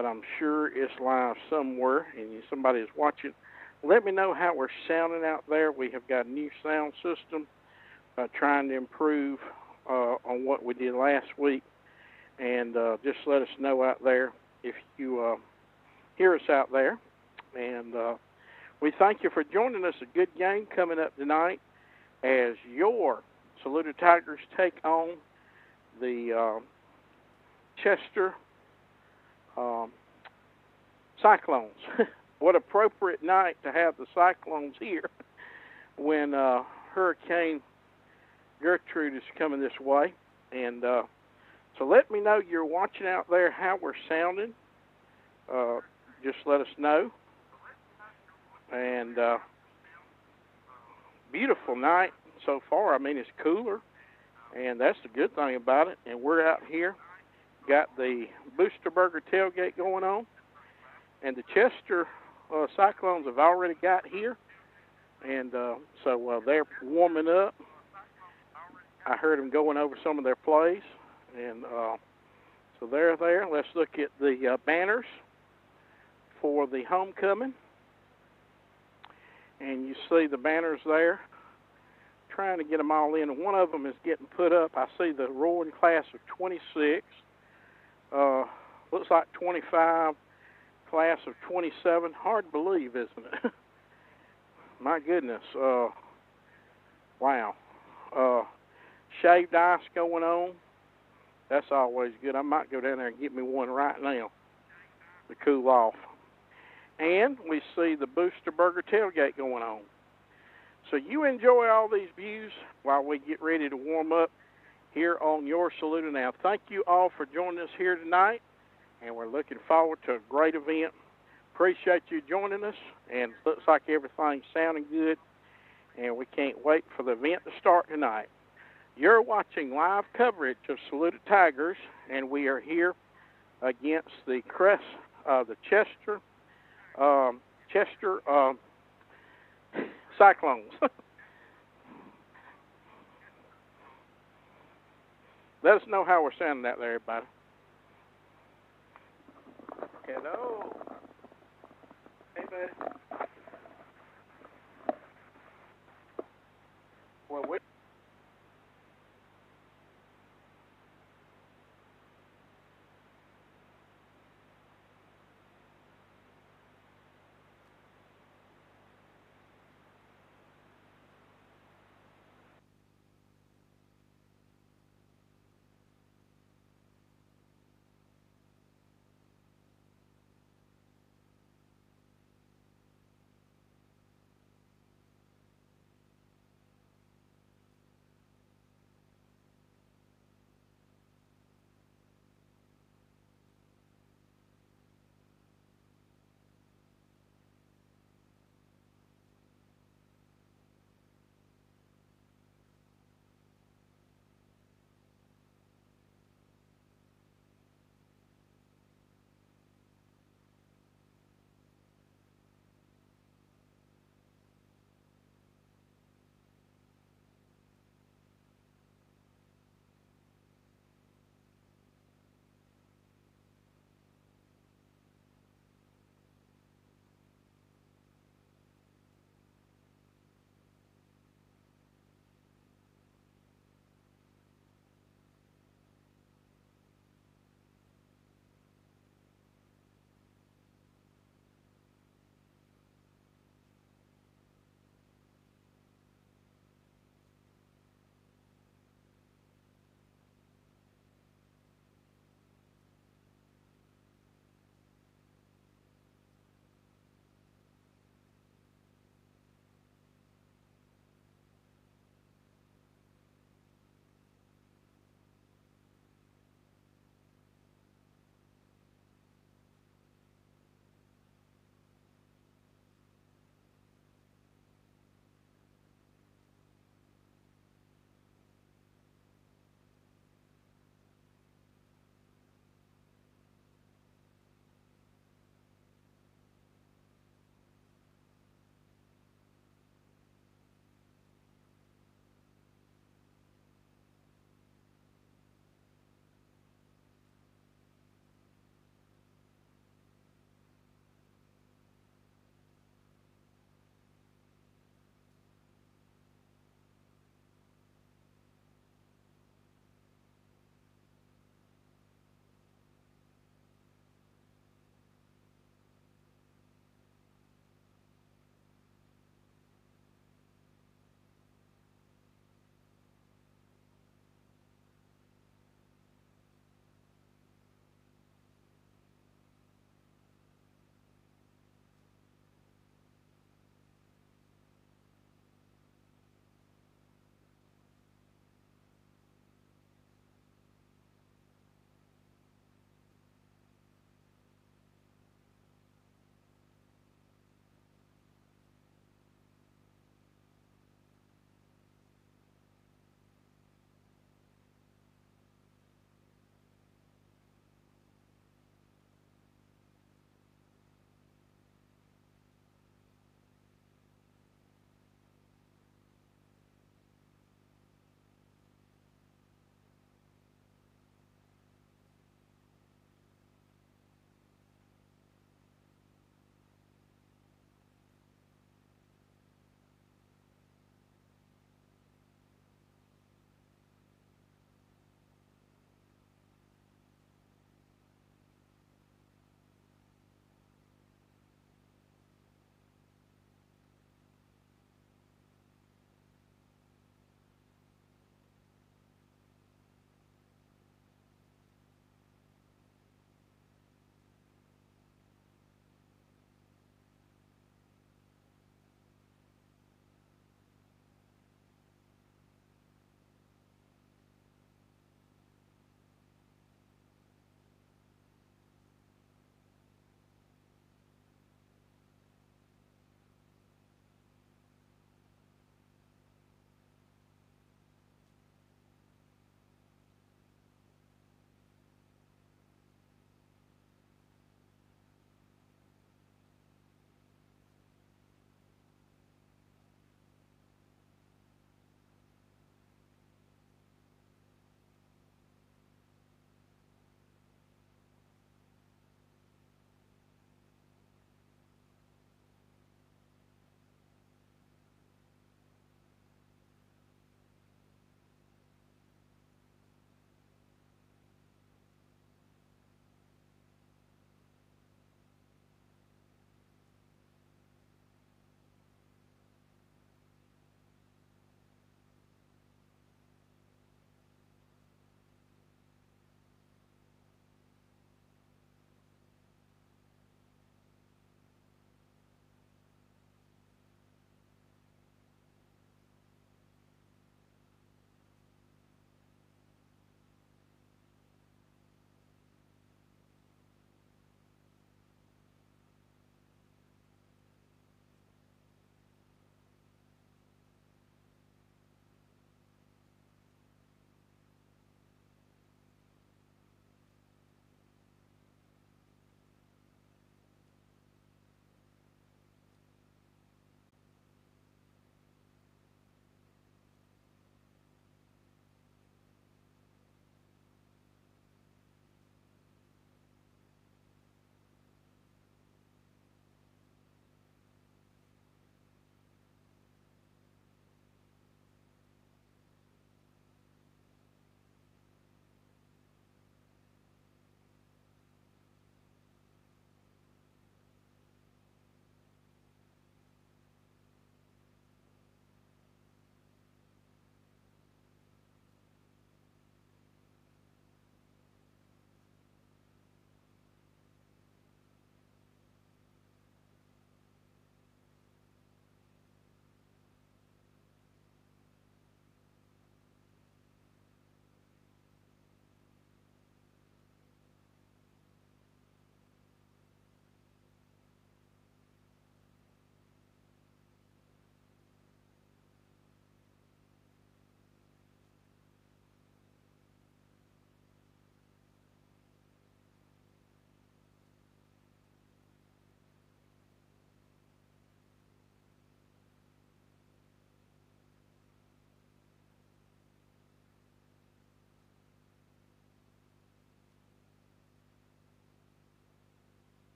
but I'm sure it's live somewhere, and somebody is watching. Let me know how we're sounding out there. We have got a new sound system, trying to improve on what we did last week, and just let us know out there if you hear us out there. And we thank you for joining us. A good game coming up tonight as your Saluda Tigers take on the Chester um, Cyclones. What appropriate night to have the Cyclones here when Hurricane Gertrude is coming this way. And so let me know you're watching out there how we're sounding. Just let us know. And beautiful night so far. I mean, it's cooler, and that's the good thing about it. And we're out here, got the Booster Burger tailgate going on, and the Chester Cyclones have already got here, and so they're warming up. I heard them going over some of their plays, and so they're there. Let's look at the banners for the homecoming, and you see the banners there. Trying to get them all in. One of them is getting put up. I see the roaring class of 26. Looks like 25. Class of 27. Hard to believe, isn't it? My goodness. Wow. Shaved ice going on. That's always good. I might go down there and get me one right now to cool off. And we see the Booster Burger tailgate going on. So you enjoy all these views while we get ready to warm up here on your SALUDANow. Thank you all for joining us here tonight, and we're looking forward to a great event. Appreciate you joining us, and looks like everything's sounding good, and we can't wait for the event to start tonight. You're watching live coverage of Saluda Tigers, and we are here against the Chester Cyclones. Let us know how we're sounding out there, everybody. Hello. Hey, buddy. Well, we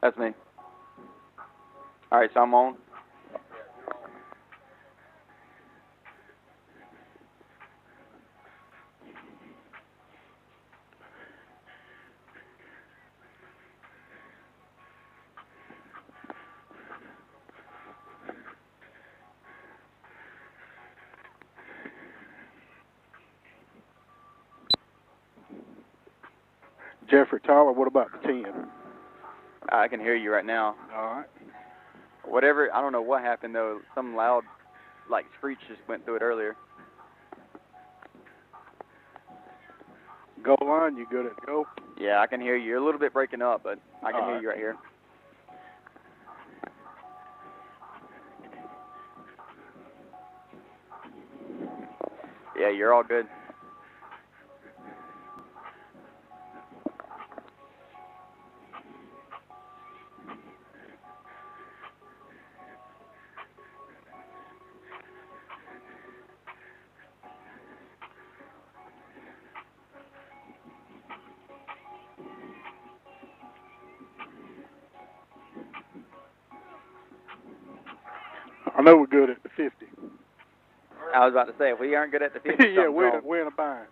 That's me. All right, so I'm on. Jeffrey Tyler, what about the 10? I can hear you right now. All right. Whatever, I don't know what happened though. Some loud, like, screech just went through it earlier. Goal line, you good at go? Yeah, I can hear you. You're a little bit breaking up, but I can hear you right here. Yeah, you're all good. I know we're good at the 50. I was about to say, if we aren't good at the 50, Yeah, we're in a bind.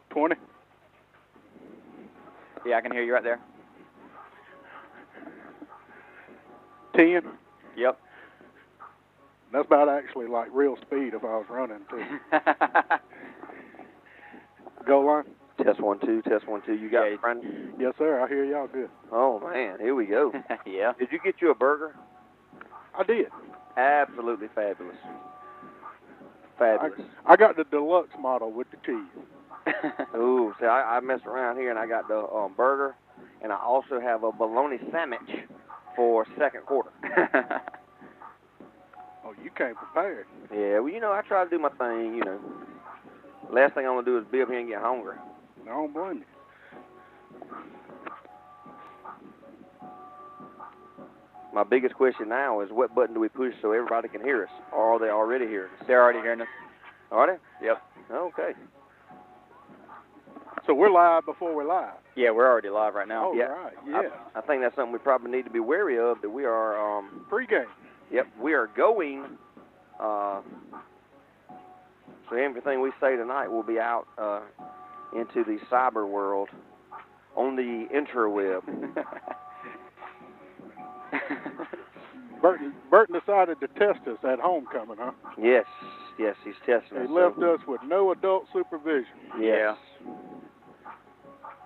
20. Yeah, I can hear you right there. 10. Yep. That's about actually like real speed if I was running too. Goal line. Test 1 2. Test 1 2. You got Yeah. it, Brandon? Yes, sir. I hear y'all good. Oh man, here we go. Yeah. Did you get you a burger? I did. Absolutely fabulous. Fabulous. I got the deluxe model with the cheese. Ooh, see, I messed around here and I got the burger, and I also have a bologna sandwich for second quarter. Oh, you came prepared. Yeah, well, you know, I try to do my thing, you know. Last thing I want to do is be up here and get hungry. I don't blame you. My biggest question now is what button do we push so everybody can hear us? Or are they already hearing us? They're already hearing us. Are they? Yep. Okay. So we're live before we're live. Yeah, we're already live right now. Oh, Yeah. right. Yeah. I think that's something we probably need to be wary of, that we are, Pre-game. yep, we are going, so everything we say tonight will be out into the cyber world on the interweb. Burton decided to test us at homecoming, huh? Yes, he's testing us. He left us with no adult supervision. Yes. Yeah.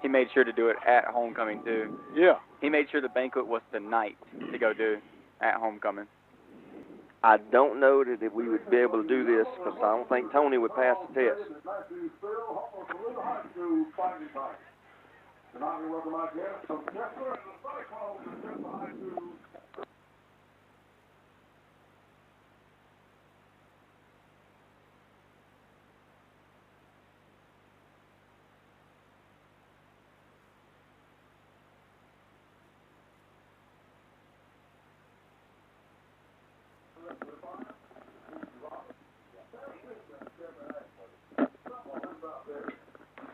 He made sure to do it at homecoming, too. Yeah. He made sure the banquet was tonight to go do at homecoming. I don't know that if we would be able to do this, because I don't think Tony would pass the test.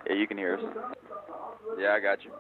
Yeah, you can hear us. Yeah, I got you.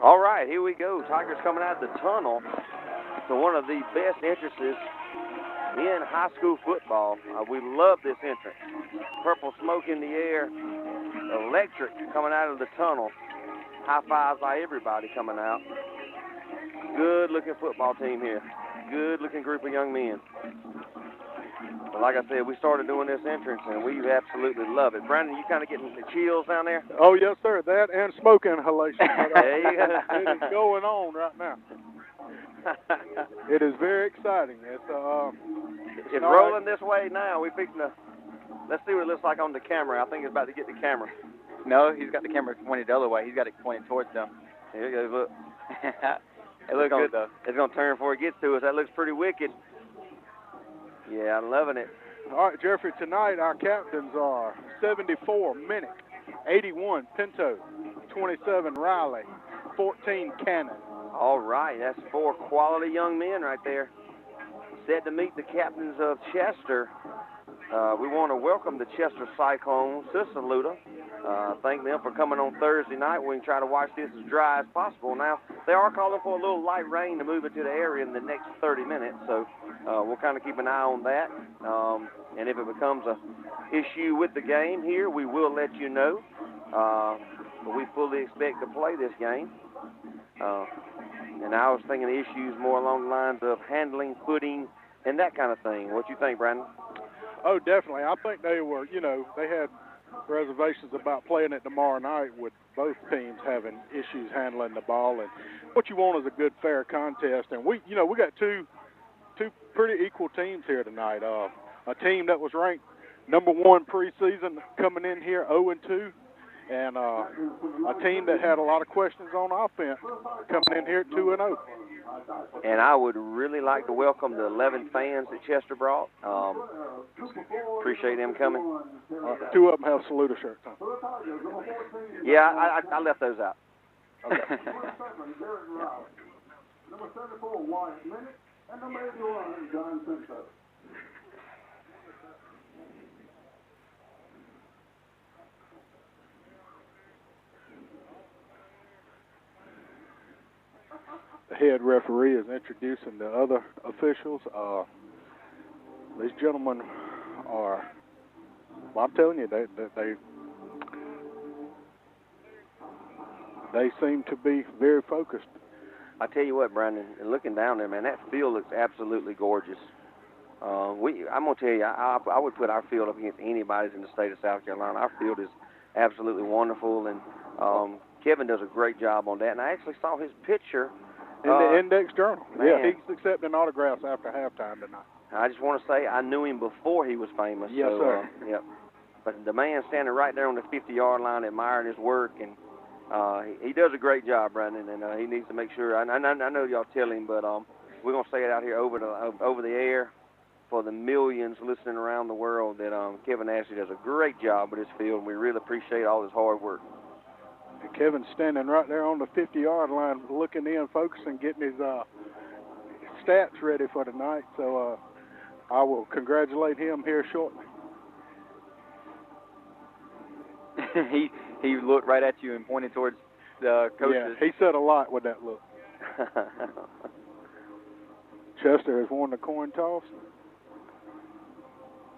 All right, here we go. Tigers coming out of the tunnel to one of the best entrances in high school football. We love this entrance. Purple smoke in the air, electric coming out of the tunnel. High fives by everybody coming out. Good looking football team here. Good looking group of young men. But like I said, we started doing this entrance and we absolutely love it. Brandon, you kind of getting the chills down there? Oh, yes, sir. That and smoke inhalation. There you go. It is going on right now. It is very exciting. It's rolling this way now. We're fixing to, let's see what it looks like on the camera. I think it's about to get the camera. No, he's got the camera pointed the other way. He's got it pointed towards them. Here it goes, look. It looks good, though. It's going to turn before it gets to us. That looks pretty wicked. Yeah, I'm loving it. All right, Jeffrey, tonight our captains are 74 Minnick, 81 Pinto, 27 Riley, 14 Cannon. All right, that's 4 quality young men right there. Set to meet the captains of Chester. We want to welcome the Chester Cyclones to Saluda. Thank them for coming on Thursday night. We can try to watch this as dry as possible. Now, they are calling for a little light rain to move into the area in the next 30 minutes, so we'll kind of keep an eye on that. And if it becomes an issue with the game here, we will let you know. But we fully expect to play this game. And I was thinking the issues more along the lines of handling, footing, and that kind of thing. What you think, Brandon? Oh, definitely. I think they were, they had reservations about playing it tomorrow night with both teams having issues handling the ball. And what you want is a good, fair contest. And we got two pretty equal teams here tonight. A team that was ranked number 1 preseason coming in here 0-2. And a team that had a lot of questions on offense coming in here at 2-0. And I would really like to welcome the 11 fans that Chester brought. Appreciate them coming. 2 of them have Saluda shirts on. Yeah, I left those out. Okay. Number 74, Wyatt Minnick, and number 81, John Pinto. The head referee is introducing the other officials. These gentlemen are, well, I'm telling you, they seem to be very focused. I tell you what, Brandon, looking down there, man, that field looks absolutely gorgeous. I'm going to tell you, I would put our field up against anybody's in the state of South Carolina. Our field is absolutely wonderful, and Kevin does a great job on that. And I actually saw his picture in the Index Journal. Man. Yeah, he's accepting autographs after halftime tonight. I just want to say I knew him before he was famous. Yes, so, sir. Yep. But the man standing right there on the 50-yard line admiring his work, and he does a great job, Brandon, and he needs to make sure. I know y'all tell him, but we're going to say it out here over the air for the millions listening around the world that Kevin Ashley does a great job with his field, and we really appreciate all his hard work. And Kevin's standing right there on the 50-yard line looking in, focusing, getting his stats ready for tonight. So I will congratulate him here shortly. He looked right at you and pointed towards the coaches. Yeah, he said a lot with that look. Chester has won the coin toss.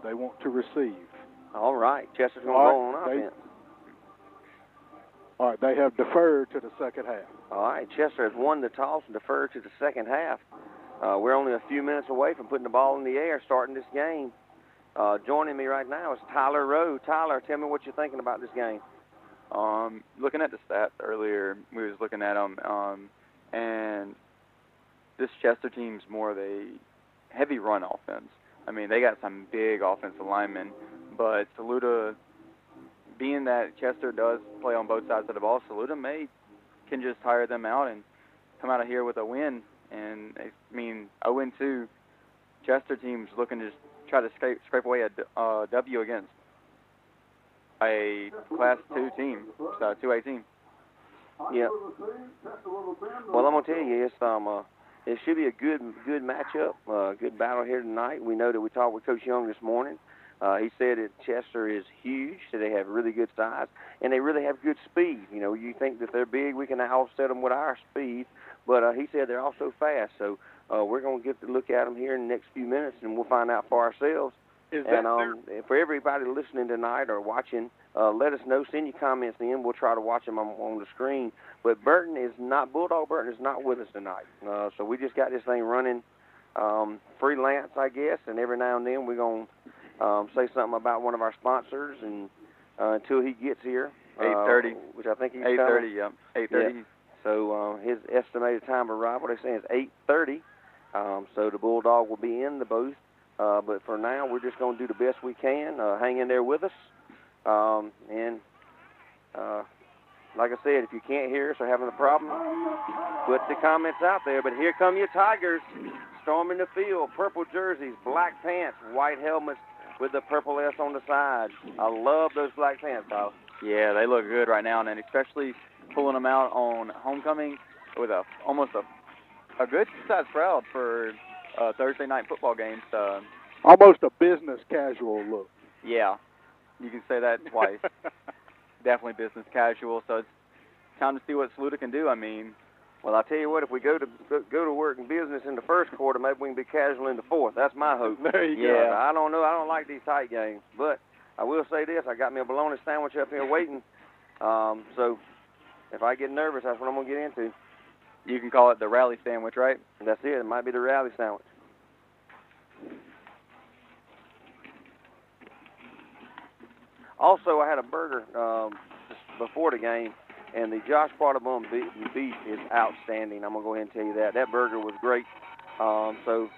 They want to receive. All right, Chester's going to roll on offense. All right, they have deferred to the second half. All right, Chester has won the toss and deferred to the second half. We're only a few minutes away from putting the ball in the air, starting this game. Joining me right now is Tyler Rowe. Tyler, tell me what you're thinking about this game. Looking at the stats earlier, we was looking at them, and this Chester team's more of a heavy run offense. I mean, they got some big offensive linemen, but Saluda, being that Chester does play on both sides of the ball, Saluda can just tire them out and come out of here with a win. And, I mean, 0-2, Chester team's looking to just try to scrape away a W against a Class 2 team, so 2A team. Yeah. Well, I'm going to tell you, it should be a good matchup, good battle here tonight. We know that we talked with Coach Young this morning. He said that Chester is huge, so they have really good size, and they really have good speed. You know, you think that they're big, we can offset them with our speed, but he said they're also fast. So we're going to get to look at them here in the next few minutes, and we'll find out for ourselves. Is that for everybody listening tonight or watching, let us know. Send your comments in. We'll try to watch them on the screen. But Bulldog Burton is not with us tonight. So we just got this thing running freelance, I guess, and every now and then we're going to say something about one of our sponsors, and until he gets here. 8:30. Which I think he's 8:30, yeah. 8:30. Yeah. So his estimated time of arrival, they're saying, is 8:30. So the Bulldog will be in the booth. But for now, we're just going to do the best we can. Hang in there with us. Like I said, if you can't hear us or having a problem, put the comments out there. But here come your Tigers, storming the field. Purple jerseys, black pants, white helmets with the purple S on the side. I love those black pants, Tyler. Yeah, they look good right now, and especially pulling them out on homecoming with almost a good size crowd for Thursday night football games. almost a business casual look? Yeah, you can say that twice. Definitely business casual. So it's time to see what Saluda can do. I mean, well, I tell you what, if we go to work in business in the first quarter, maybe we can be casual in the fourth. That's my hope. There you Yeah, go. I don't know. I don't like these tight games, but I will say this: I got me a bologna sandwich up here waiting. So if I get nervous, that's what I'm gonna get into. you can call it the rally sandwich, right? That's it. It might be the rally sandwich. Also, I had a burger just before the game, and the Josh Partabone beef is outstanding. I'm going to go ahead and tell you that. That burger was great. So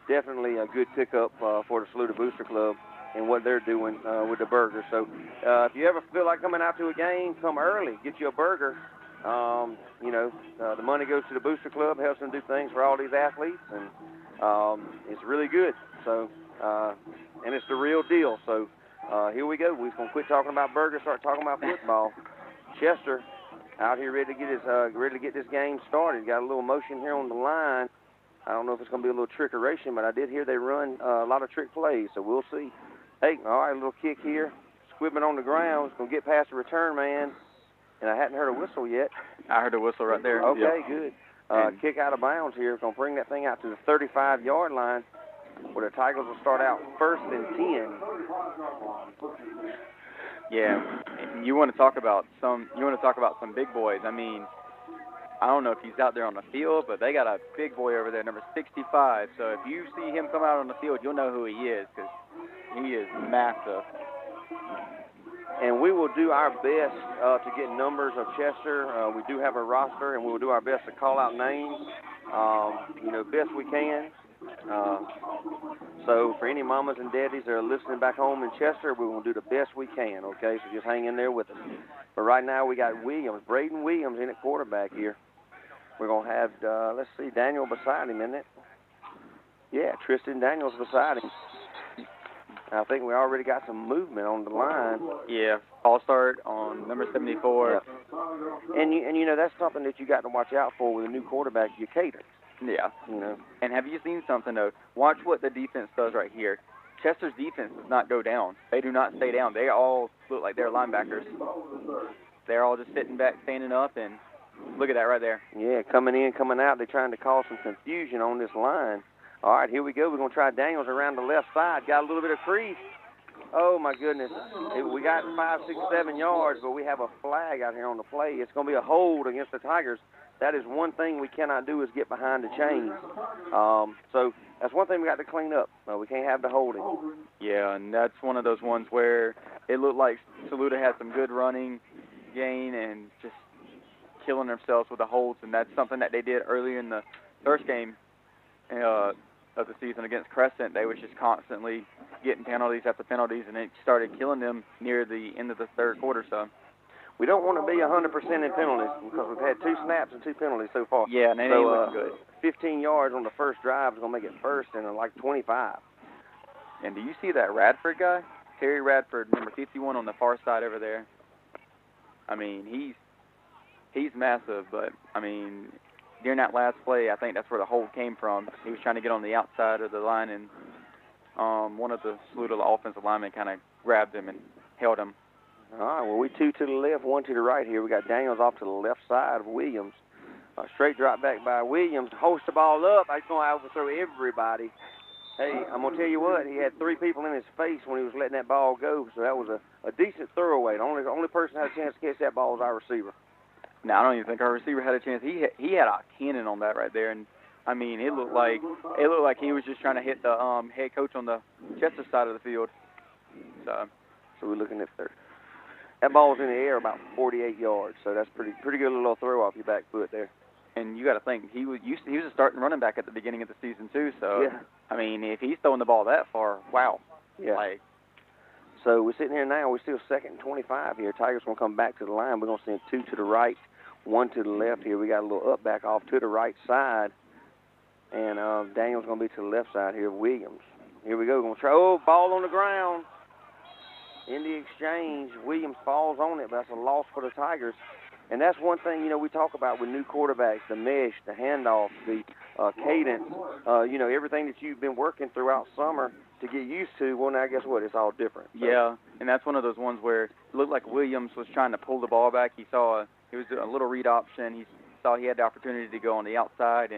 definitely a good pickup for the Saluda Booster Club and what they're doing with the burger. So if you ever feel like coming out to a game, come early. Get you a burger. The money goes to the Booster Club, helps them do things for all these athletes, and it's really good. So, and it's the real deal. So here we go. We're going to quit talking about burgers, start talking about football. Chester out here ready to get this game started. Got a little motion here on the line. I don't know if it's going to be a little trickeration, but I did hear they run a lot of trick plays, so we'll see. Hey, all right, a little kick here. Squibbing on the ground. It's going to get past the return man. And I hadn't heard a whistle yet. I heard a whistle right there. Okay, good. Kick out of bounds here. Going to bring that thing out to the 35-yard line, where the Tigers will start out 1st and 10. Yeah, you want to talk about some big boys. I mean, I don't know if he's out there on the field, but they got a big boy over there, number 65. So if you see him come out on the field, you'll know who he is, because he is massive. And we will do our best to get numbers of Chester. We do have a roster, and we will do our best to call out names, best we can. So for any mamas and daddies that are listening back home in Chester, we will do the best we can, okay? So just hang in there with us. But right now we got Braden Williams in at quarterback here. We're going to have, let's see, Daniel beside him, isn't it? Yeah, Tristan Daniels beside him. I think we already got some movement on the line. Yeah, false start on number 74. Yeah. And that's something that you got to watch out for with a new quarterback, your cadence. Yeah. You know. And have you seen something, though? Watch what the defense does right here. Chester's defense does not go down. They do not stay down. They all look like they're linebackers. They're all just sitting back, standing up, and look at that right there. Yeah, coming in, coming out. They're trying to cause some confusion on this line. All right, here we go. We're going to try Daniels around the left side. Got a little bit of crease. Oh, my goodness. We got 5, 6, 7 yards, but we have a flag out here on the play. It's going to be a hold against the Tigers. That is one thing we cannot do is get behind the chains. So that's one thing we got to clean up. We can't have the holding. Yeah, and that's one of those ones where it looked like Saluda had some good running gain and just killing themselves with the holds, and that's something that they did earlier in the first game of the season against Crescent. They was just constantly getting penalties after penalties, and it started killing them near the end of the third quarter. So we don't want to be 100% in penalties because we've had 2 snaps and 2 penalties so far. Yeah, and they ain't looking good. 15 yards on the first drive is going to make it first and like 25. And do you see that Radford guy? Terry Radford, number 51 on the far side over there. I mean, he's massive, but, I mean, during that last play, I think that's where the hold came from. He was trying to get on the outside of the line, and one of the Saluda offensive linemen kind of grabbed him and held him. All right, well, we two to the left, one to the right here. We got Daniels off to the left side of Williams. Straight drop back by Williams. Hoist the ball up. He's going to overthrow everybody. Hey, I'm going to tell you what, he had 3 people in his face when he was letting that ball go, so that was a decent throwaway. The only person that had a chance to catch that ball was our receiver. No, I don't even think our receiver had a chance. He had a cannon on that right there, and I mean, it looked like he was just trying to hit the head coach on the Chester side of the field. So we're looking at third. That ball's in the air about 48 yards, so that's pretty good little throw off your back foot there. And you got to think he was a starting running back at the beginning of the season too. So yeah. I mean, if he's throwing the ball that far, wow. Yeah. So we're sitting here now. We're still 2nd and 25 here. Tigers going to come back to the line. We're going to send 2 to the right, 1 to the left here. We got a little up back off to the right side. And Daniel's going to be to the left side here of Williams. Here we go. Going to try. Oh, ball on the ground. In the exchange, Williams falls on it, but that's a loss for the Tigers. And that's one thing, we talk about with new quarterbacks, the mesh, the handoff, the cadence, everything that you've been working throughout summer to get used to. Well, now guess what? It's all different. So. Yeah, and that's one of those ones where it looked like Williams was trying to pull the ball back. He was doing a little read option. He saw he had the opportunity to go on the outside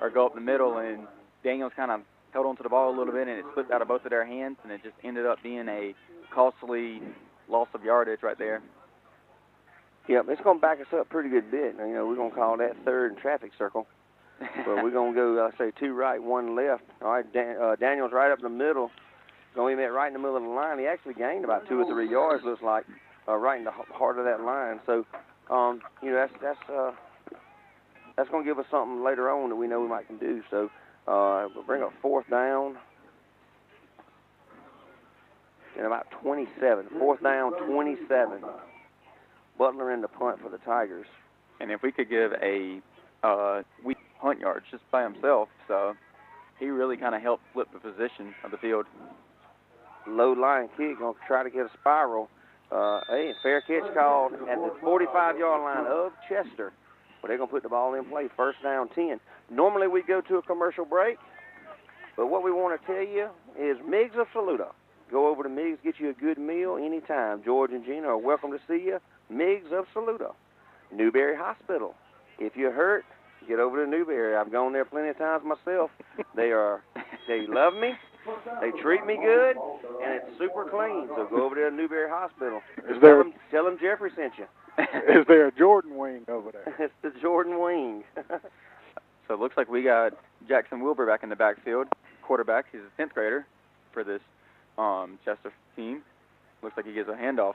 or go up the middle, and Daniels kind of held onto the ball a little bit, and it slipped out of both of their hands, and it just ended up being a costly loss of yardage right there. Yep, it's going to back us up pretty good bit. We're going to call that third and traffic circle. But we're going to go, 2 right, 1 left. All right, Daniel's right up in the middle. Going in right in the middle of the line. He actually gained about 2 or 3 yards, looks like, right in the heart of that line. So, that's going to give us something later on that we know we might can do. So, we'll bring up 4th down. And about 27. 4th down, 27. Butler in the punt for the Tigers. And if we could give a weak punt yards just by himself, so he really kind of helped flip the position of the field. Low line kick, going to try to get a spiral. Fair catch called at the 45-yard line of Chester. But they're going to put the ball in play. 1st down, 10. Normally we go to a commercial break, but what we want to tell you is Miggs of Saluda. Go over to Miggs, get you a good meal anytime. George and Gina are welcome to see you. Miggs of Saluda. Newberry Hospital. If you're hurt, get over to Newberry. I've gone there plenty of times myself. They love me. They treat me good, and it's super clean. So go over there to Newberry Hospital. Tell them Jeffrey sent you. Is there a Jordan wing over there? It's the Jordan wing. So it looks like we got Jackson Wilbur back in the backfield, quarterback. He's a 10th grader for this Chester team. Looks like he gives a handoff,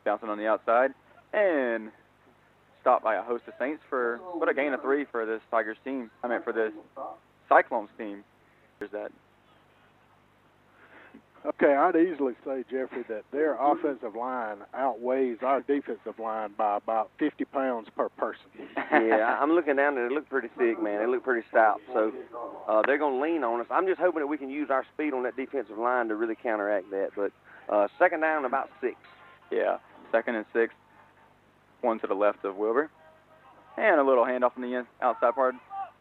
bouncing on the outside, and stopped by a host of Saints for what a gain of 3 for this Tigers team. For this Cyclones team. There's that. Okay, I'd easily say, Jeffrey, that their offensive line outweighs our defensive line by about 50 pounds per person. Yeah, I'm looking down there. They look pretty thick, man. They look pretty stout. So they're going to lean on us. I'm just hoping that we can use our speed on that defensive line to really counteract that. But 2nd down, about 6. Yeah, 2nd and 6. 1 to the left of Wilbur. And a little handoff on the outside part.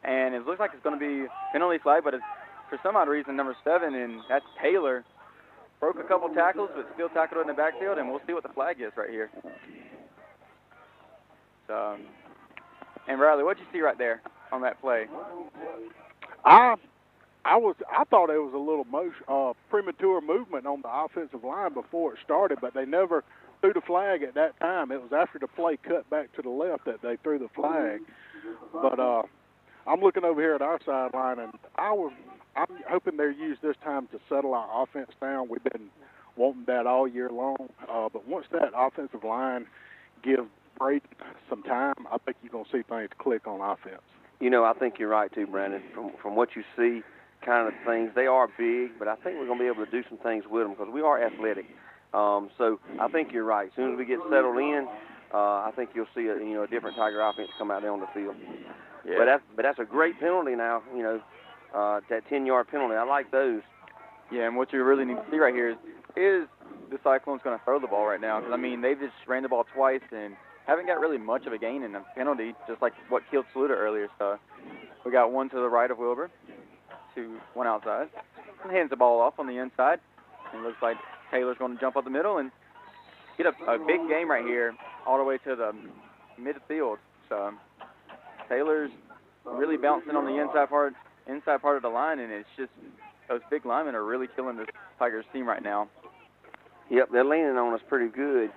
And it looks like it's going to be penalty flag, but it's, for some odd reason, number 7, and that's Taylor. Broke a couple tackles, but still tackled in the backfield, and we'll see what the flag is right here. So, and Riley, what'd you see right there on that play? I thought it was a little premature movement on the offensive line before it started, but they never threw the flag at that time. It was after the play cut back to the left that they threw the flag. But I'm looking over here at our sideline, and I'm hoping they'll use this time to settle our offense down. We've been wanting that all year long. But once that offensive line gives Brady some time, I think you're going to see things click on offense. I think you're right, too, Brandon. From what you see, kind of things, they are big, but I think we're going to be able to do some things with them because we are athletic. So I think you're right. As soon as we get settled in, I think you'll see a different Tiger offense come out there on the field. Yeah. But that's a great penalty now, that 10-yard penalty. I like those. Yeah, and what you really need to see right here is the Cyclones going to throw the ball right now. Because, they've just ran the ball twice and haven't got really much of a gain in a penalty, just like what killed Saluda earlier. So we got 1 to the right of Wilbur, 1 outside. and hands the ball off on the inside. And it looks like Taylor's going to jump up the middle and get a big game right here all the way to the midfield. So Taylor's really bouncing on the inside part of the line, and it's just those big linemen are really killing this Tigers team right now. Yep, they're leaning on us pretty good.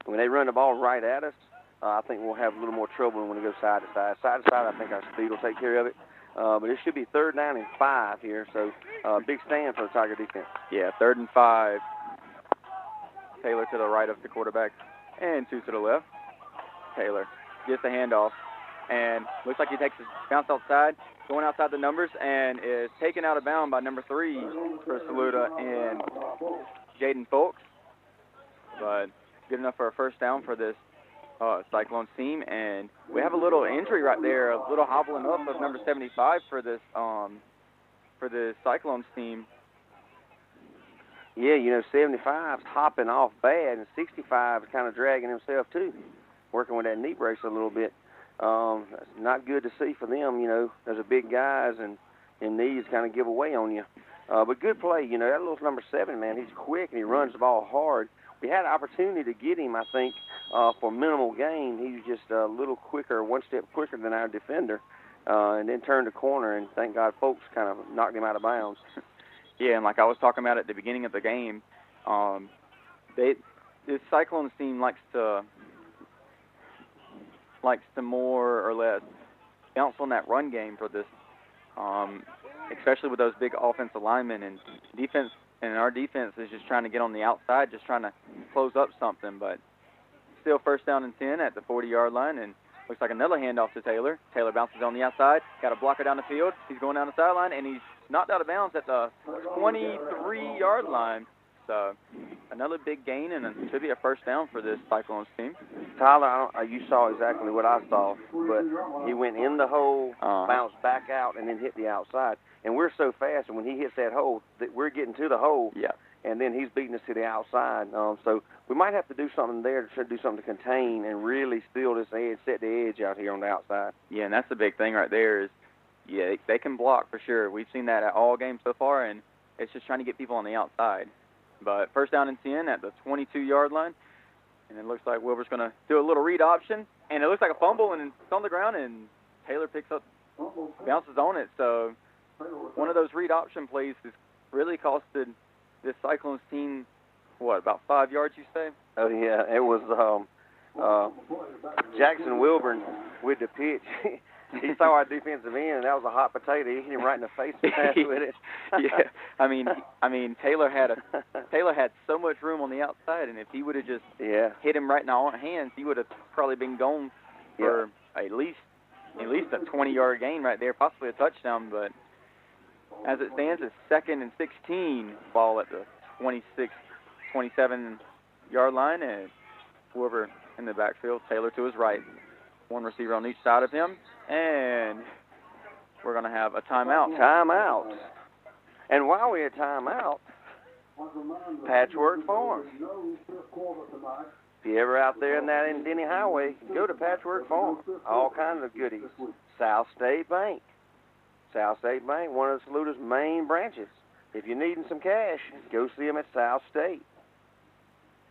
When they run the ball right at us, I think we'll have a little more trouble when we go side to side. Side to side, I think our speed will take care of it. But it should be 3rd down and 5 here, so big stand for the Tiger defense. Yeah, 3rd and 5. Taylor to the right of the quarterback and 2 to the left. Taylor gets the handoff and looks like he takes his bounce outside, going outside the numbers, and is taken out of bounds by number 3 for Saluda and Jaden Folks. But good enough for a first down for this Cyclones team. And we have a little injury right there, a little hobbling up of number 75 for this Cyclones team. Yeah, 75's hopping off bad, and 65 is kind of dragging himself too, working with that knee brace a little bit. That's not good to see for them. There's a big guys, and knees kind of give away on you. But good play. That little number 7, man, he's quick and he runs the ball hard. We had an opportunity to get him, I think, for minimal gain. He was just a little quicker, one step quicker than our defender, and then turned the corner, and thank God folks kind of knocked him out of bounds. Yeah, and like I was talking about at the beginning of the game, this Cyclones team likes to more or less bounce on that run game for this, especially with those big offensive linemen, and defense. And our defense is just trying to get on the outside, just trying to close up something. But still 1st down and 10 at the 40-yard line, and looks like another handoff to Taylor. Taylor bounces on the outside, got a blocker down the field. He's going down the sideline, and he's knocked out of bounds at the 23-yard line. So another big gain, and it should be a first down for this Cyclones team. Tyler, you saw exactly what I saw, but he went in the hole, bounced back out, and then hit the outside. And we're so fast, and when he hits that hole, that we're getting to the hole, and then he's beating us to the outside. So we might have to do something there to try to do something to contain and really steal this edge, set the edge out here on the outside. Yeah, and that's the big thing right there is, they can block for sure. We've seen that at all games so far, and it's just trying to get people on the outside. But 1st down and 10 at the 22-yard line, and it looks like Wilbur's going to do a little read option, and it looks like a fumble, and it's on the ground, and Taylor picks up, bounces on it. So one of those read option plays has really costed this Cyclones team, about 5 yards, you say? Oh, yeah. It was Jackson Wilburn with the pitch. He saw our defensive end, and that was a hot potato. He hit him right in the face with it. Yeah, I mean, Taylor had so much room on the outside, and if he would have just hit him right in the hands, he would have probably been gone for at least a 20-yard gain right there, possibly a touchdown. But as it stands, it's 2nd and 16, ball at the 27-yard line, and whoever in the backfield, Taylor to his right. One receiver on each side of him, and we're going to have a timeout. Timeout. And while we're at timeout, Patchwork Farm. If you're ever out there in that Denny Highway, go to Patchwork Farm. All kinds of goodies. South State Bank. South State Bank, one of Saluda's main branches. If you're needing some cash, go see them at South State.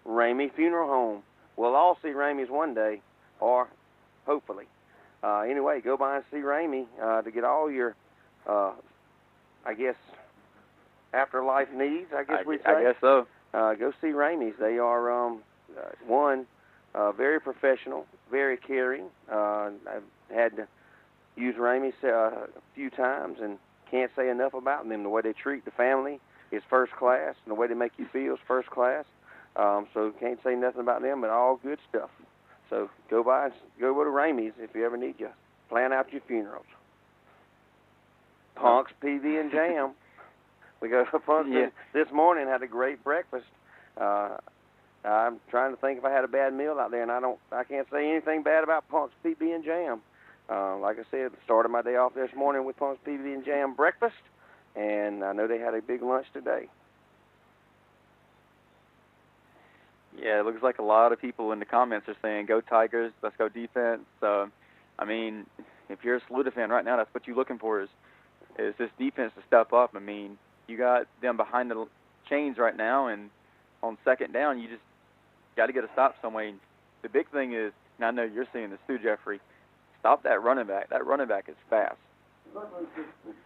Ramey Funeral Home. We'll all see Ramey's one day, or hopefully. Anyway, go by and see Ramey to get all your, I guess, afterlife needs, I guess we'd say. I guess so. Go see Ramey's. They are, very professional, very caring. I've had to use Ramey's a few times and can't say enough about them. The way they treat the family is first class, and the way they make you feel is first class. So can't say nothing about them, but all good stuff. So go to Ramey's if you ever need you. Plan out your funerals. Punk's PB and Jam. We go to Punk's this morning, had a great breakfast. I'm trying to think if I had a bad meal out there, and I can't say anything bad about Punk's PB and Jam. Like I said, started my day off this morning with Punk's PB and Jam breakfast, and I know they had a big lunch today. Yeah, it looks like a lot of people in the comments are saying, go Tigers, let's go defense. I mean, if you're a Saluda fan right now, that's what you're looking for is this defense to step up. I mean, you got them behind the chains right now, and on second down, you just got to get a stop some way. The big thing is, and I know you're seeing this too, Jeffrey, stop that running back. That running back is fast.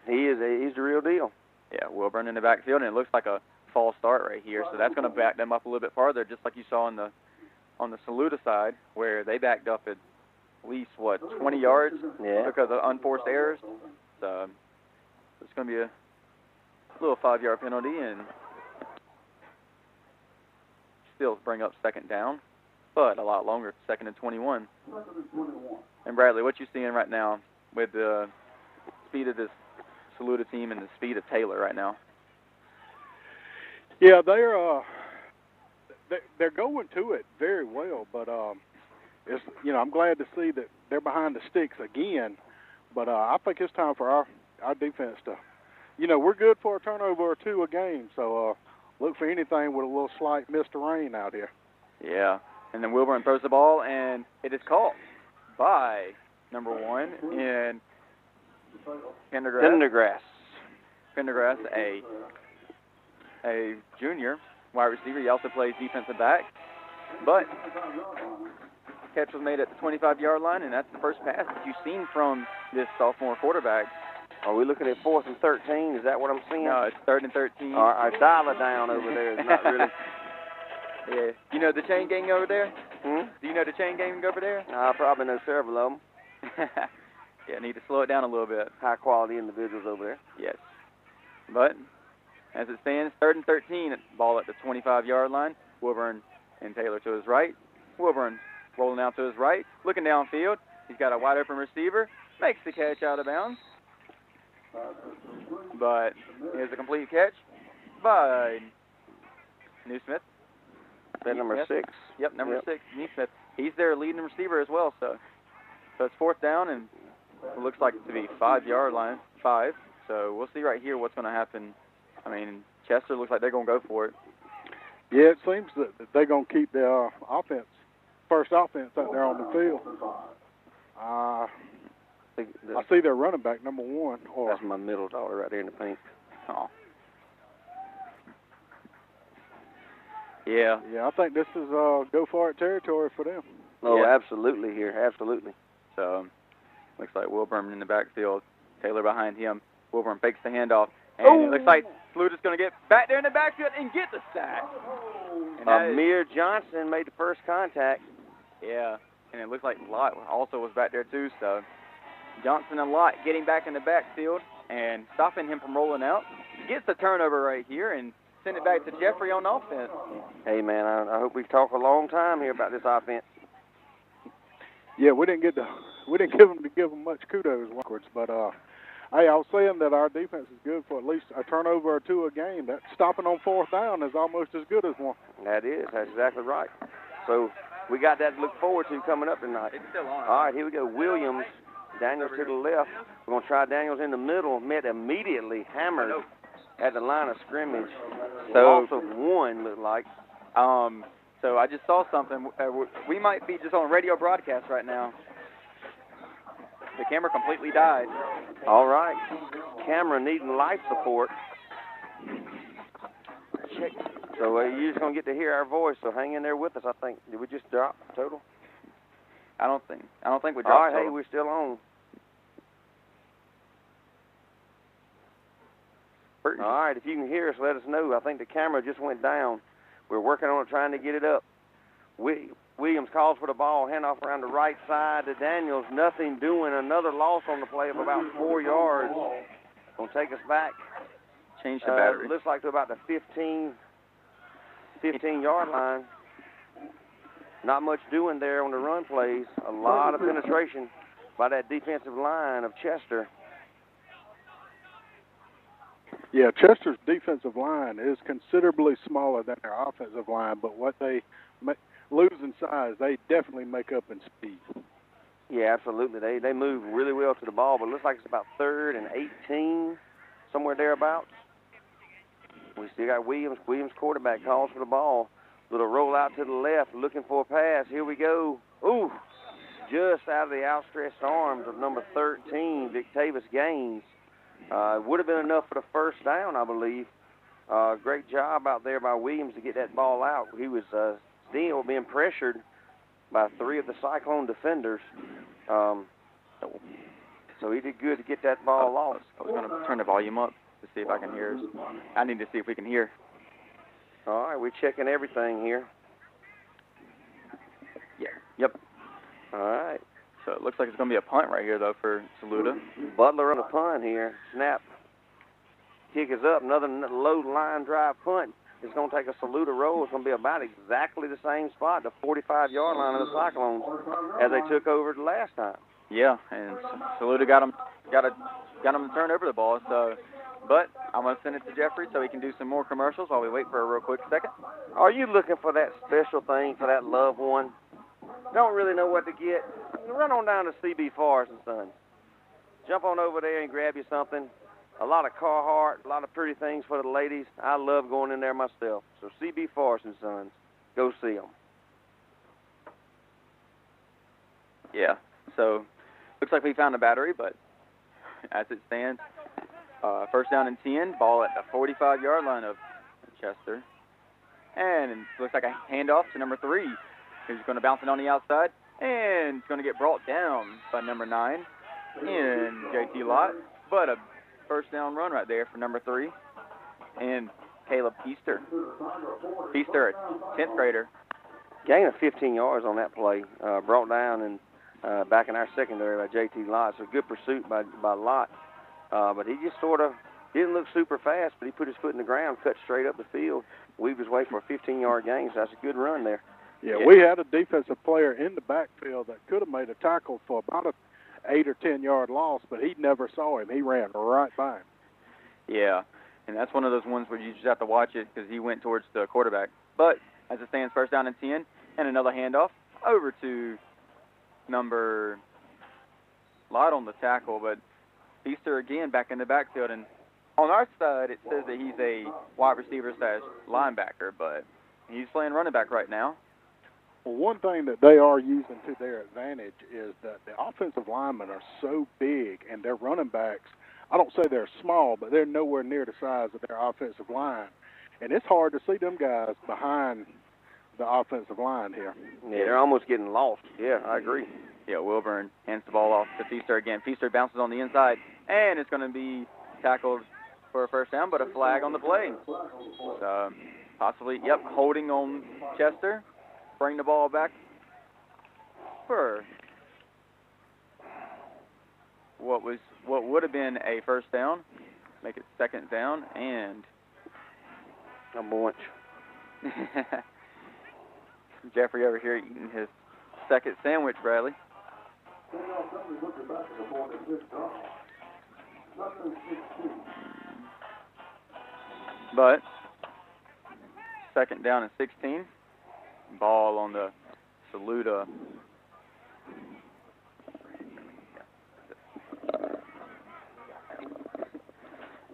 He's the real deal. Yeah, Wilburn in the backfield, and it looks like a false start right here, so that's going to back them up a little bit farther, just like you saw on the Saluda side, where they backed up at least, 20 yards because of unforced errors. So it's going to be a little 5-yard penalty and still bring up second down, but a lot longer, 2nd and 21. And Bradley, what you seeing right now with the speed of this Saluda team and the speed of Taylor right now? Yeah, they're going to it very well, but it's, I'm glad to see that they're behind the sticks again. But I think it's time for our defense to, we're good for a turnover or two a game, so look for anything with a little slight mist of rain out here. Yeah, and then Wilburn throws the ball, and it is caught by number 1 in Pendergrass, a junior wide receiver. He also plays defensive back, but catch was made at the 25-yard line, and that's the first pass that you've seen from this sophomore quarterback. Are we looking at 4th and 13? Is that what I'm seeing? No, it's 3rd and 13. Our SALUDAnow over there is not really. Yeah. You know the chain gang over there? Hmm? Do you know the chain gang over there? I probably know several of them. Yeah, need to slow it down a little bit. High-quality individuals over there. Yes. But as it stands, 3rd and 13, ball at the 25-yard line. Wilburn and Taylor to his right. Wilburn rolling out to his right, looking downfield. He's got a wide-open receiver, makes the catch out of bounds. But here's a complete catch by Newsmith. That number 6. Yep, number 6, Newsmith. He's their leading receiver as well, so it's 4th down, and it looks like it to be 5-yard line, 5. So we'll see right here what's going to happen. I mean, Chester looks like they're going to go for it. Yeah, it seems that they're going to keep their first offense out there on the field. I see their running back, number 1. That's my middle daughter right there in the pink. Oh. Yeah. Yeah, I think this is go for it territory for them. Oh, Yeah. Absolutely here, absolutely. So looks like Wilburn in the backfield, Taylor behind him. Wilburn fakes the handoff, and it looks like Saluda's going to get back there in the backfield and get the sack. Amir Johnson made the first contact. Yeah, and it looks like Lott also was back there too. So Johnson and Lott getting back in the backfield and stopping him from rolling out. Gets the turnover right here and send it back to Jeffrey on offense. Hey, man, I hope we talk a long time here about this offense. Yeah, we didn't give them much kudos backwards, but hey, I was saying that our defense is good for at least a turnover or two a game. That stopping on 4th down is almost as good as one. That is. That's exactly right. So we got that to look forward to coming up tonight. It's still on. All right, here we go. Williams, Daniels to the left. We're going to try Daniels in the middle. Met immediately hammered at the line of scrimmage. So loss of 1, looked like. So I just saw something. We might be just on a radio broadcast right now. The camera completely died. All right. Camera needing life support. Check. So you're just going to get to hear our voice, so hang in there with us, I think. Did we just drop total? I don't think we dropped All right, total. hey, we're still on. All right, if you can hear us, let us know. I think the camera just went down. We're working on it, trying to get it up. Williams calls for the ball, handoff around the right side to Daniels. Nothing doing. Another loss on the play of about 4 yards. Going to take us back. Change the battery. Looks like to about the 15-yard line. Not much doing there on the run plays. A lot of penetration by that defensive line of Chester. Yeah, Chester's defensive line is considerably smaller than their offensive line, but what they lose in size, they definitely make up in speed. Yeah, absolutely. They move really well to the ball, but it looks like it's about 3rd and 18, somewhere thereabouts. We still got Williams. Williams, quarterback, calls for the ball. Little roll out to the left, looking for a pass. Here we go. Ooh, just out of the outstretched arms of number 13, Victavius Gaines. Would have been enough for the first down, I believe. Great job out there by Williams to get that ball out. He was still being pressured by 3 of the Cyclone defenders. So he did good to get that ball off. I was going to turn the volume up to see if I can hear. I need to see if we can hear. All right, we're checking everything here. Yeah. Yep. All right. So it looks like it's going to be a punt right here, though, for Saluda. Butler on the punt here. Snap. Kick is up. Another low line drive punt. It's going to take a Saluda roll. It's going to be about exactly the same spot, the 45-yard line of the Cyclones, as they took over the last time. Yeah, and Saluda got him to turn over the ball. So, but I'm going to send it to Jeffrey so he can do some more commercials while we wait for a real quick second. Are you looking for that special thing for that loved one? Don't really know what to get? Run on down to CB Forrest and Sons. Jump on over there and grab you something. A lot of Carhartt, a lot of pretty things for the ladies. I love going in there myself. So CB Forrest and Sons, go see them. Yeah. So looks like we found a battery, but as it stands, first down and 10, ball at the 45-yard line of Chester. And it looks like a handoff to number 3, who's going to bounce it on the outside. And it's going to get brought down by number 9 in JT Lott. But a first down run right there for number 3. And Caleb Feaster. Feaster, a 10th grader. Gain of 15 yards on that play. Brought down and back in our secondary by JT Lott. So good pursuit by Lott. But he just sort of didn't look super fast, but he put his foot in the ground, cut straight up the field, weaved his way for a 15-yard gain. So that's a good run there. Yeah, we had a defensive player in the backfield that could have made a tackle for about a 8 or 10-yard loss, but he never saw him. He ran right by him. Yeah, and that's one of those ones where you just have to watch it because he went towards the quarterback. But as it stands, first down and 10, and another handoff over to number Lott on the tackle, but Feaster again back in the backfield. And on our side, it says that he's a wide receiver / linebacker, but he's playing running back right now. Well, one thing that they are using to their advantage is that the offensive linemen are so big, and their running backs, I don't say they're small, but they're nowhere near the size of their offensive line. And it's hard to see them guys behind the offensive line here. Yeah, they're almost getting lost. Yeah, I agree. Yeah, Wilburn hands the ball off to Feaster again. Feaster bounces on the inside, and it's going to be tackled for a first down, but a flag on the play. So possibly, holding on Chester. Bring the ball back for what would have been a first down. Make it second down and a bunch. Jeffrey over here eating his second sandwich, Bradley. But second down and 16. Ball on the Saluda.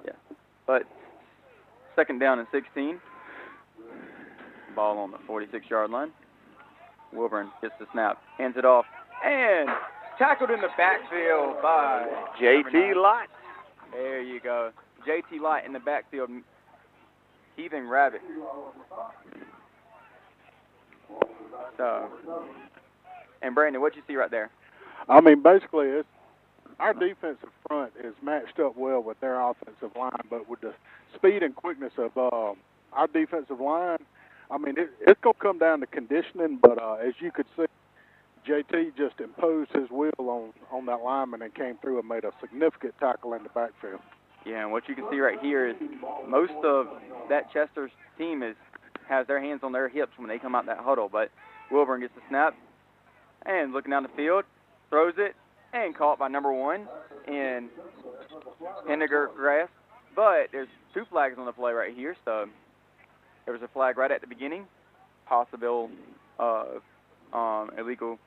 Yeah. But second down and 16. Ball on the 46-yard line. Wilburn gets the snap, hands it off, and tackled in the backfield by JT Lott. There you go. JT Lott in the backfield, heaving rabbit. So, and Brandon, what you see right there? I mean, basically, our defensive front is matched up well with their offensive line, but with the speed and quickness of our defensive line, I mean, it's going to come down to conditioning, but as you could see, JT just imposed his will on that lineman and came through and made a significant tackle in the backfield. Yeah, and what you can see right here is most of that Chester's team has their hands on their hips when they come out that huddle, but Wilburn gets the snap and looking down the field, throws it, and caught by number 1 in Pendergrass. But there's 2 flags on the play right here, so there was a flag right at the beginning, possible illegal.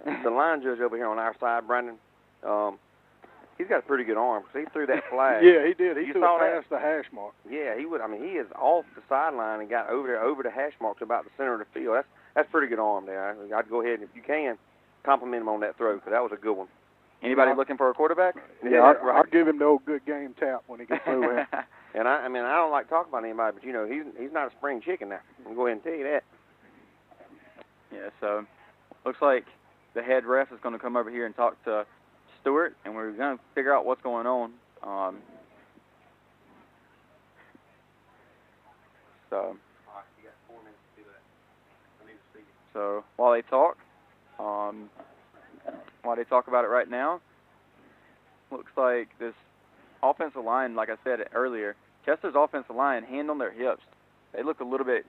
The line judge over here on our side, Brandon, he's got a pretty good arm because he threw that flag. Yeah, he did. He You threw saw it past the hash mark. Yeah, he would. I mean, he is off the sideline and got over there, over the hash mark to about the center of the field. That's pretty good arm there. I'd go ahead and, if you can, compliment him on that throw because that was a good one. Anybody looking for a quarterback? Yeah, I'll give him the old good game tap when he gets through him. And I mean, I don't like talking about anybody, but you know, he's not a spring chicken now. I'll go ahead and tell you that. Yeah, so looks like the head ref is going to come over here and talk to Stewart, and we're going to figure out what's going on. So while they talk about it right now, looks like this offensive line, like I said earlier, Chester's offensive line, hand on their hips. They look a little bit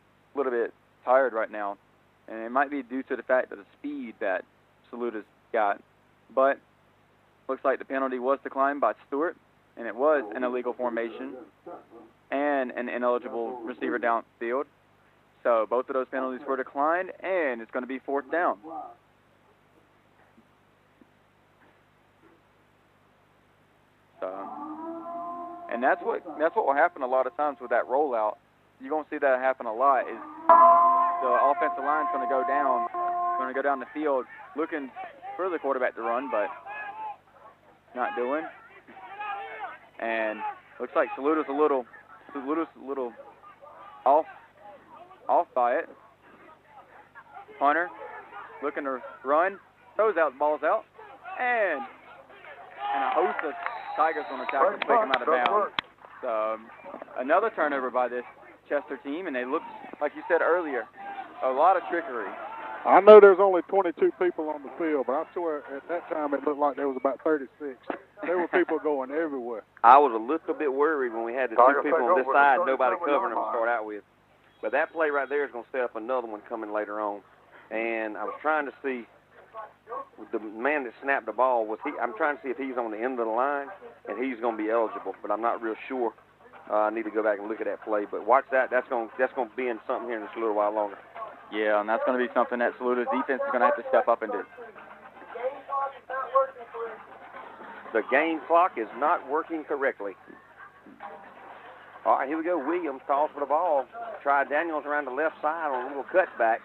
tired right now, and it might be due to the fact of the speed that Saluta's got. But looks like the penalty was declined by Stewart, and it was an illegal formation and an ineligible receiver downfield. So both of those penalties were declined, and it's going to be 4th down. So, and that's what will happen a lot of times with that rollout. You're going to see that happen a lot. Is the offensive line's going to go down the field looking for the quarterback to run, but not doing. And looks like Saluta's a little off by it. Hunter looking to run, throws out the balls out, and a host of Tigers on the tackle to take him out of bounds. So another turnover by this Chester team, and they look, like you said earlier, a lot of trickery. I know there's only 22 people on the field, but I swear at that time it looked like there was about 36. There were people going everywhere. I was a little bit worried when we had the 2 people on this side, nobody covering them to start out with. But that play right there is going to set up another one coming later on. And I was trying to see the man that snapped the ball, I'm trying to see if he's on the end of the line, and he's going to be eligible, but I'm not real sure. I need to go back and look at that play. But watch that. That's going to be in something here in just a little while longer. Yeah, and that's going to be something that Saluta's defense is going to have to step up and do. The game clock is not working correctly. All right, here we go. Williams calls for the ball. Try Daniels around the left side on a little cutback.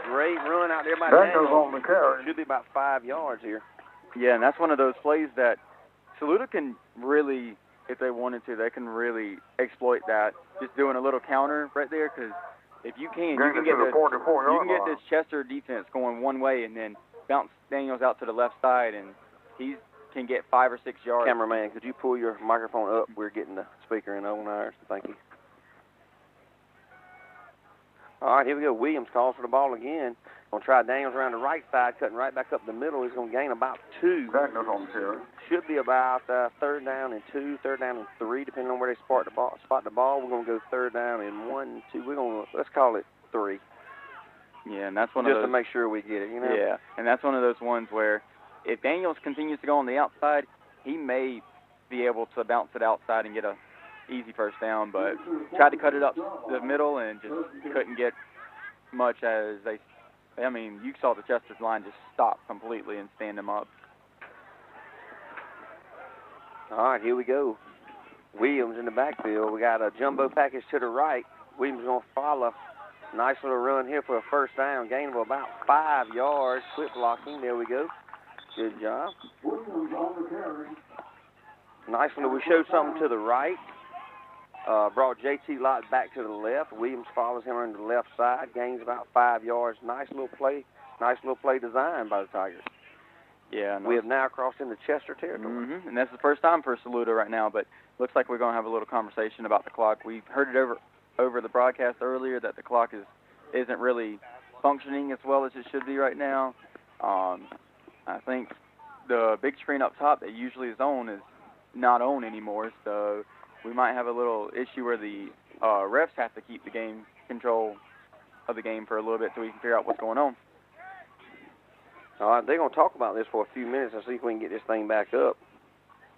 Great run out there by Daniels. On the carry. Should be about 5 yards here. Yeah, and that's one of those plays that Saluda can really, if they wanted to, they can really exploit that. Just doing a little counter right there, because if you can, you can get this Chester defense going one way and then bounce Daniels out to the left side, and he can get 5 or 6 yards. Cameraman, could you pull your microphone up? We're getting the speaker in on ours. Thank you. All right, here we go. Williams calls for the ball again. Going to try Daniels around the right side, cutting right back up the middle. He's going to gain about 2. Daniels on the carry. Should be about 3rd down and 2, 3rd down and 3, depending on where they spot the ball. We're going to go 3rd down and 1, 2. Let's call it 3. Yeah, and that's one of those. Just to make sure we get it, you know? Yeah, and that's one of those ones where if Daniels continues to go on the outside, he may be able to bounce it outside and get a easy 1st down, but tried to cut it up the middle and just couldn't get much as you saw the Chester's line just stop completely and stand them up. All right, here we go. Williams in the backfield. We got a jumbo package to the right. Williams going to follow. Nice little run here for a 1st down. Gain of about 5 yards. Quick blocking. There we go. Good job. Nice one. We showed something to the right. Brought J.T. Lott back to the left. Williams follows him on the left side. Gains about 5 yards. Nice little play designed by the Tigers. Yeah. We have now crossed into Chester territory. Mm-hmm. And that's the first time for Saluda right now, but looks like we're going to have a little conversation about the clock. We heard it over the broadcast earlier that the clock isn't really functioning as well as it should be right now. I think the big screen up top that usually is on is not on anymore, so we might have a little issue where the refs have to keep the game control of the game for a little bit so we can figure out what's going on. All right, they're going to talk about this for a few minutes and see if we can get this thing back up.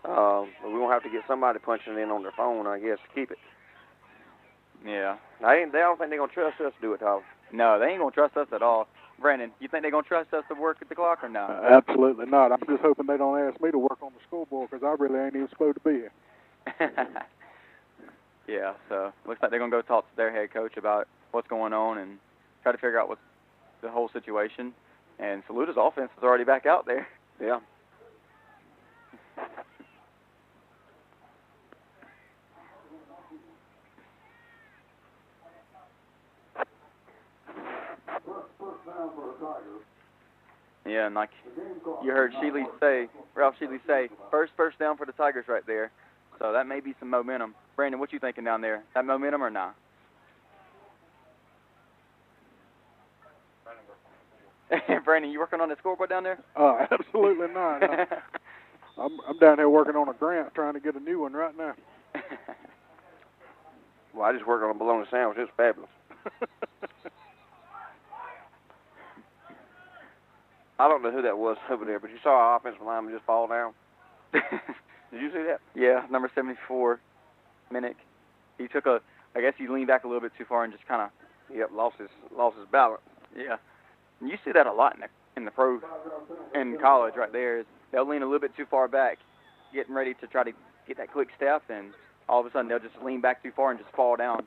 But we're going to have to get somebody punching in on their phone, I guess, to keep it. Yeah. They don't think they're going to trust us to do it, Tyler. No, they ain't going to trust us at all. Brandon, you think they're going to trust us to work at the clock or not? Absolutely not. I'm just hoping they don't ask me to work on the scoreboard because I really ain't even supposed to be here. Yeah, so looks like they're going to go talk to their head coach about what's going on and try to figure out what's the whole situation. And Saluta's offense is already back out there. Yeah. Yeah, and like you heard Ralph Sheely say, first down for the Tigers right there. So that may be some momentum. Brandon, what you thinking down there? That momentum or not? Brandon, you working on the scoreboard down there? Absolutely not. I'm down here working on a grant, trying to get a new one right now. Well, I just worked on a bologna sandwich. It's fabulous. I don't know who that was over there, but you saw our offensive lineman just fall down. Did you see that? Yeah, number 74, Minnick. He took I guess he leaned back a little bit too far and just kind of. Yep, lost his balance. Yeah. And you see that a lot in the pro, in college right there. Is they'll lean a little bit too far back, getting ready to try to get that quick step, and all of a sudden they'll just lean back too far and just fall down.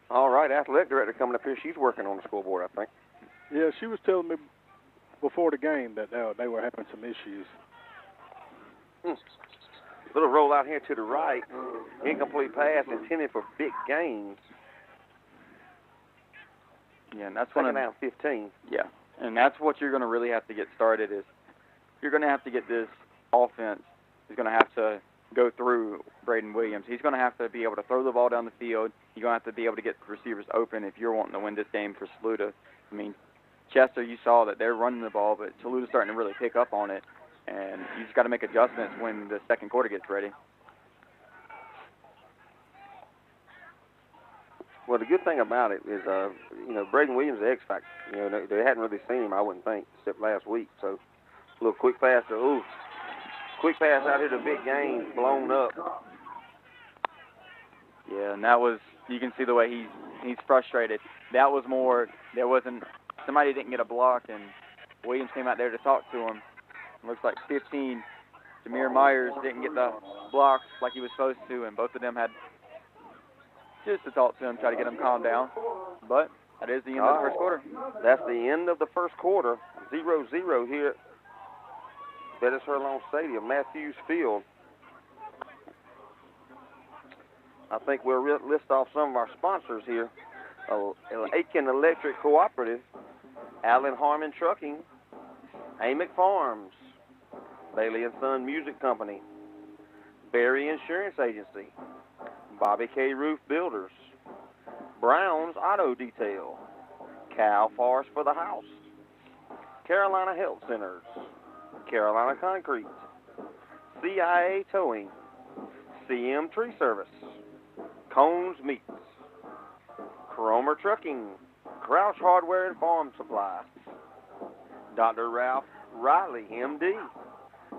All right, athletic director coming up here. She's working on the scoreboard, I think. Yeah, she was telling me before the game that they were having some issues. Little roll out here to the right. Incomplete pass intended for big gains. Yeah, and that's second down 15. Yeah, and that's what you're going to really have to get started is you're going to have to get this offense is going to have to go through Braden Williams. He's going to have to be able to throw the ball down the field. You're going to have to be able to get receivers open if you're wanting to win this game for Saluda. I mean, Chester, you saw that they're running the ball, but Saluda's starting to really pick up on it. And you just got to make adjustments when the second quarter gets ready. Well, the good thing about it is, Braden Williams is the X factor. They hadn't really seen him, I wouldn't think, except last week. So, a little quick pass quick pass out here to big gains, blown up. Yeah, and that was, you can see the way he's frustrated. That was more, there wasn't, somebody didn't get a block, and Williams came out there to talk to him. Looks like 15, Jameer Myers didn't get the blocks like he was supposed to, and both of them had just to talk to him, try to get him calmed down. But that is the end of the first quarter. That's the end of the first quarter. 0-0 here at Bettis Hurlong Stadium, Matthews Field. I think we'll list off some of our sponsors here. Aiken Electric Cooperative, Allen Harmon Trucking, Amick Farms, Bailey & Son Music Company, Berry Insurance Agency, Bobby K. Roof Builders, Brown's Auto Detail, Cal Forest for the House, Carolina Health Centers, Carolina Concrete, CIA Towing, CM Tree Service, Cones Meats, Cromer Trucking, Crouch Hardware and Farm Supplies, Dr. Ralph Riley, MD,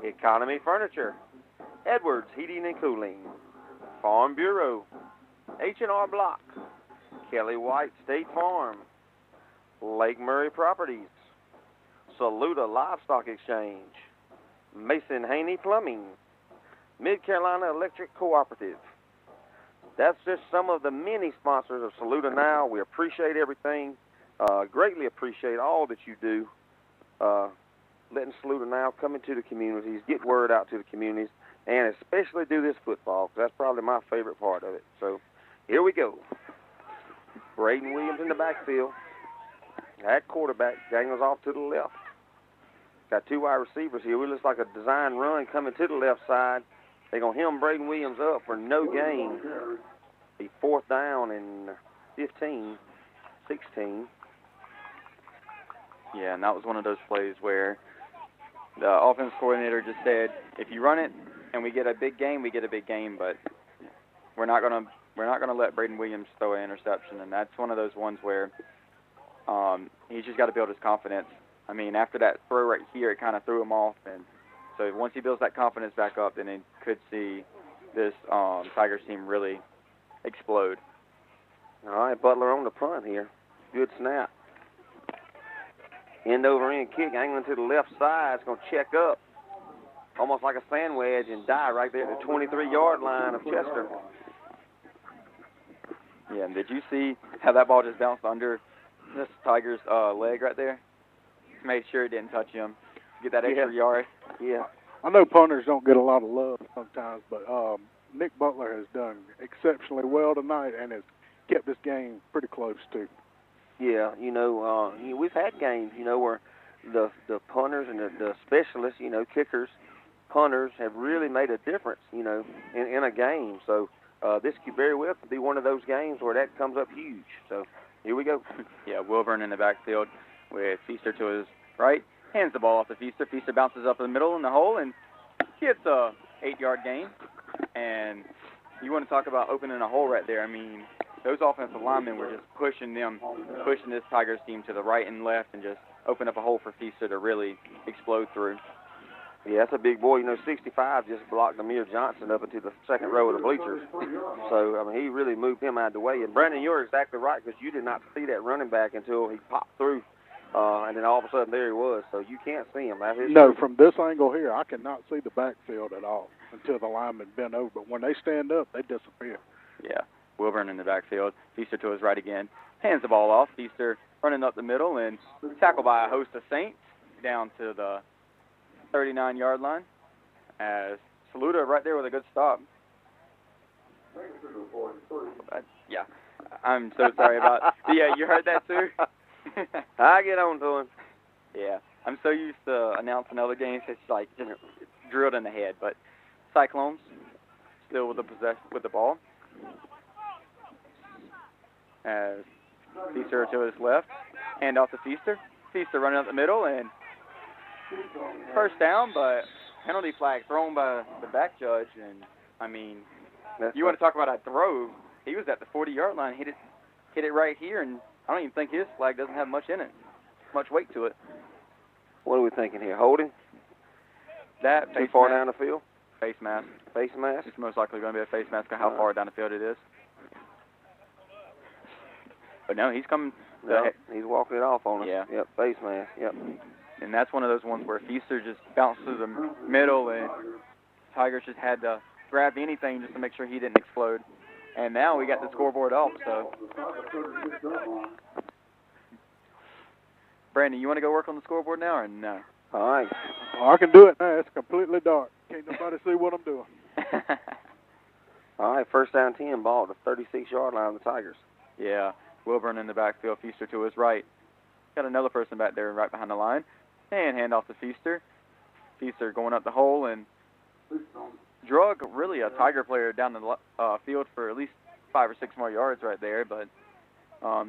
Economy Furniture, Edwards Heating and Cooling, Farm Bureau, H&R Block, Kelly White State Farm, Lake Murray Properties, Saluda Livestock Exchange, Mason Haney Plumbing, Mid-Carolina Electric Cooperative. That's just some of the many sponsors of SALUDANow. We appreciate everything, greatly appreciate all that you do, letting SALUDANow come into the communities, get word out to the communities, and especially do this football, because that's probably my favorite part of it. So here we go. Braden Williams in the backfield. At quarterback, Daniels off to the left. Got two wide receivers here. It looks like a design run coming to the left side. They're going to hem Braden Williams up for no gain. Be fourth down and 15, 16. Yeah, and that was one of those plays where the offense coordinator just said, if you run it and we get a big game, we get a big game, but we're not gonna let Braden Williams throw an interception, and that's one of those ones where he's just got to build his confidence. I mean, after that throw right here, it kind of threw him off, and so once he builds that confidence back up, then he could see this Tigers team really explode. All right, Butler on the punt here. Good snap. End over end kick, angling to the left side. It's going to check up, almost like a sand wedge, and die right there at the 23-yard line of Chester. Yeah, and did you see how that ball just bounced under this Tigers' leg right there? Just made sure it didn't touch him. Get that extra yard. Yeah. I know punters don't get a lot of love sometimes, but Nick Butler has done exceptionally well tonight and has kept this game pretty close, too. Yeah, we've had games, where the punters and the specialists, kickers, punters have really made a difference, in a game. So this could very well be one of those games where that comes up huge. So here we go. Yeah, Wilburn in the backfield with Feaster to his right. Hands the ball off to Feaster. Feaster bounces up in the middle in the hole and gets a 8-yard gain. And you want to talk about opening a hole right there. I mean, those offensive linemen were just pushing this Tigers team to the right and left and just open up a hole for Feaster to really explode through. Yeah, that's a big boy. 65 just blocked Amir Johnson up into the second row of the bleachers. So, I mean, he really moved him out of the way. And, Brandon, you're exactly right because you did not see that running back until he popped through. And then all of a sudden there he was. So you can't see him. No, from this angle here, I cannot see the backfield at all until the linemen bend over. But when they stand up, they disappear. Yeah, Wilburn in the backfield. Feaster to his right again. Hands the ball off. Feaster running up the middle and tackled by a host of Saints down to the 39-yard line. As Saluda right there with a good stop. Yeah, I'm so sorry about. Yeah, you heard that too. I get on to him. Yeah, I'm so used to announcing other games, it's like just drilled in the head. But Cyclones still with the ball. As Feaster to his left, hand off to Feaster. Feaster running up the middle and first down, but penalty flag thrown by the back judge. And I mean, you want to talk about a throw? He was at the 40-yard line, hit it right here, and I don't even think his flag doesn't have much in it, much weight to it. What are we thinking here? Holding? That too far down the field? Face mask. Face mask? It's most likely going to be a face mask of how far down the field it is. But no, he's coming. No, he's walking it off on us. Yeah. Yep, face mask. Yep. And that's one of those ones where Feaster just bounced through the middle, and Tigers just had to grab anything just to make sure he didn't explode. And now we got the scoreboard up, so. Brandon, you want to go work on the scoreboard now or no? All right. Oh, I can do it now. It's completely dark. Can't nobody see what I'm doing. All right, first down 10, ball at the 36-yard line of the Tigers. Yeah, Wilburn in the backfield, Feaster to his right. Got another person back there right behind the line. And hand off to Feaster. Feaster going up the hole and drug really a Tiger player down the field for at least 5 or 6 more yards right there. But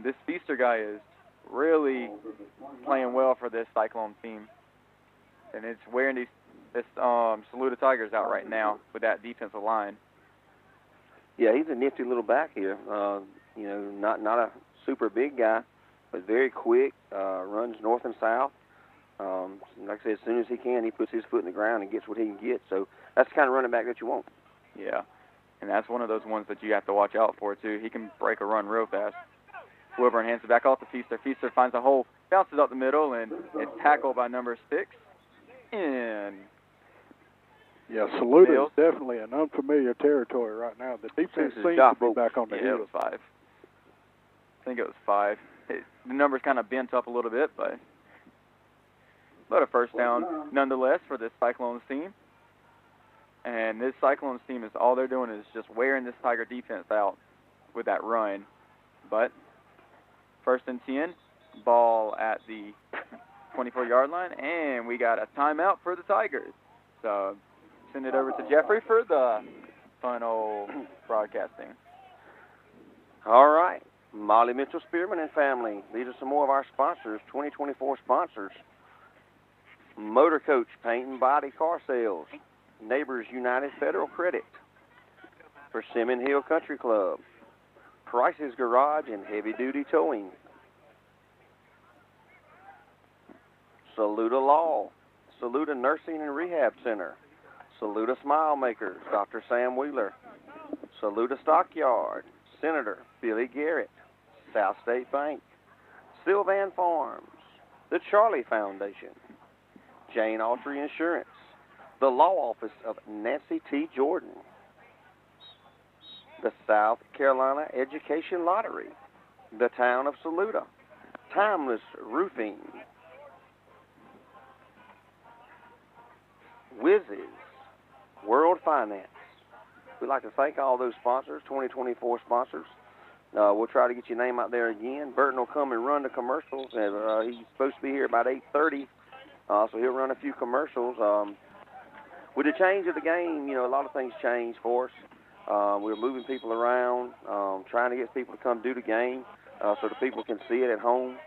this Feaster guy is really playing well for this Cyclone team. And it's wearing this Saluda Tigers out right now with that defensive line. Yeah, he's a nifty little back here. Not a super big guy, but very quick, runs north and south. Like I said, as soon as he can, he puts his foot in the ground and gets what he can get. So that's the kind of running back that you want. Yeah, and that's one of those ones that you have to watch out for, too. He can break a run real fast. Wilburn hands it back off to Feaster. Feaster finds a hole, bounces up the middle, and it's tackled by number 6. And yeah, Saluda is definitely an unfamiliar territory right now. The defense seems to be back on the heels. It was 5. I think it was 5. The number's kind of bent up a little bit, but a first down nonetheless for this Cyclones team. And this Cyclones team is all they're doing is just wearing this Tiger defense out with that run. But first and 10, ball at the 24-yard line, and we got a timeout for the Tigers. So send it over to Jeffrey for the final broadcasting. All right. Molly Mitchell Spearman and family. These are some more of our sponsors, 2024 sponsors. Motor Coach Paint and Body Car Sales. Neighbors United Federal Credit. Persimmon Hill Country Club. Price's Garage and Heavy Duty Towing. Saluda Law. Saluda Nursing and Rehab Center. Saluda Smile Makers, Dr. Sam Wheeler. Saluda Stockyard. Senator Billy Garrett. South State Bank. Sylvan Farms. The Charlie Foundation. Jane Autry Insurance. The Law Office of Nancy T. Jordan. The South Carolina Education Lottery. The Town of Saluda. Timeless Roofing. Whizzes. World Finance. we'd like to thank all those sponsors, 2024 sponsors. We'll try to get your name out there again. Burton will come and run the commercials, and he's supposed to be here about 8:30, so he'll run a few commercials. With the change of the game, a lot of things changed for us. We're moving people around, trying to get people to come do the game so the people can see it at home.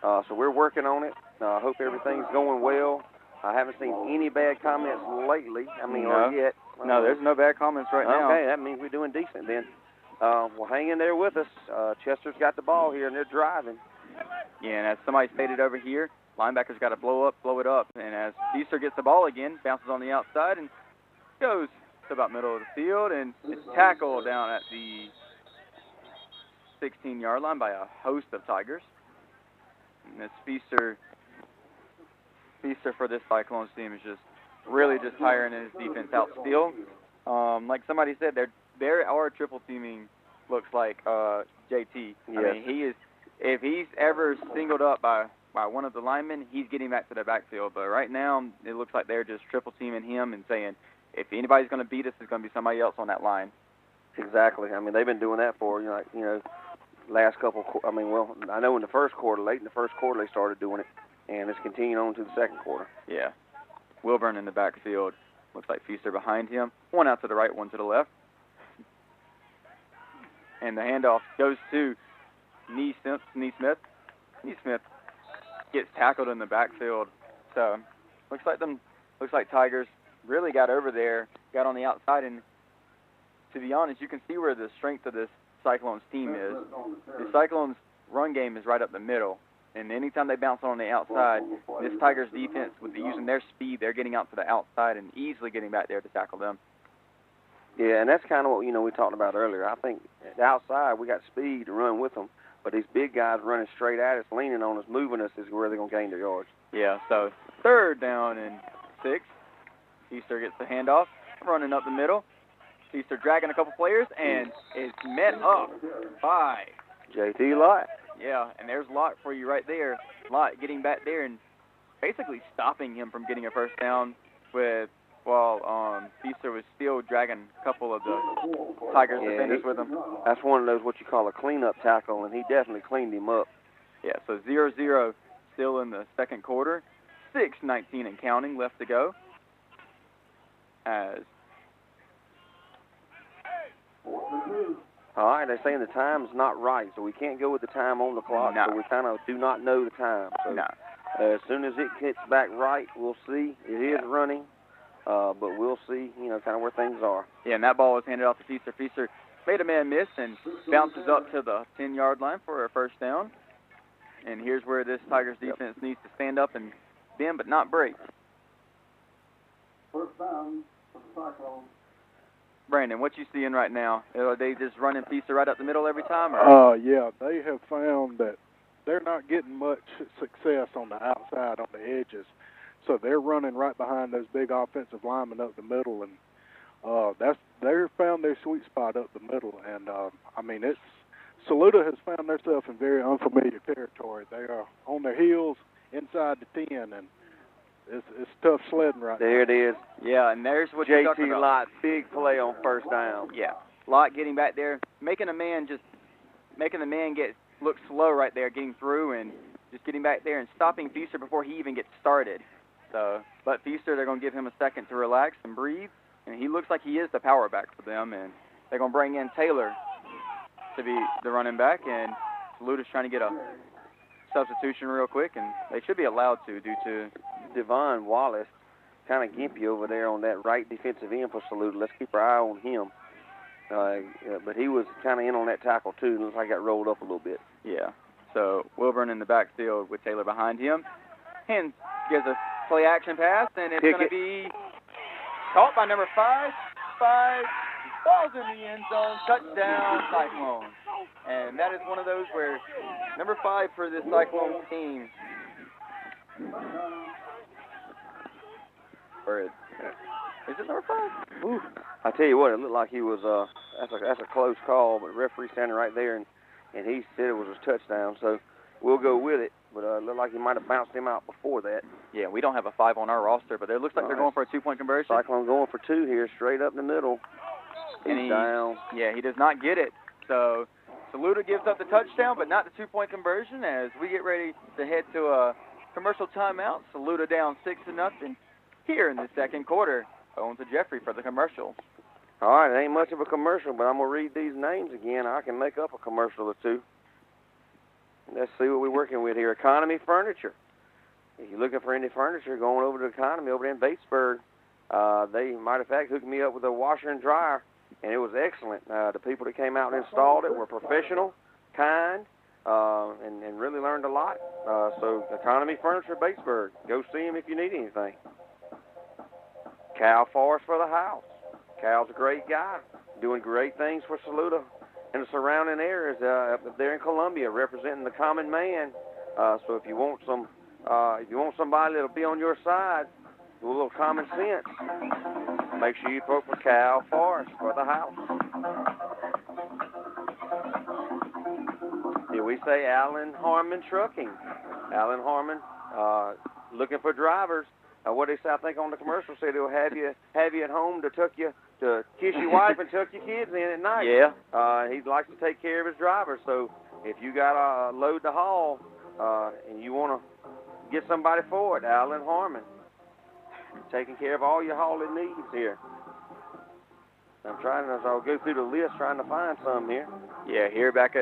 So we're working on it. I hope everything's going well. I haven't seen any bad comments lately. Or yet. No, there's no bad comments right now. Okay, that means we're doing decent then. Well, hang in there with us. Chester's got the ball here, and they're driving. Yeah, and as somebody stated over here, linebacker's got to blow it up. And as Feaster gets the ball again, bounces on the outside and goes to about middle of the field, and it's tackled down at the 16-yard line by a host of Tigers. And this Feaster for this Cyclones team is just really just tiring his defense out still. Like somebody said, they're our triple teaming looks like JT. Yes. I mean, he is. If he's ever singled up by one of the linemen, he's getting back to the backfield. But right now, it looks like they're just triple teaming him and saying, if anybody's going to beat us, it's going to be somebody else on that line. Exactly. They've been doing that for last couple. I know in the first quarter, late in the first quarter, they started doing it, and it's continuing on to the second quarter. Yeah. Wilburn in the backfield. Looks like Feaster behind him. One out to the right, one to the left. And the handoff goes to Neesmith. Neesmith gets tackled in the backfield. So looks like Tigers really got over there, got on the outside, and to be honest, you can see where the strength of this Cyclones team is. The Cyclones' run game is right up the middle, and anytime they bounce on the outside, this Tigers defense, with using their speed, they're getting out to the outside and easily getting back there to tackle them. Yeah, and that's kind of what we talked about earlier. I think at the outside we got speed to run with them, but these big guys running straight at us, leaning on us, moving us is where they're going to gain their yards. Yeah, so 3rd down and 6. Feaster gets the handoff, running up the middle. Feaster dragging a couple players and is met up by JT Lott. Yeah, and there's Lott for you right there. Lott getting back there and basically stopping him from getting a first down while Feaster was still dragging a couple of the Tigers defenders with him. That's one of those what you call a cleanup tackle, and he definitely cleaned him up. Yeah, so 0-0 still in the second quarter. 6:19 and counting left to go. All right, they're saying the time's not right, so we can't go with the time on the clock. No. So we kind of do not know the time. So No. As soon as it gets back right, we'll see. It is running, but we'll see, kind of where things are. Yeah, and that ball was handed off to Feaster. Feaster made a man miss and bounces up to the 10-yard line for a first down. And here's where this Tigers defense needs to stand up and bend but not break. First down for the Cyclones. Brandon, what you seeing right now? Are they just running Feaster right up the middle every time? Or? Yeah, they have found that they're not getting much success on the outside, on the edges. So they're running right behind those big offensive linemen up the middle, and they're found their sweet spot up the middle. And Saluda has found themselves in very unfamiliar territory. They are on their heels inside the 10, and it's tough sledding right there now. There it is. Yeah, and there's what you're talking JT about. Lott, big play on first down. Yeah, Lott getting back there, making the man look slow right there, getting through and just getting back there and stopping Feaster before he even gets started. So, but Feaster, they're going to give him a second to relax and breathe, and he looks like he is the power back for them, and they're going to bring in Taylor to be the running back, and Saluda's trying to get a substitution real quick, and they should be allowed to due to Devon Wallace, kind of gimpy over there on that right defensive end for Saluda. Let's keep our eye on him. But he was kind of in on that tackle, too. Looks like he got rolled up a little bit. Yeah. So Wilburn in the backfield with Taylor behind him. And gives a play action pass, and it's going to be caught by number 5. Falls in the end zone. Touchdown, Cyclones. And that is one of those where number 5 for this Cyclones team. Is it number 5? Ooh. I tell you what, it looked like he was. That's a close call, but the referee standing right there, and he said it was a touchdown. So we'll go with it. But it looked like he might have bounced him out before that. Yeah, we don't have a 5 on our roster, but it looks like they're going for a 2-point conversion. Cyclone going for 2 here, straight up the middle. He's down. Yeah, he does not get it. So Saluda gives up the touchdown, but not the two-point conversion as we get ready to head to a commercial timeout. Saluda down 6-0 here in the second quarter. On to Jeffrey for the commercial. All right, it ain't much of a commercial, but I'm going to read these names again. I can make up a commercial or two. Let's see what we're working with here. Economy Furniture. If you're looking for any furniture, going over to Economy over there in Batesburg. They, matter of fact, hooked me up with a washer and dryer, and it was excellent. The people that came out and installed it were professional, kind, and really learned a lot. So Economy Furniture, Batesburg. Go see them if you need anything. Cal Forrest for the house. Cal's a great guy, doing great things for Saluda and the surrounding areas up there in Columbia, representing the common man. So if you want somebody that'll be on your side with a little common sense, make sure you vote for Cal Forrest for the house. Here we say Alan Harmon Trucking. Alan Harmon, looking for drivers. What they say, I think on the commercial said he'll have you at home to kiss your wife and tuck your kids in at night. Yeah. He likes to take care of his drivers. So if you got a load to haul and you want to get somebody for it, Alan Harmon, taking care of all your hauling needs here. I'm trying as I'll go through the list trying to find some here. Yeah, here back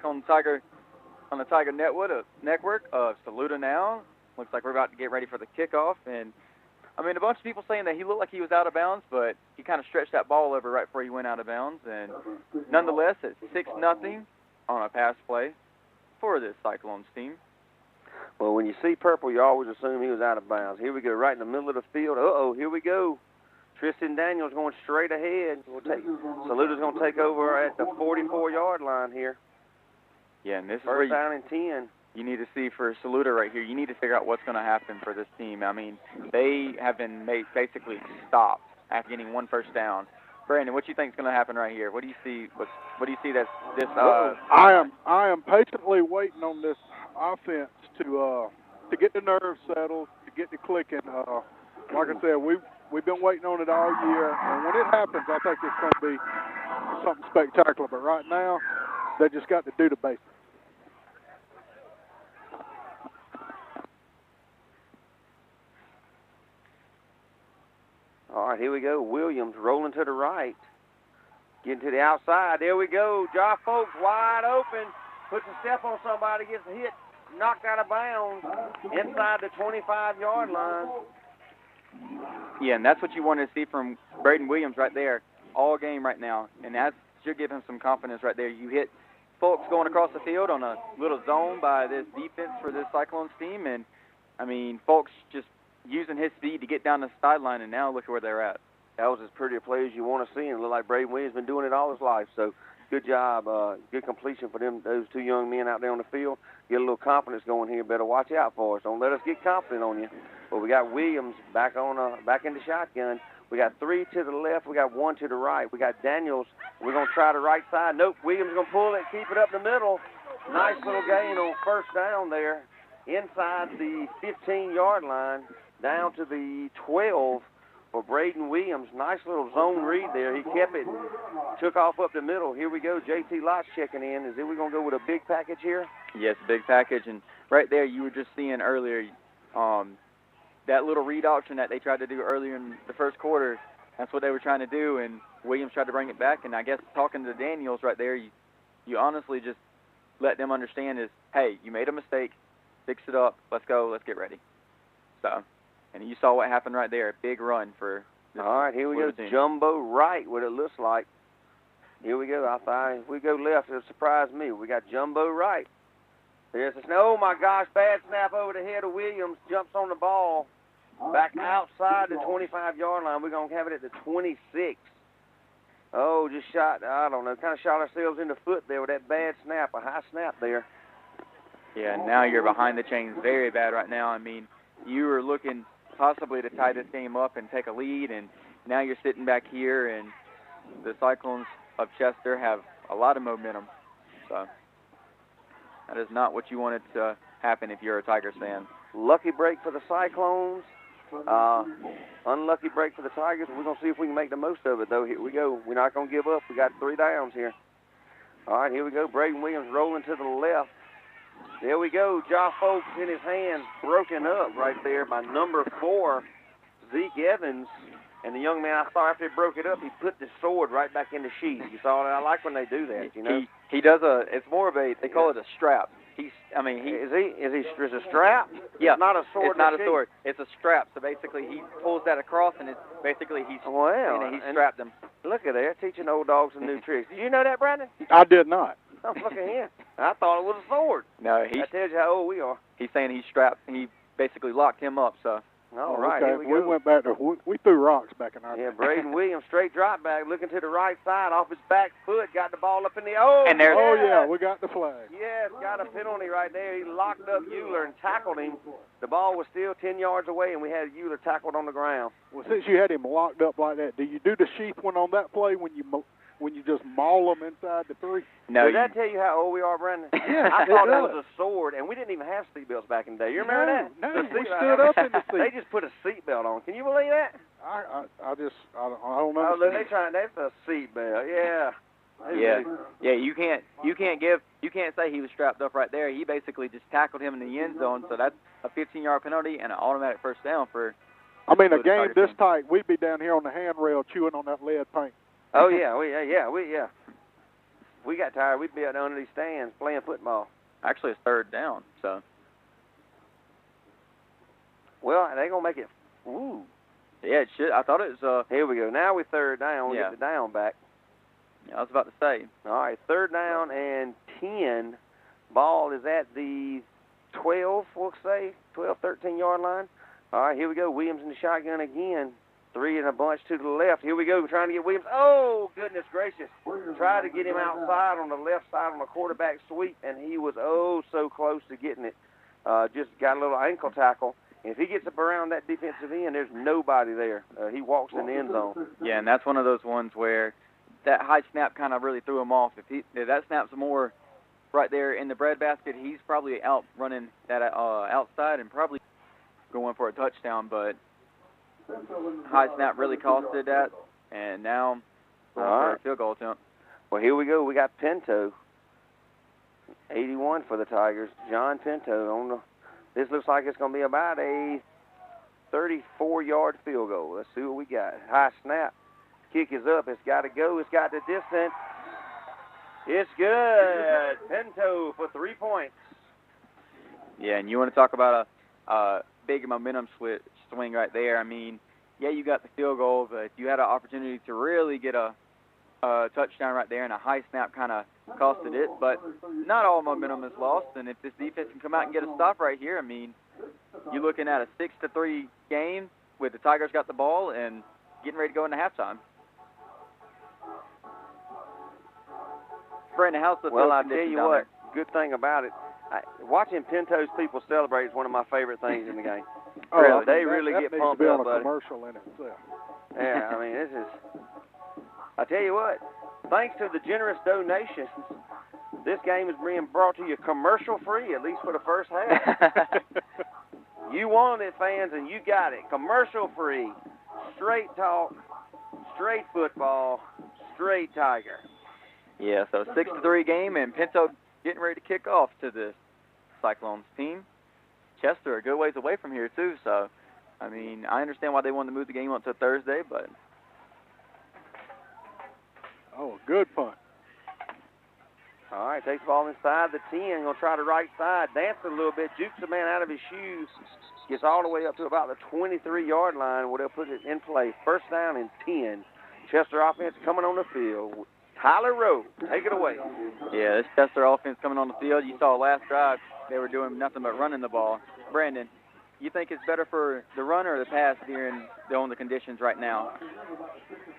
on the Tiger network of SALUDANow. Looks like we're about to get ready for the kickoff, and I mean a bunch of people saying that he looked like he was out of bounds, but he kind of stretched that ball over right before he went out of bounds, and nonetheless it's 6-0 on a pass play for this Cyclones team. Well, when you see purple, you always assume he was out of bounds. Here we go, right in the middle of the field. Here we go. Tristan Daniels going straight ahead. Saluda's going to take over at the 44-yard line here. Yeah, and this first is down and 10. You need to see for Saluda right here. You need to figure out what's going to happen for this team. I mean, they have been basically stopped after getting one first down. Brandon, what do you think is going to happen right here? What do you see? What do you see that this? I am patiently waiting on this offense to get the nerves settled, to get the clicking. Like I said, we've been waiting on it all year, and when it happens, I think it's going to be something spectacular. But right now, they just got to do the basics. All right, here we go. Williams rolling to the right. Getting to the outside. There we go. Josh Folks wide open. Puts a step on somebody, gets hit, knocked out of bounds inside the 25-yard line. Yeah, and that's what you want to see from Braden Williams right there all game right now. And that should give him some confidence right there. You hit Folks going across the field on a little zone by this defense for this Cyclones team. And, I mean, Folks just using his speed to get down the sideline, and now look at where they're at. That was as pretty a play as you want to see, and it looked like Braden Williams has been doing it all his life. So good job, good completion for those two young men out there on the field. Get a little confidence going here. Better watch out for us. Don't let us get confident on you. But we got Williams back in the shotgun. We got three to the left. We got one to the right. We got Daniels. We're going to try the right side. Nope, Williams going to pull it, keep it up the middle. Nice little gain on first down there inside the 15-yard line. Down to the 12 for Braden Williams. Nice little zone read there. He kept it and took off up the middle. Here we go. JT Lott's checking in. Is it we're going to go with a big package here? Yes, big package. And right there you were just seeing earlier that little read option that they tried to do earlier in the first quarter. That's what they were trying to do, and Williams tried to bring it back. And I guess talking to Daniels right there, you honestly just let them understand is, hey, you made a mistake. Fix it up. Let's go. Let's get ready. So... And you saw what happened right there. Big run for this. All right, here we go. Jumbo right, what it looks like. Here we go. If we go left, it'll surprise me. We got Jumbo right. There's a oh my gosh, bad snap over the head of Williams. Jumps on the ball. Back outside the 25-yard line. We're going to have it at the 26. Oh, just shot, I don't know, kind of shot ourselves in the foot there with that bad snap, a high snap there. Yeah, now you're behind the chains very bad right now. I mean, you were looking possibly to tie this game up and take a lead, and now you're sitting back here, and the Cyclones of Chester have a lot of momentum. So that is not what you wanted to happen if you're a Tigers fan. Lucky break for the Cyclones. Unlucky break for the Tigers. We're going to see if we can make the most of it, though. Here we go. We're not going to give up. We got 3 downs here. All right, here we go. Braden Williams rolling to the left. There we go. Josh Folks in his hand, broken up right there by number 4, Zeke Evans. And the young man, I saw after he broke it up, he put the sword right back in the sheath. You saw that? I like when they do that, you know. He does it's more of they call it a strap. Is it a strap? Yeah. It's not a sword. It's not a sword. It's a strap. So basically he pulls that across and it's basically he's strapped them. Look at that, teaching old dogs some new tricks. Did you know that, Brandon? I did not. Oh, look at him. I thought it was a sword. No, that tells you how old we are. He's saying he basically locked him up, so. All right, okay. here we go. We went back to, we threw rocks back in our day. Yeah, Braden Williams, straight drop back, looking to the right side, off his back foot, got the ball up in the, We got the flag. Yes, got a penalty right there. He locked up Euler and tackled him. The ball was still 10 yards away, and we had Euler tackled on the ground. Well, since you had him locked up like that, do you do the sheath one on that play when you just maul them inside the 3? No. Does that tell you how old we are, Brandon? Yeah, I thought it was a sword, and we didn't even have seatbelts back in the day. You remember that? No, we stood up in the seat. They just put a seatbelt on. Can you believe that? I don't know. Oh, look, that's a seatbelt. Yeah. Yeah, you can't say he was strapped up right there. He basically just tackled him in the end zone, so that's a 15-yard penalty and an automatic first down for. I mean, a game this tight, we'd be down here on the handrail chewing on that lead paint. Oh yeah, we got tired. We'd be out under these stands playing football. Actually, it's 3rd down, so. Well, they gonna make it. Ooh. Yeah, it should. I thought it was. Here we go. Now we're 3rd down. We Yeah. get the down back. Yeah, I was about to say. All right, 3rd down and 10. Ball is at the 12. We'll say 12, 13-yard line. All right, here we go. Williams in the shotgun again. 3 in a bunch to the left. Here we go. We're trying to get Williams. Oh, goodness gracious. Tried to get him outside on the left side on the quarterback sweep, and he was so close to getting it. Just got a little ankle tackle. And if he gets up around that defensive end, there's nobody there. He walks in the end zone. Yeah, and that's one of those ones where that high snap kind of really threw him off. If that snap's more right there in the breadbasket, he's probably out running that outside and probably going for a touchdown, but high snap really costed that, and now for a field goal attempt. Well, here we go. We got Pinto, 81 for the Tigers. John Pinto on the. This looks like it's going to be about a 34-yard field goal. Let's see what we got. High snap. Kick is up. It's got to go. It's got the distance. It's good. Pinto for 3 points. Yeah, and you want to talk about a big momentum swing right there. I mean, yeah, you got the field goal, but you had an opportunity to really get a touchdown right there, and a high snap kind of costed it. But not all momentum is lost, and if this defense can come out and get a stop right here, I mean, you're looking at a 6-3 game with the Tigers got the ball and getting ready to go into halftime. Brandon, how's the Well, I tell you what, good thing about it, watching Pinto's people celebrate is one of my favorite things in the game. Really? They really get pumped up, buddy. Commercial in itself. Yeah, I mean, this is. I tell you what, thanks to the generous donations, this game is being brought to you commercial-free, at least for the first half. You wanted it, fans, and you got it. Commercial-free, straight talk, straight football, straight Tiger. Yeah, so 6-3 game, and Pinto getting ready to kick off to the Cyclones team. Chester a good ways away from here, too, so, I mean, I understand why they wanted to move the game up to Thursday, but... Oh, good punt. All right, takes the ball inside the 10, going to try the right side, dance a little bit, jukes the man out of his shoes, gets all the way up to about the 23-yard line where they'll put it in play. 1st down and 10. Chester offense coming on the field. Tyler Rowe, take it away. Yeah, this Chester offense coming on the field. You saw last drive, they were doing nothing but running the ball. Brandon, you think it's better for the run or the pass here on the conditions right now?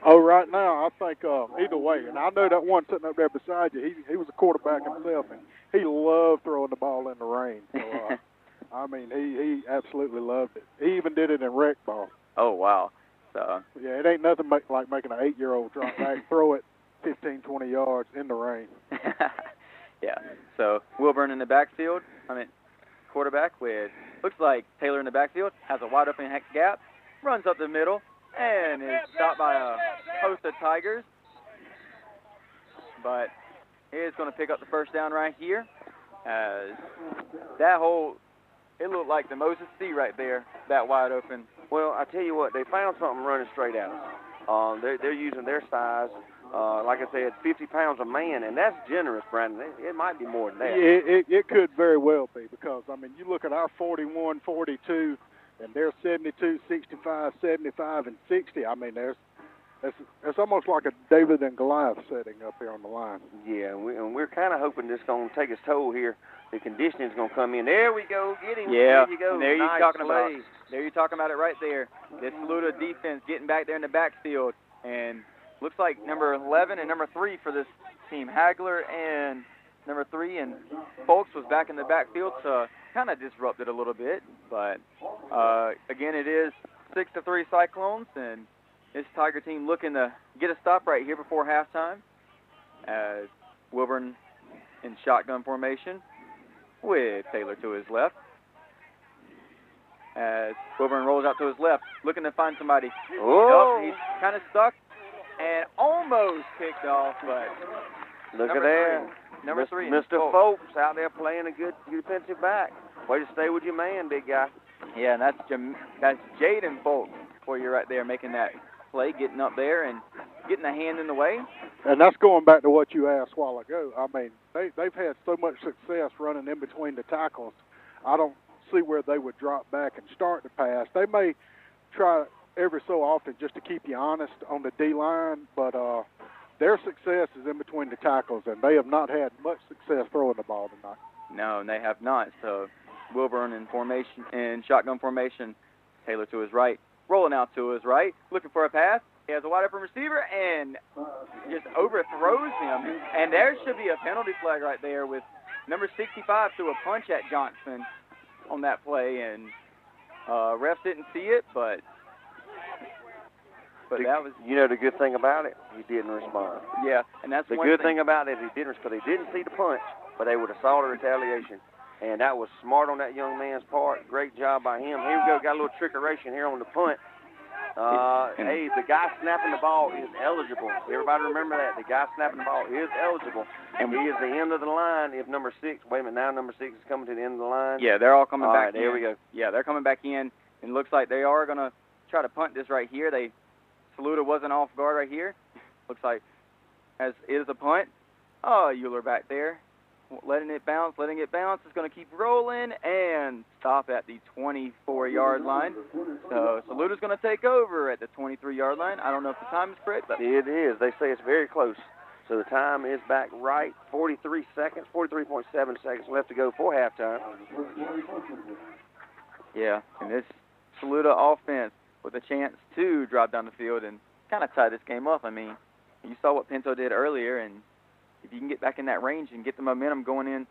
Oh, right now, I think either way. And I know that one sitting up there beside you, he was a quarterback himself, and he loved throwing the ball in the rain. So, I mean, he absolutely loved it. He even did it in rec ball. Oh, wow. So yeah, it ain't nothing like making an 8-year-old drop back, throw it 15, 20 yards in the rain. Yeah. So Wilburn in the backfield. I mean, quarterback with, looks like Taylor in the backfield, has a wide open gap, runs up the middle, and is stopped by a host of Tigers. But he is going to pick up the first down right here, as it looked like the Moses C right there, that wide open. Well, I tell you what, they found something running straight at us. They're using their size. Like I said, 50 pounds a man, and that's generous, Brandon. It might be more than that. It could very well be, because, I mean, you look at our 41, 42, and they're 72, 65, 75, and 60. I mean, it's almost like a David and Goliath setting up here on the line. Yeah, and we're kind of hoping this is going to take its toll here. The conditioning's going to come in. There we go. Get him. Yeah, there you go. And there nice you're talking play. about. There you're talking about it right there. This Saluda defense getting back there in the backfield, and looks like number 11 and number 3 for this team, Hagler and number 3, and Folks was back in the backfield, so kind of disrupted a little bit. But again, it is 6-3 Cyclones, and this Tiger team looking to get a stop right here before halftime, as Wilburn in shotgun formation with Taylor to his left. As Wilburn rolls out to his left, looking to find somebody. Oh, He's kind of stuck and almost picked off, but look at that. Number 3. Mr. Folks out there playing a good defensive back. Way to stay with your man, big guy. Yeah, and that's Jaden Folks for you right there, making that play, getting up there and getting a hand in the way. And that's going back to what you asked a while ago. I mean, they've had so much success running in between the tackles. I don't see where they would drop back and start the pass. They may try every so often just to keep you honest on the D-line, but their success is in between the tackles, and they have not had much success throwing the ball tonight. No, they have not. So Wilburn in formation, in shotgun formation, Taylor to his right, rolling out to his right, looking for a pass. He has a wide open receiver and just overthrows him. And there should be a penalty flag right there with number 65 threw a punch at Johnson on that play, and refs didn't see it, but that was... You know the good thing about it? He didn't respond. Yeah, and that's the one good thing about it. He didn't respond. They didn't see the punch, but they would have saw the retaliation. And that was smart on that young man's part. Great job by him. Here we go. Got a little trickeration here on the punt. Hey, the guy snapping the ball is eligible. Everybody remember that. The guy snapping the ball is eligible. And he is the end of the line if number 6, wait a minute, now number 6 is coming to the end of the line. Yeah, they're all coming back in. There we go. Yeah, they're coming back in. And it looks like they are going to try to punt this right here. Saluda wasn't off guard right here. Looks like as is a punt. Oh, Euler back there. Letting it bounce. It's going to keep rolling and stop at the 24-yard line. So Saluda's going to take over at the 23-yard line. I don't know if the time is correct, but it is. They say it's very close. So the time is back right. 43 seconds, 43.7 seconds left to go for halftime. Yeah, and this Saluda offense with a chance to drive down the field and kind of tie this game up. I mean, you saw what Pinto did earlier, and if you can get back in that range and get the momentum going in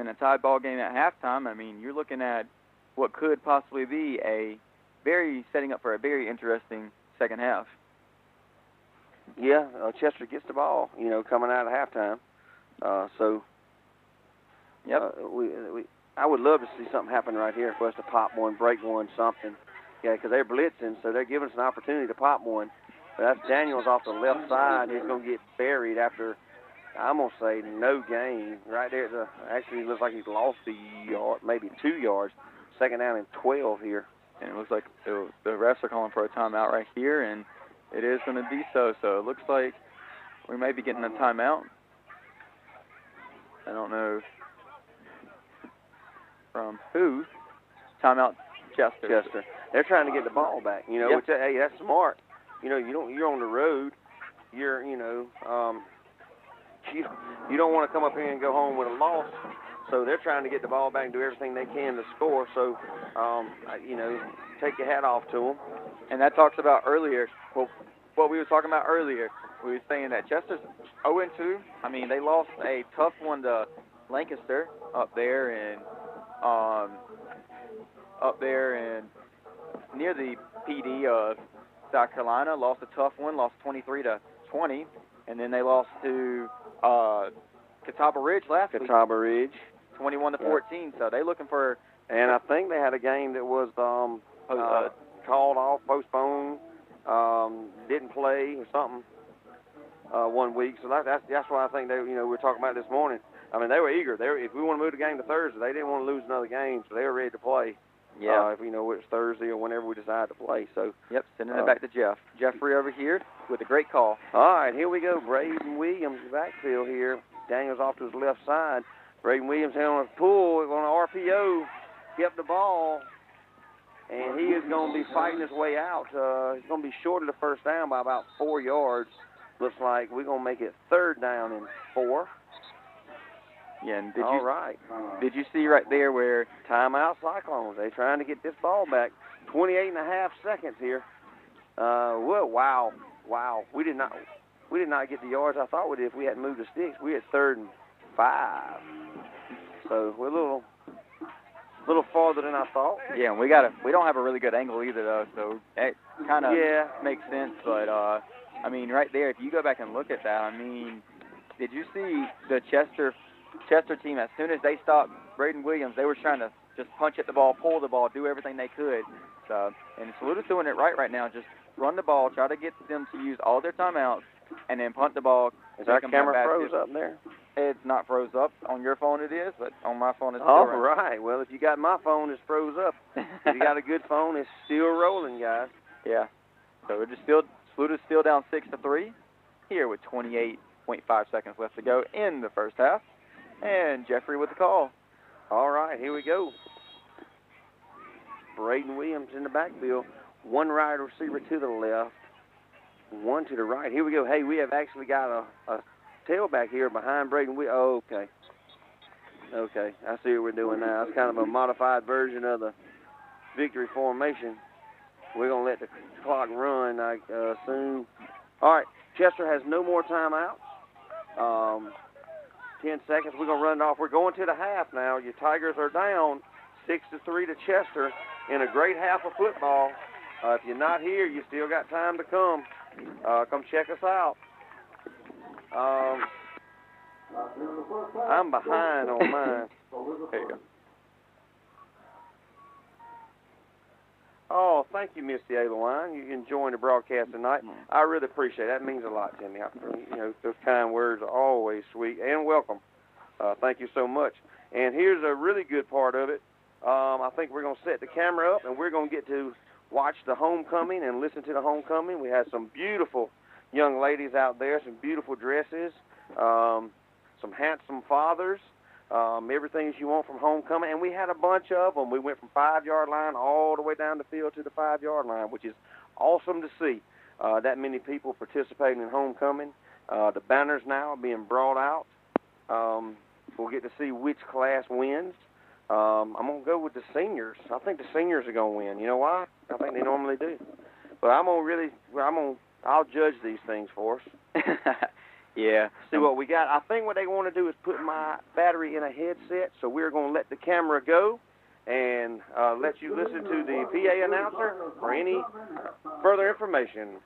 a tied ball game at halftime, I mean, you're looking at what could possibly be setting up for a very interesting second half. Yeah, Chester gets the ball, coming out of halftime. Yep. I would love to see something happen right here for us to pop one, break one, something. Yeah, because they're blitzing, so they're giving us an opportunity to pop one. But that's Daniels off the left side. He's going to get buried after, I'm going to say, no gain. Right there, actually, it looks like he's lost a yard, maybe 2 yards. Second down and 12 here. And it looks like the refs are calling for a timeout right here, and it is going to be so. So it looks like we may be getting a timeout. I don't know from who. Timeout, Chester. They're trying to get the ball back, Yep. which, hey, that's smart. You're on the road. You don't want to come up here and go home with a loss. So they're trying to get the ball back and do everything they can to score. So, take your hat off to them. And that talks about earlier, what we were talking about earlier. We were saying that Chester's 0-2. I mean, they lost a tough one to Lancaster up there and near the PD of South Carolina. Lost a tough one, lost 23-20, and then they lost to Catawba Ridge last week. Catawba Ridge. 21-14. So they're looking for And I think they had a game that was called off, postponed, didn't play or something 1 week. So that's why I think we were talking about this morning. I mean, they were eager. If we want to move the game to Thursday, they didn't want to lose another game, so they were ready to play. Yeah. If it's Thursday or whenever we decide to play. So. Yep, sending it back to Jeff. Jeffrey over here with a great call. All right, here we go. Braden Williams backfield here. Daniels off to his left side. Braden Williams on a pull on an RPO. Kept the ball. And he is going to be fighting his way out. He's going to be short of the first down by about 4 yards. Looks like we're going to make it 3rd down and 4. Yeah, and did you see right there where timeout Cyclones? They're trying to get this ball back. 28.5 seconds here. Wow. We did not get the yards I thought we did if we hadn't moved the sticks. We had 3rd and 5. So we're a little farther than I thought. Yeah, and we don't have a really good angle either though, so that kind of makes sense. But I mean, right there, if you go back and look at that, I mean, did you see the Chester team, as soon as they stopped Braden Williams, they were trying to just punch at the ball, pull the ball, do everything they could. So, and Saluda's doing it right now. Just run the ball, try to get them to use all their timeouts, and then punt the ball. Is our camera froze up there? It's not froze up. On your phone it is, but on my phone it's still all running. Right. Well, if you got my phone, it's froze up. If you got a good phone, it's still rolling, guys. Yeah. So Saluda's still down 6-3 here with 28.5 seconds left to go in the first half. And Jeffrey with the call. All right, here we go. Braden Williams in the backfield. One wide receiver to the left, one to the right. Here we go. Hey, we have actually got a tailback here behind Braden Williams. Oh, okay. Okay, I see what we're doing now. It's kind of a modified version of the victory formation. We're going to let the clock run soon. All right, Chester has no more timeouts. 10 seconds. We're going to run it off. We're going to the half now. Your Tigers are down 6-3 to Chester in a great half of football. If you're not here, you still got time to come. Come check us out. I'm behind on mine. There you go. Oh, thank you, Miss Ayla. You're enjoying the broadcast tonight. I really appreciate it. That means a lot to me. Those kind words are always sweet and welcome. Thank you so much. And here's a really good part of it. I think we're going to set the camera up, and we're going to get to watch the homecoming and listen to the homecoming. We had some beautiful young ladies out there, some beautiful dresses, some handsome fathers, everything you want from homecoming. And we had a bunch of them. We went from 5-yard line all the way down the field to the 5-yard line, which is awesome to see that many people participating in homecoming. The banners now are being brought out. We'll get to see which class wins. I'm going to go with the seniors. I think the seniors are going to win. You know why? I think they normally do. But I'll judge these things for us. Yeah. See what we got. I think what they want to do is put my battery in a headset, so we're going to let the camera go and let you listen to the PA announcer for any further information.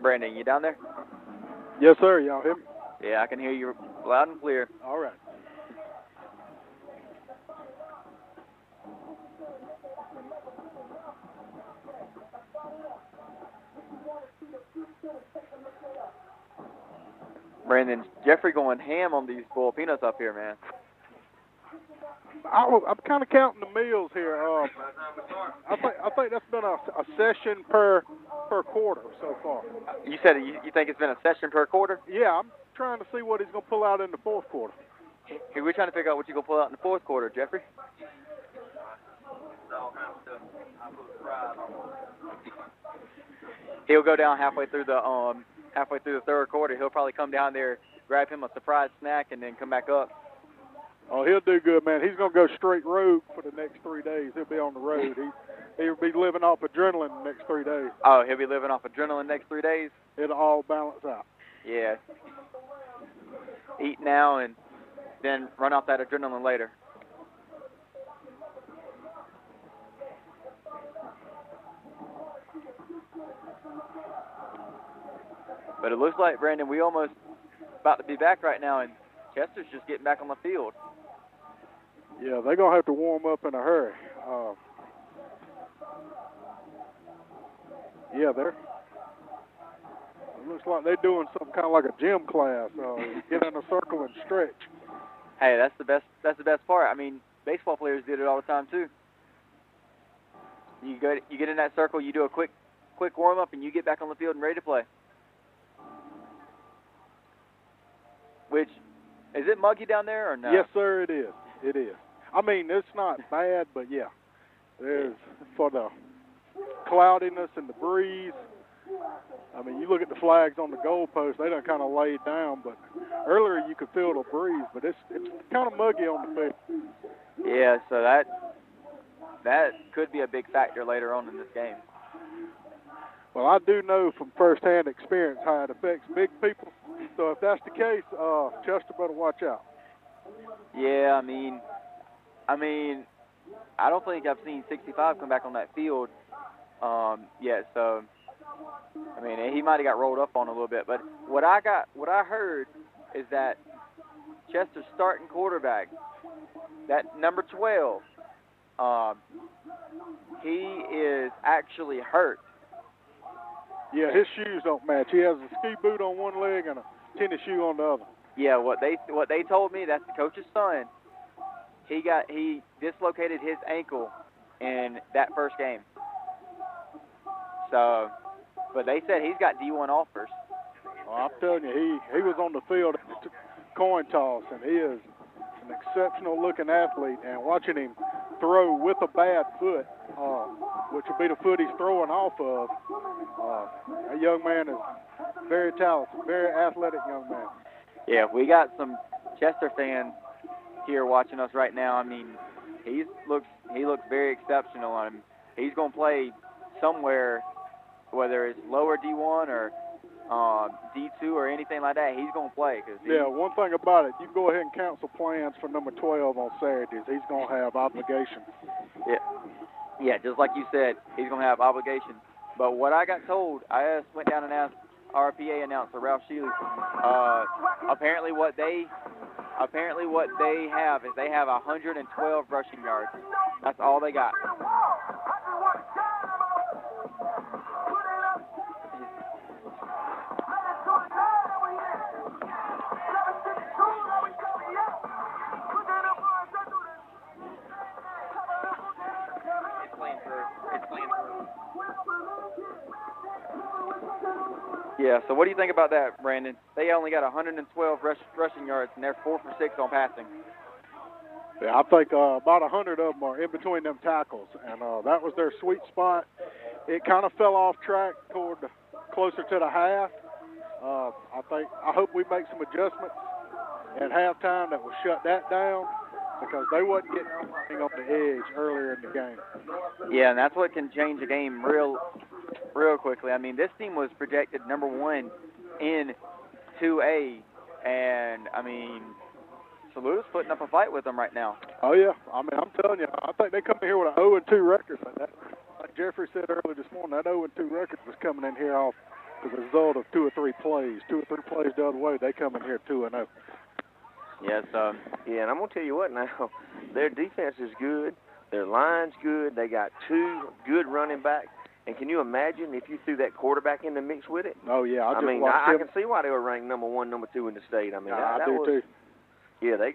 Brandon, you down there? Yes, sir. Y'all hear me? Yeah, I can hear you loud and clear. All right. Brandon, Jeffrey going ham on these boiled peanuts up here, man. I'm kind of counting the meals here. I think that's been a session per quarter so far. You said you think it's been a session per quarter? Yeah, I'm trying to see what he's going to pull out in the fourth quarter. Hey, we're trying to figure out what you're going to pull out in the fourth quarter, Jeffrey. He'll go down halfway through the third quarter. He'll probably come down there, grab him a surprise snack, and then come back up. Oh, he'll do good, man. He's going to go straight rogue for the next 3 days. He'll be on the road. He'll be living off adrenaline the next 3 days. Oh, he'll be living off adrenaline next 3 days? It'll all balance out. Yeah. Eat now and then run off that adrenaline later. But it looks like, Brandon, we almost about to be back right now, and Chester's just getting back on the field. Yeah, they're going to have to warm up in a hurry. Yeah, it looks like they're doing something kind of like a gym class. Get in a circle and stretch. Hey, that's the best part. I mean, baseball players did it all the time too. You get in that circle, you do a quick warm up, and you get back on the field and ready to play. Which, is it muggy down there or no? Yes, sir, it is. It is. I mean, it's not bad, but yeah, there's for the cloudiness and the breeze. I mean, you look at the flags on the goalpost, they done kind of laid down, but earlier you could feel the breeze, but it's kind of muggy on the field. Yeah, so that could be a big factor later on in this game. Well, I do know from firsthand experience how it affects big people. So if that's the case, Chester better watch out. Yeah, I mean, I don't think I've seen 65 come back on that field yet. So, I mean, he might have got rolled up on a little bit. But what I heard is that Chester's starting quarterback, that number 12, he is actually hurt. Yeah, his shoes don't match. He has a ski boot on one leg and a tennis shoe on the other. Yeah, what they told me, that's the coach's son. He dislocated his ankle in that first game. So, but they said he's got D1 offers. Well, I'm telling you, he was on the field at the coin toss, and he is an exceptional-looking athlete. And watching him throw with a bad foot, which will be the foot he's throwing off of, that young man is very talented, very athletic young man. Yeah, we got some Chester fans here watching us right now. I mean, he looks very exceptional. He's going to play somewhere, whether it's lower D1 or D2 or anything like that. He's going to play. Yeah, one thing about it, you go ahead and cancel plans for number 12 on Saturdays. He's going to have obligations. Yeah, just like you said, he's going to have obligations. But what I got told, I went down and asked our PA announcer, Ralph Shealy, apparently what they have is they have 112 rushing yards. That's all they got. Yeah, so what do you think about that, Brandon? They only got 112 rushing yards, and they're 4 for 6 on passing. Yeah, I think about 100 of them are in between them tackles, and that was their sweet spot. It kind of fell off track closer to the half. I hope we make some adjustments at halftime that will shut that down, because they wasn't getting anything on the edge earlier in the game. Yeah, and that's what can change a game real quickly. I mean, this team was projected number 1 in 2A, and, I mean, Saluda's putting up a fight with them right now. Oh, yeah. I mean, I'm telling you, I think they come in here with an 0-2 record. Like Jeffrey said earlier this morning, that 0-2 record was coming in here off as a result of 2 or 3 plays. 2 or 3 plays the other way, they come in here 2-0. Yes. Yeah, and I'm going to tell you what now. Their defense is good. Their line's good. They got 2 good running backs. And can you imagine if you threw that quarterback in the mix with it? Oh, yeah. I mean, I can see why they were ranked number 1, number 2 in the state. I mean, I do too. Yeah, they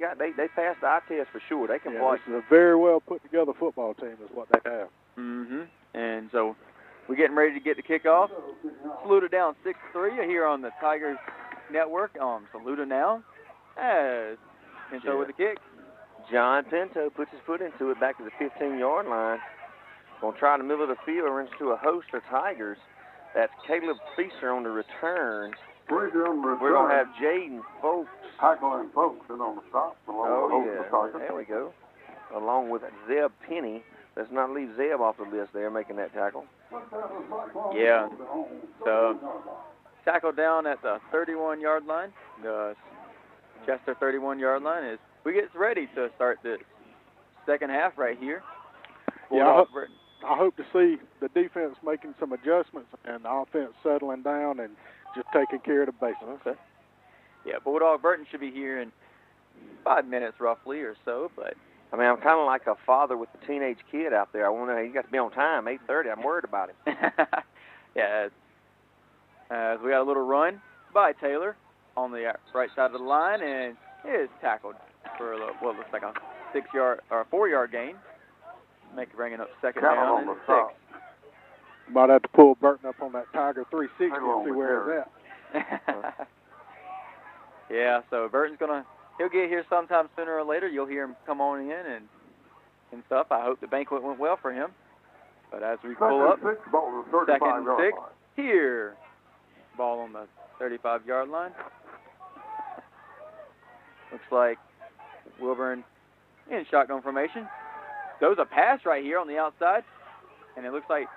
passed the eye test for sure. They can play. This is a very well put together football team is what they have. And so we're getting ready to get the kickoff. Saluda down 6-3 here on the Tigers Network on SALUDANow. As Pinto with the kick. John Pinto puts his foot into it back to the 15-yard line. Going to try in the middle of the field, runs to a host of Tigers. That's Caleb Feaster on the return. We're going to have Jaden Folks. Tackling Folks in on the stop. There we go. Along with Zeb Penny. Let's not leave Zeb off the list there, making that tackle. Yeah. So, tackle down at the 31-yard line. The Chester 31-yard line is we get ready to start the second half right here. Yeah, I hope to see the defense making some adjustments and the offense settling down and just taking care of the basics. Okay. Yeah, Bulldog Burton should be here in 5 minutes roughly or so, but I mean, I'm kind of like a father with a teenage kid out there. I want to. He got to be on time, 8:30. I'm worried about him. Yeah. As we got a little run by Taylor on the right side of the line, and is tackled for what looks like a 6-yard or a 4-yard gain. Bringing up second down and 6. Might have to pull Burton up on that Tiger 360 and see where it's at. Yeah, so Burton's he'll get here sometime sooner or later. You'll hear him come on in and stuff. I hope the banquet went well for him. But as we pull up, second and 6 here. Ball on the 35-yard line. Looks like Wilburn in shotgun formation. Throws a pass right here on the outside. And it looks like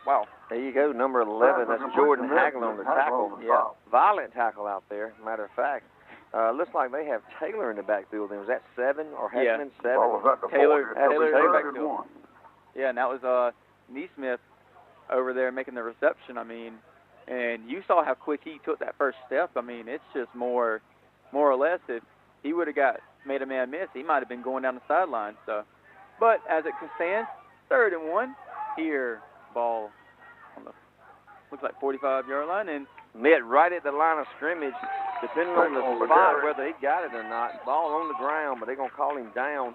wow. There you go, number 11. That's Jordan Hagel on the tackle. Yeah, violent tackle out there, matter of fact. Looks like they have Taylor in the backfield. Was that 7 or Heckman 7? Taylor in the backfield. Yeah, and that was Neesmith over there making the reception. I mean, and you saw how quick he took that first step. I mean, it's just more or less if he would have made a man miss, he might have been going down the sideline. So, but as it stands, 3rd and 1 here. Ball on the looks like 45-yard line and met right at the line of scrimmage. Depending on the spot, whether he got it or not, ball on the ground, but they're going to call him down.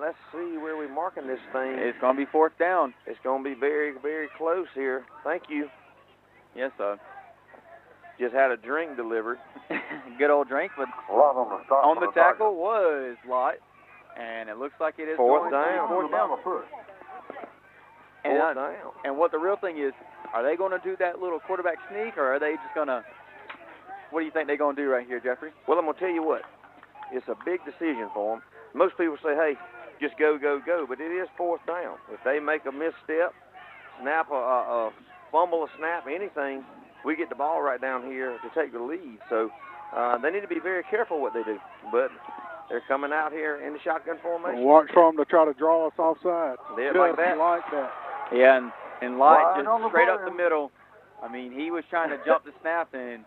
Let's see where we're marking this thing. It's going to be 4th down. It's going to be very, very close here. Thank you. Yes, sir. Just had a drink delivered. Good old drink, but on the tackle was Lott, and it looks like it is 4th down. 4th down. And what the real thing is, are they going to do that little quarterback sneak, or are they just going to, what do you think they're going to do right here, Jeffrey? Well, I'm going to tell you what. It's a big decision for them. Most people say, hey, just go, go, go, but it is 4th down. If they make a misstep, snap a fumble, a snap, anything, we get the ball right down here to take the lead. So they need to be very careful what they do. But they're coming out here in the shotgun formation. Watch for them to try to draw us offside. Just like that. Yeah, and Lott just straight up the middle. I mean, he was trying to jump the snap, and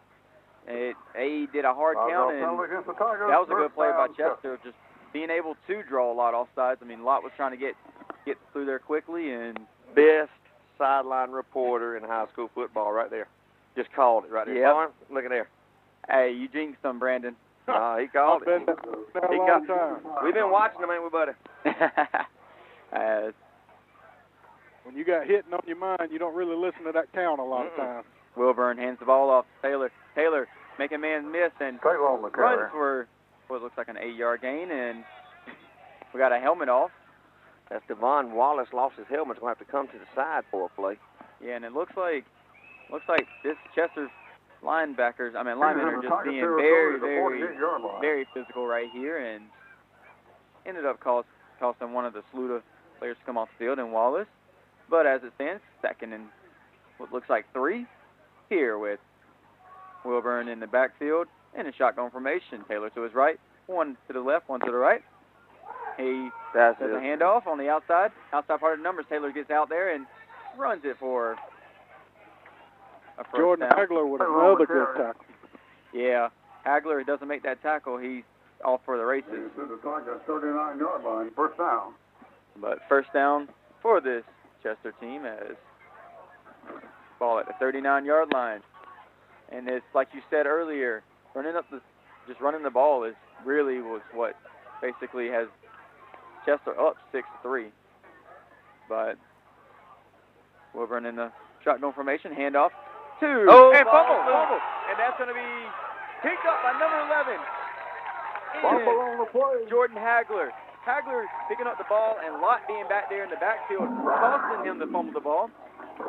he did a hard count, and that was a good play by Chester, just being able to draw a lot offsides. I mean, Lott was trying to get through there quickly, and best sideline reporter in high school football right there. Just called it right there. Yep. Look at there. Hey, you jinxed him, Brandon. He called it. We've been watching him, ain't we, buddy? When you got hitting on your mind, you don't really listen to that count a lot of times. Wilburn hands the ball off to Taylor. Taylor making man miss and runs for what looks like an 8-yard gain, and we got a helmet off. That's Devon Wallace lost his helmet. He's going to have to come to the side for a play. Yeah, and it looks like this Chester's linemen are just being very, very physical right here, and ended up costing one of the Saluda players to come off the field in Wallace. But as it stands, 2nd and what looks like 3 here with Wilburn in the backfield in a shotgun formation. Taylor to his right, 1 to the left, 1 to the right. He does a handoff on the outside part of the numbers. Taylor gets out there and runs it for a first Jordan down. Hagler with another good tackle. Yeah, Hagler doesn't make that tackle. He's off for the races. To the target, 39-yard line, first down. But first down for this Chester team as ball at the 39-yard line. And it's like you said earlier, just running the ball was what basically has Chester up 6-3. But Wilburn in the shotgun formation, handoff to and fumble, and that's going to be picked up by number 11. Fumble on the play. Jordan Hagler. Hagler picking up the ball and Lott being back there in the backfield, costing him to fumble the ball.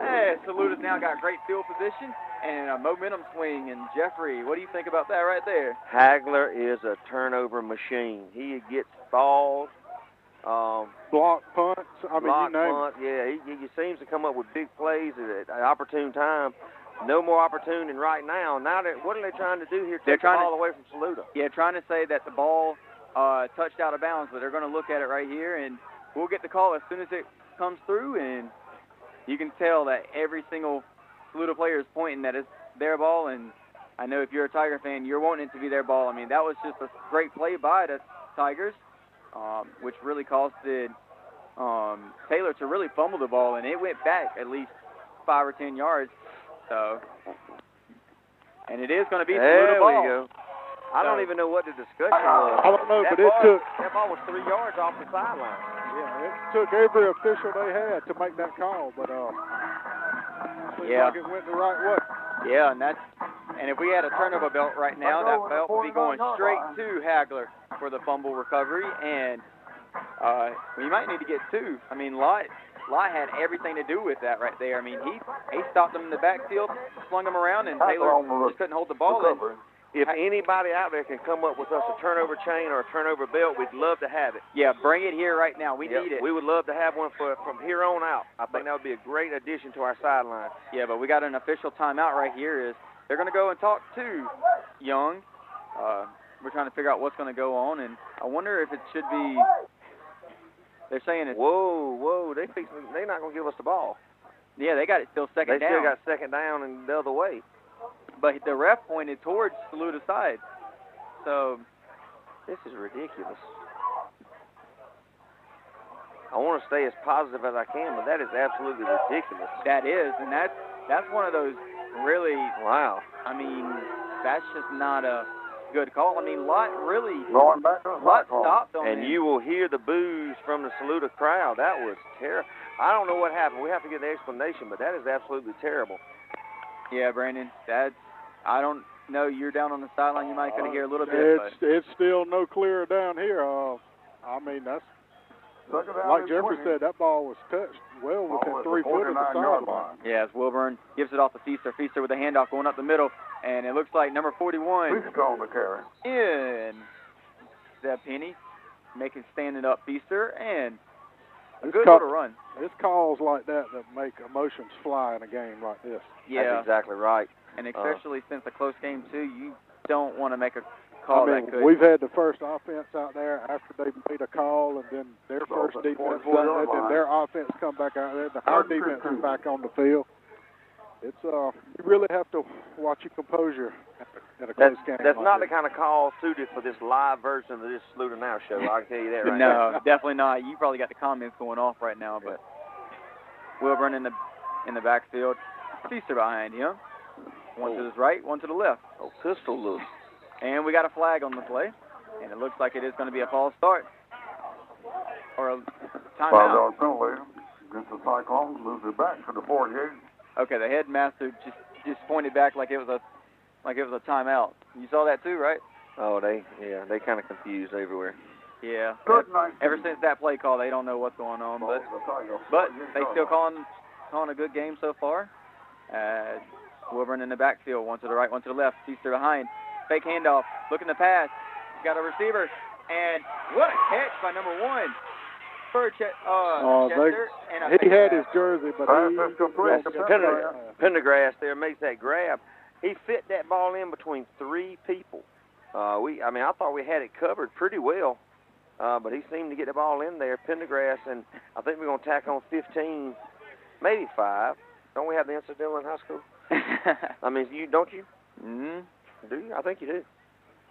Hey, Saluda's now got great field position and a momentum swing. And Jeffrey, what do you think about that right there? Hagler is a turnover machine. He gets balls. Block punts. I mean, Block you name punt. Yeah, he seems to come up with big plays at an opportune time. No more opportune than right now. What are they trying to do here? Take the ball away from Saluda. Yeah, trying to say that the ball touched out of bounds, but they're going to look at it right here, and we'll get the call as soon as it comes through. And you can tell that every single Saluda player is pointing that it's their ball, and I know if you're a Tiger fan, you're wanting it to be their ball. I mean, that was just a great play by the Tigers, which really costed Taylor to really fumble the ball, and it went back at least 5 or 10 yards. So, and it is going to be Saluda ball. There we go. I don't even know what the discussion was. I don't know, but that ball was 3 yards off the sideline. Yeah, it took every official they had to make that call, but seems like it went the right way. Yeah, and if we had a turnover belt right now, that belt would be going straight to Hagler for the fumble recovery, and we might need to get 2. I mean, Lott had everything to do with that right there. I mean, he stopped him in the backfield, slung him around, and Taylor just couldn't hold the ball in. If anybody out there can come up with us a turnover chain or a turnover belt, we'd love to have it. Yeah, bring it here right now. We need it. We would love to have one from here on out. I think that would be a great addition to our sideline. Yeah, but we got an official timeout right here. They're going to go and talk to Young. We're trying to figure out what's going to go on, and I wonder if it should be. They're saying it's. Whoa! They're not going to give us the ball. Yeah, they got it still second down. They still got second down and the other way. But the ref pointed towards Saluda's side. So this is ridiculous. I want to stay as positive as I can, but that is absolutely ridiculous. That is, and that's one of those really. Wow. I mean, that's just not a good call. I mean, Lott really. Going back to Lott stopped on and him. you will hear the boos from the Saluda crowd. That was terrible. I don't know what happened. We have to get the explanation, but that is absolutely terrible. Yeah, Brandon, I don't know. You're down on the sideline. You might could hear a little bit. It's still no clearer down here. I mean, that's like Jeffrey said. That ball was touched well within 3 foot of the sideline. Yeah, as Wilburn gives it off to Feaster. Feaster with a handoff going up the middle, and it looks like number 41 in Zeb Penny standing up Feaster, and a good little run. It's calls like that make emotions fly in a game like this. Yeah, that's exactly right. And especially since a close game too, you don't want to make a call I mean, that good. we've had the first offense out there after they made a call, and then their first defense done it, then their offense come back out there, our defense is back on the field. It's you really have to watch your composure in a close game. That's like not this. the kind of call suited for this live version of this SALUDANow show. I can tell you that right now. now. No, definitely not. You probably got the comments going off right now, but Wilburn in the backfield, Feaster behind him. One to his right, one to the left. Oh, pistol look. And we got a flag on the play, and it looks like it is going to be a false start or a timeout. 5-yard penalty against the Cyclones. Moves it back to the 48. Okay, the headmaster just pointed back like it was a timeout. You saw that too, right? Oh, they kind of confused everywhere. Yeah. Ever since that play call, they don't know what's going on, but they still calling a good game so far. Wilburn in the backfield, one to the right, one to the left. Feaster behind. Fake handoff, looking to pass. Got a receiver, and what a catch by number 1 for Chester. He had his jersey, but Pendergrass there makes that grab. He fit that ball in between 3 people. I thought we had it covered pretty well, but he seemed to get the ball in there. Pendergrass, and I think we're going to tack on 15, maybe 5. Don't we have the incidental in high school? I mean, you don't you? Mm-hmm. Do you? I think you do.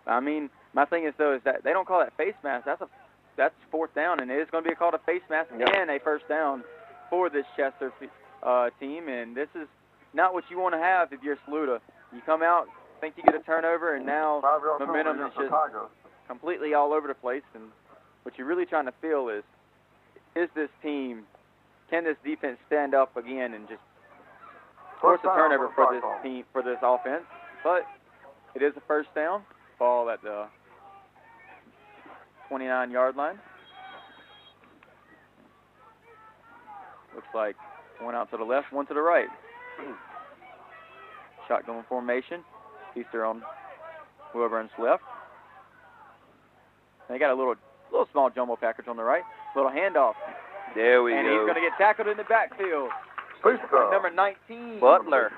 I mean, my thing is, though, is that they don't call that face mask. That's fourth down, and it is going to be called a face mask and a first down for this Chester team. And this is not what you want to have if you're Saluda. You come out, think you get a turnover, and now momentum is just completely all over the place. And what you're really trying to feel is this team, can this defense stand up again and just force a turnover for this team, for this offense? But it is a first down. Ball at the 29-yard line. Looks like one out to the left, one to the right. Shotgun formation. Easter on Wilburn's left. They got a little small jumbo package on the right. Little handoff. There we go. And he's going to get tackled in the backfield. Number 19. Butler.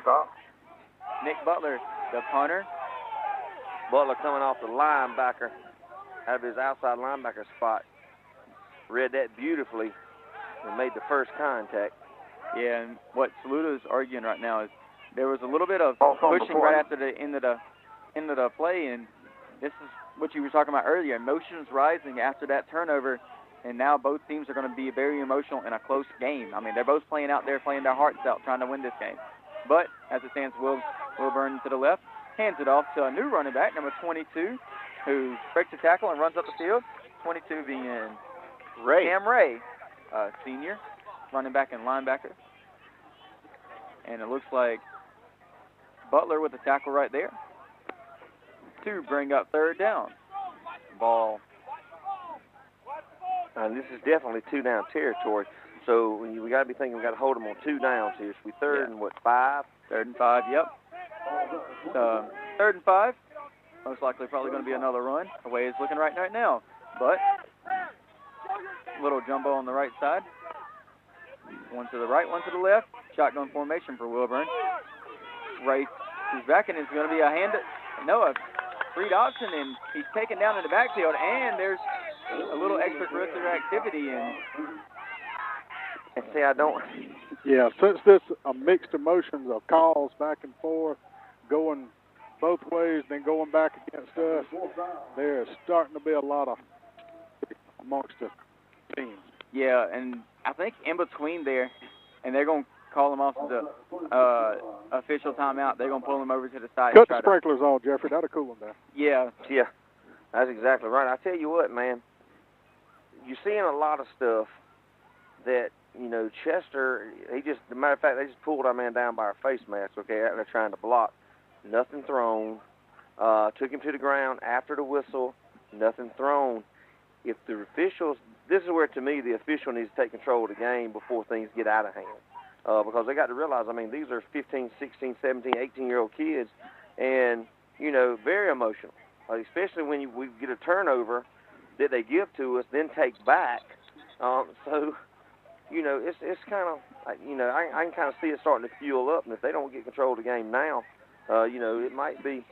Nick Butler, the punter. Butler coming off the linebacker, out of his outside linebacker spot. Read that beautifully and made the first contact. Yeah, and what Saluda's arguing right now is there was a little bit of pushing right after the end of the play, and this is what you were talking about earlier. Emotions rising after that turnover, and now both teams are going to be very emotional in a close game. I mean, they're both playing out there, playing their hearts out, trying to win this game. But as it stands, Wilburn to the left, hands it off to a new running back, number 22, who breaks the tackle and runs up the field. 22 being Cam Ray, senior, running back and linebacker. And it looks like Butler with the tackle right there to bring up third down. Ball. And this is definitely two-down territory. So we got to be thinking we got to hold them on 2 downs here. So we third and 5? Third and 5, yep. Third and 5. Most likely probably going to be another run. The way it's looking right now. But little jumbo on the right side. One to the right, one to the left. Shotgun formation for Wilburn. Race is back, and it's going to be a read option, and he's taken down in the backfield, and there's a little extracurricular activity. And see, I don't. Yeah, since this mixed emotions of calls back and forth, going both ways, then going back against us, there's starting to be a lot of amongst the teams. Yeah, and I think in between there, and they're going to call them off the official timeout. They're going to pull them over to the side. Cut the sprinklers on, Jeffrey. That'll cool them down. Yeah. Yeah, that's exactly right. I tell you what, man, you're seeing a lot of stuff that, you know, Chester, as a matter of fact, they just pulled our man down by our face mask, okay, out there trying to block. Nothing thrown. Took him to the ground after the whistle. Nothing thrown. If the officials, this is where, to me, the official needs to take control of the game before things get out of hand. Because they got to realize, I mean, these are 15, 16, 17, 18-year-old kids, and, you know, very emotional, especially when we get a turnover that they give to us, then take back. So, you know, it's kind of, you know, I can kind of see it starting to fuel up, and if they don't get control of the game now, you know, it might be,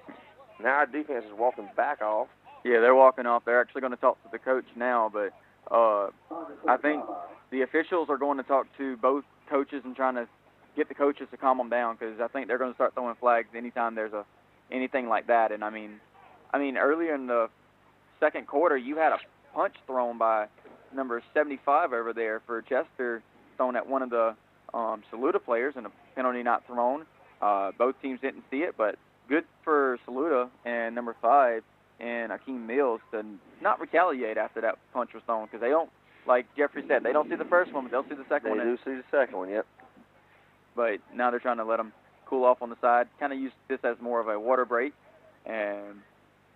now our defense is walking back off. Yeah, they're walking off. They're actually going to talk to the coach now, but I think the officials are going to talk to both coaches and trying to get the coaches to calm them down, because I think they're going to start throwing flags anytime there's anything like that. And I mean, earlier in the second quarter, you had a punch thrown by number 75 over there for Chester, thrown at one of the Saluda players, and a penalty not thrown. Both teams didn't see it, but good for Saluda and number 5 and Akeem Mills to not retaliate after that punch was thrown, because they don't, like Jeffrey said, they don't see the first one, but they'll see the second one. They do see the second one, yep. But now they're trying to let them cool off on the side, kind of use this as more of a water break, and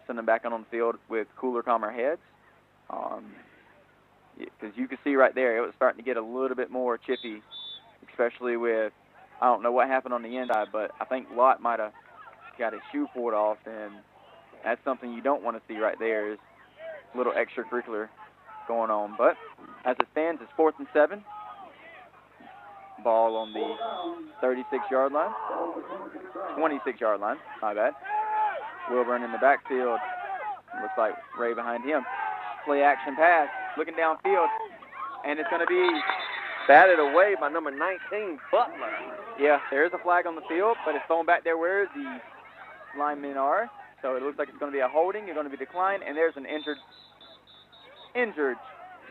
send them back out on the field with cooler, calmer heads. Because you can see right there, it was starting to get a little bit more chippy, especially with, I don't know what happened on the end side, but I think Lott might have got his shoe pulled off, and that's something you don't want to see right there, is a little extracurricular going on. But as it stands, it's 4th and 7. Ball on the 36-yard line. 26-yard line, my bad. Wilburn in the backfield. Looks like Ray behind him. Play action pass, looking downfield, and it's going to be Batted away by number 19, Butler. Yeah, there is a flag on the field, but it's thrown back there where the linemen are. So it looks like it's going to be a holding. You're going to be declined, and there's an injured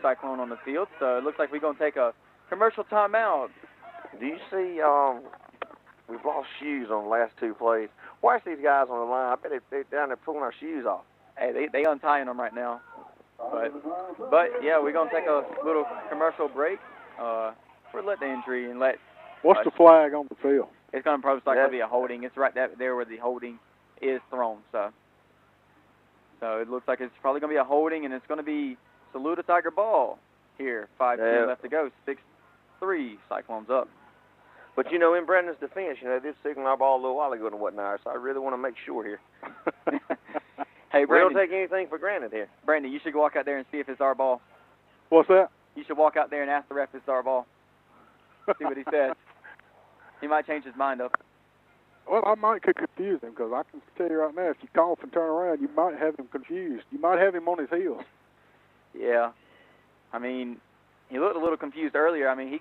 Cyclone on the field. So it looks like we're going to take a commercial timeout. Do you see we've lost shoes on the last two plays? Watch these guys on the line. I bet they're down there pulling our shoes off. Hey, they untying them right now. But yeah, we're going to take a little commercial break for let the injury and let... What's the flag on the field? It's going to probably likely be a holding. It's right there where the holding is thrown. So it looks like it's probably going to be a holding, and it's going to be Saluda Tiger ball here. 5:10 left to go. 6-3, Cyclones up. But, you know, in Brandon's defense, you know, they did signal our ball a little while ago and whatnot, so I really want to make sure here. Hey, we don't take anything for granted here. Brandon, you should walk out there and see if it's our ball. What's that? You should walk out there and ask the ref if it's our ball. See what he says. He might change his mind up. Well, I might could confuse him because I can tell you right now, if you cough and turn around, you might have him confused. You might have him on his heels. Yeah. I mean, he looked a little confused earlier. I mean,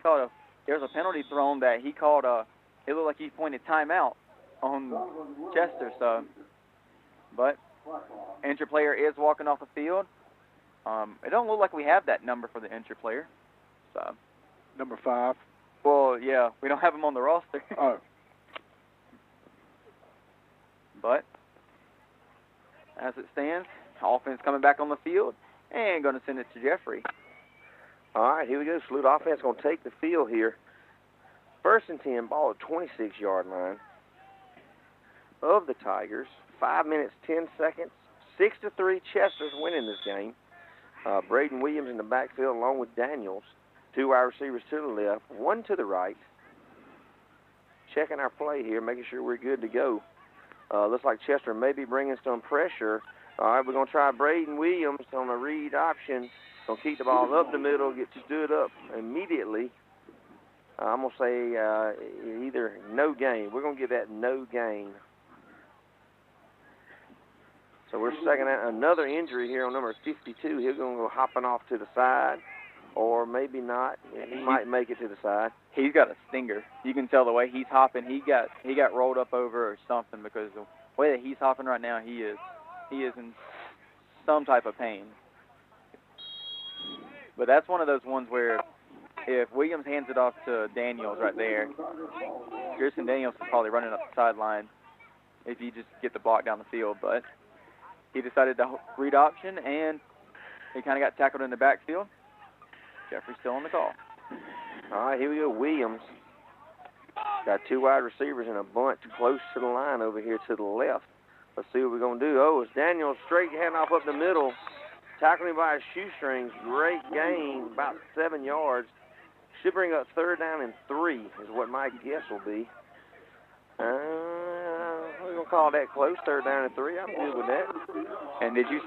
there's a penalty thrown that he called it looked like he pointed timeout on Chester. So, but injured player is walking off the field. It don't look like we have that number for the injured player. So, number 5. Well, yeah, we don't have him on the roster. Oh. But as it stands, offense coming back on the field and going to send it to Jeffrey. All right, here we go. Salute offense going to take the field here. 1st and 10, ball at 26-yard line of the Tigers. 5 minutes, 10 seconds. 6-3, Chester's winning this game. Braden Williams in the backfield along with Daniels. 2 wide receivers to the left, 1 to the right. Checking our play here, making sure we're good to go. Looks like Chester may be bringing some pressure. All right, we're going to try Braden Williams on a read option. Going to keep the ball up the middle, get stood up immediately. I'm going to say either no gain. We're going to give that no gain. So we're second out another injury here on number 52. He's going to go hopping off to the side, or maybe not. He might make it to the side. He's got a stinger. You can tell the way he's hopping. He got rolled up over or something, because the way that he's hopping right now, he is in some type of pain. But that's one of those ones where if Williams hands it off to Daniels right there, Kirsten Daniels is probably running up the sideline if you just get the block down the field. But he decided to read option, and he kind of got tackled in the backfield. Jeffrey's still on the call. All right, here we go. Williams got 2 wide receivers in a bunch close to the line over here to the left. Let's see what we're going to do. Oh, it's Daniels straight handoff up the middle. Tackling by his shoestrings. Great gain, about 7 yards. Should bring up 3rd down and 3 is what my guess will be. We're going to call that close, 3rd down and 3. I'm good with that. And did you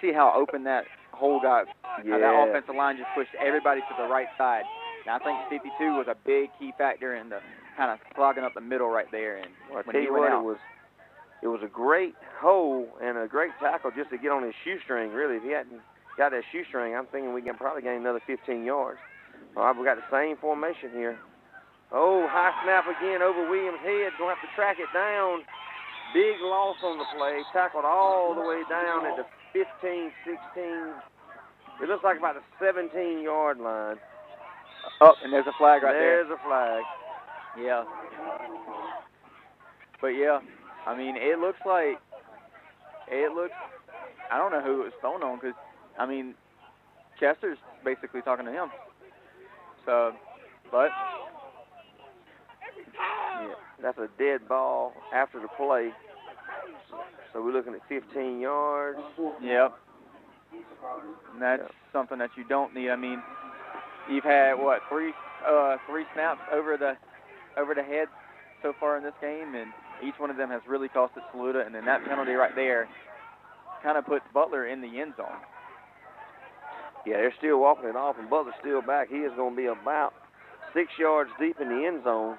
see how open that hole got? Yeah. How that offensive line just pushed everybody to the right side. Now, I think 52 was a big key factor in the kind of clogging up the middle right there. And well, I tell you what, it was a great hole and a great tackle just to get on his shoestring, really. If he hadn't got that shoestring, I'm thinking we can probably gain another 15 yards. All right, we got the same formation here. Oh, high snap again over Williams' head. Going to have to track it down. Big loss on the play. Tackled all the way down at the 15, 16. It looks like about the 17-yard line. Oh, and there's a flag right there. There's a flag. Yeah. But, yeah, I mean, it looks, I don't know who it was thrown on because, I mean, Chester's basically talking to him. So, but. Yeah, that's a dead ball after the play. So we're looking at 15 yards. Yep. And that's something that you don't need. I mean, you've had, what, three snaps over the head so far in this game, and each one of them has really cost it Saluda, and then that penalty right there kind of puts Butler in the end zone. Yeah, they're still walking it off, and Butler's still back. He is going to be about 6 yards deep in the end zone.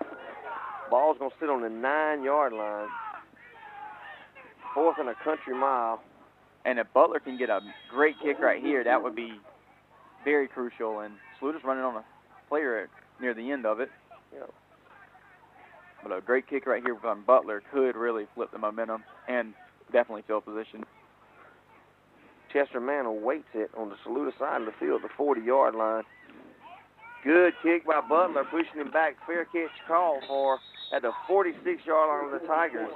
Ball's going to sit on the 9-yard line. 4th and a country mile. And if Butler can get a great kick right here, that would be very crucial. And Saluda's running on a player near the end of it. Yeah. But a great kick right here from Butler could really flip the momentum and definitely fill position. Chester Mantle waits it on the Saluda side of the field, the 40-yard line. Good kick by Butler, pushing him back. Fair catch call for at the 46-yard line of the Tigers.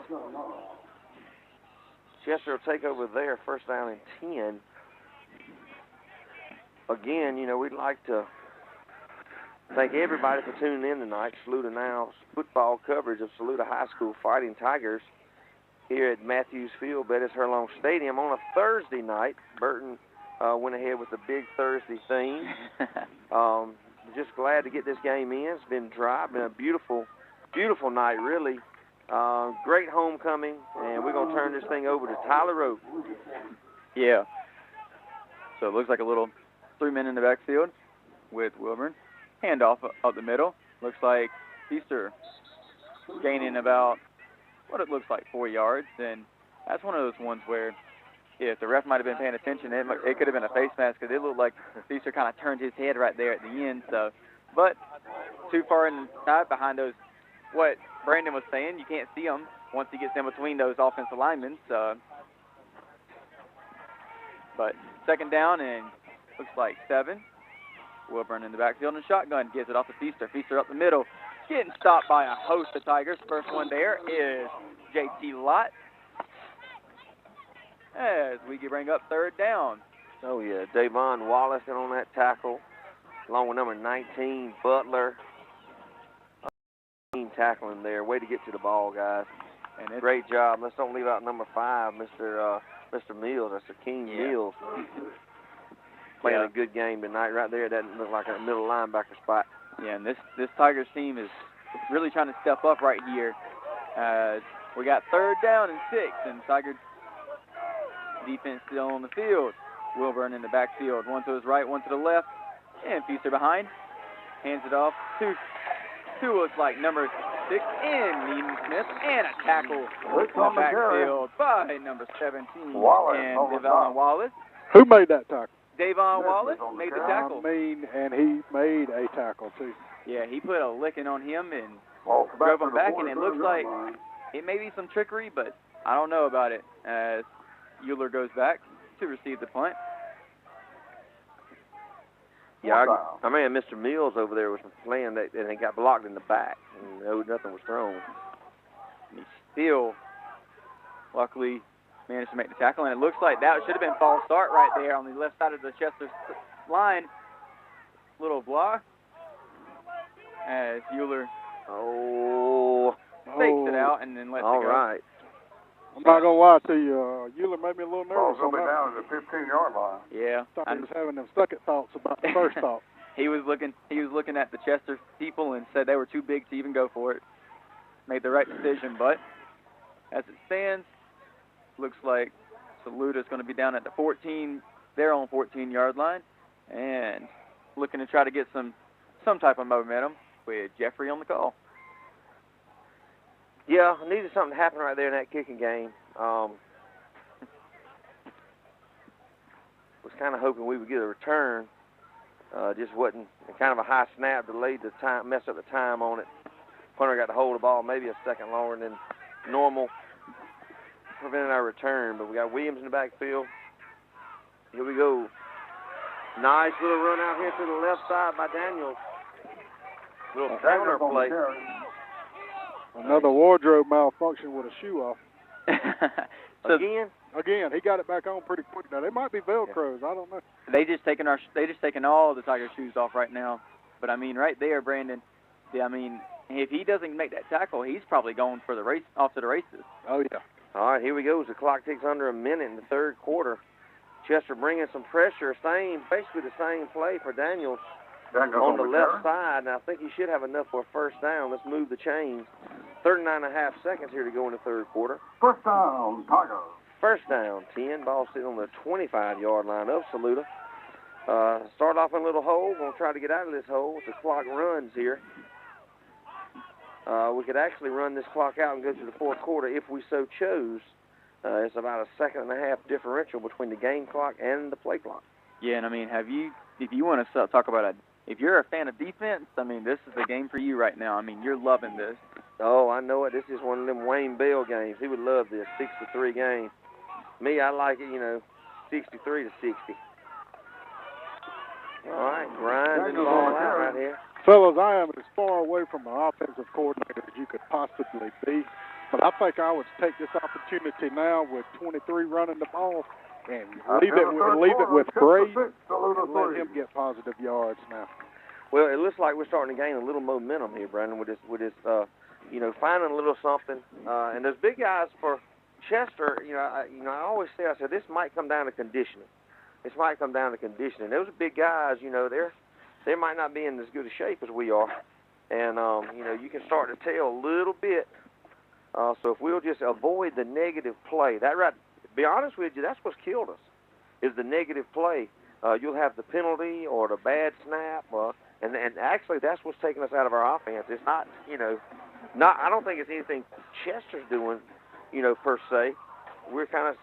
Chester will take over there, first down and 10. Again, you know, we'd like to thank everybody for tuning in tonight. SALUDAnow's football coverage of Saluda High School Fighting Tigers here at Matthews Field, Bettis Herlong Stadium on a Thursday night. Burton went ahead with the big Thursday theme. Just glad to get this game in. It's been dry, been a beautiful, beautiful night, really. Great homecoming, and we're going to turn this thing over to Tyler Rowe. Yeah. So it looks like a little 3 men in the backfield with Wilburn. Handoff up the middle. Looks like Feaster gaining about what it looks like 4 yards, and that's one of those ones where if the ref might have been paying attention, it could have been a face mask because it looked like Feaster kind of turned his head right there at the end. So, but too far inside behind those, what Brandon was saying, you can't see him once he gets in between those offensive linemen. So, but second down and looks like 7. Wilburn in the backfield and shotgun gives it off to Feaster. Feaster up the middle, getting stopped by a host of Tigers. First one there is J.T. Lott. As we can bring up third down. Oh, yeah, Davon Wallace in on that tackle, along with number 19, Butler. Tackling there. Way to get to the ball, guys. And great job. Let's don't leave out number 5, Mr. Mills. That's Akeem Mills. Playing a good game tonight right there. It doesn't look like a middle linebacker spot. Yeah, and this Tigers team is really trying to step up right here. We got third down and 6, and Tigers defense still on the field. Wilburn in the backfield. One to his right, one to the left. And Feaster behind. Hands it off to looks like number 6 in Needham Smith. And a tackle in the backfield by number 17 and Davon Wallace. Who made that tackle? Davon Wallace made the tackle. And he made a tackle, too. Yeah, he put a licking on him and drove him back, and it looks like it may be some trickery, but I don't know about it as Euler goes back to receive the punt. Yeah, I mean, Mr. Mills over there was playing that, and he got blocked in the back, and nothing was thrown. And he still, luckily, managed to make the tackle, and it looks like that should have been false start right there on the left side of the Chester line. Little block as Euler fakes it out and then lets it go. All right. I'm not going to lie to you. Euler made me a little nervous. Ball's going to be down at the 15-yard line. Yeah. I thought he was having them second thoughts about the first thought. He was looking at the Chester people and said they were too big to even go for it. Made the right decision, but as it stands, looks like Saluda's going to be down at the 14, their own 14-yard line, and looking to try to get some type of momentum with Jeffrey on the call. Yeah, needed something to happen right there in that kicking game. Was kind of hoping we would get a return. Just wasn't kind of a high snap, delayed the time, messed up the time on it. Punter got to hold the ball maybe a second longer than normal, preventing our return. But we got Williams in the backfield. Here we go. Nice little run out here to the left side by Daniels. Little counter play. Another wardrobe malfunction with a shoe off. So Again, he got it back on pretty quick. Now they might be Velcros. I don't know. They just taken all the Tiger shoes off right now. But I mean, right there, Brandon. I mean, if he doesn't make that tackle, he's probably going for the race off to the races. Oh yeah. All right, here we go. The clock ticks under a minute in the third quarter. Chester bringing some pressure, basically the same play for Daniels on the left side. And I think he should have enough for a first down. Let's move the chains. 39.5 seconds here to go in the third quarter. First down, Tigers. First down, 10. Ball sitting on the 25-yard line of Saluda. Start off in a little hole. Going to try to get out of this hole as the clock runs here. We could actually run this clock out and go to the fourth quarter if we so chose. It's about a second and a half differential between the game clock and the play clock. Yeah, and I mean, if you want to talk about if you're a fan of defense, I mean, this is the game for you right now. I mean, you're loving this. Oh, I know it. This is one of them Wayne Bell games. He would love this 6-3 game. Me, I like it, 63-60. All right, grinding the ball out right here. Fellas, I am as far away from an offensive coordinator as you could possibly be, but I think I would take this opportunity now with 23 running the ball and leave it with Gray and let him get positive yards now. Well, it looks like we're starting to gain a little momentum here, Brandon, with this finding a little something. And those big guys for Chester, I always say, this might come down to conditioning. This might come down to conditioning. Those big guys, they might not be in as good a shape as we are. And, you can start to tell a little bit. So if we'll just avoid the negative play, to be honest with you, that's what's killed us, is the negative play. You'll have the penalty or the bad snap, and actually that's what's taking us out of our offense. It's not, I don't think it's anything Chester's doing, per se. We're kind of,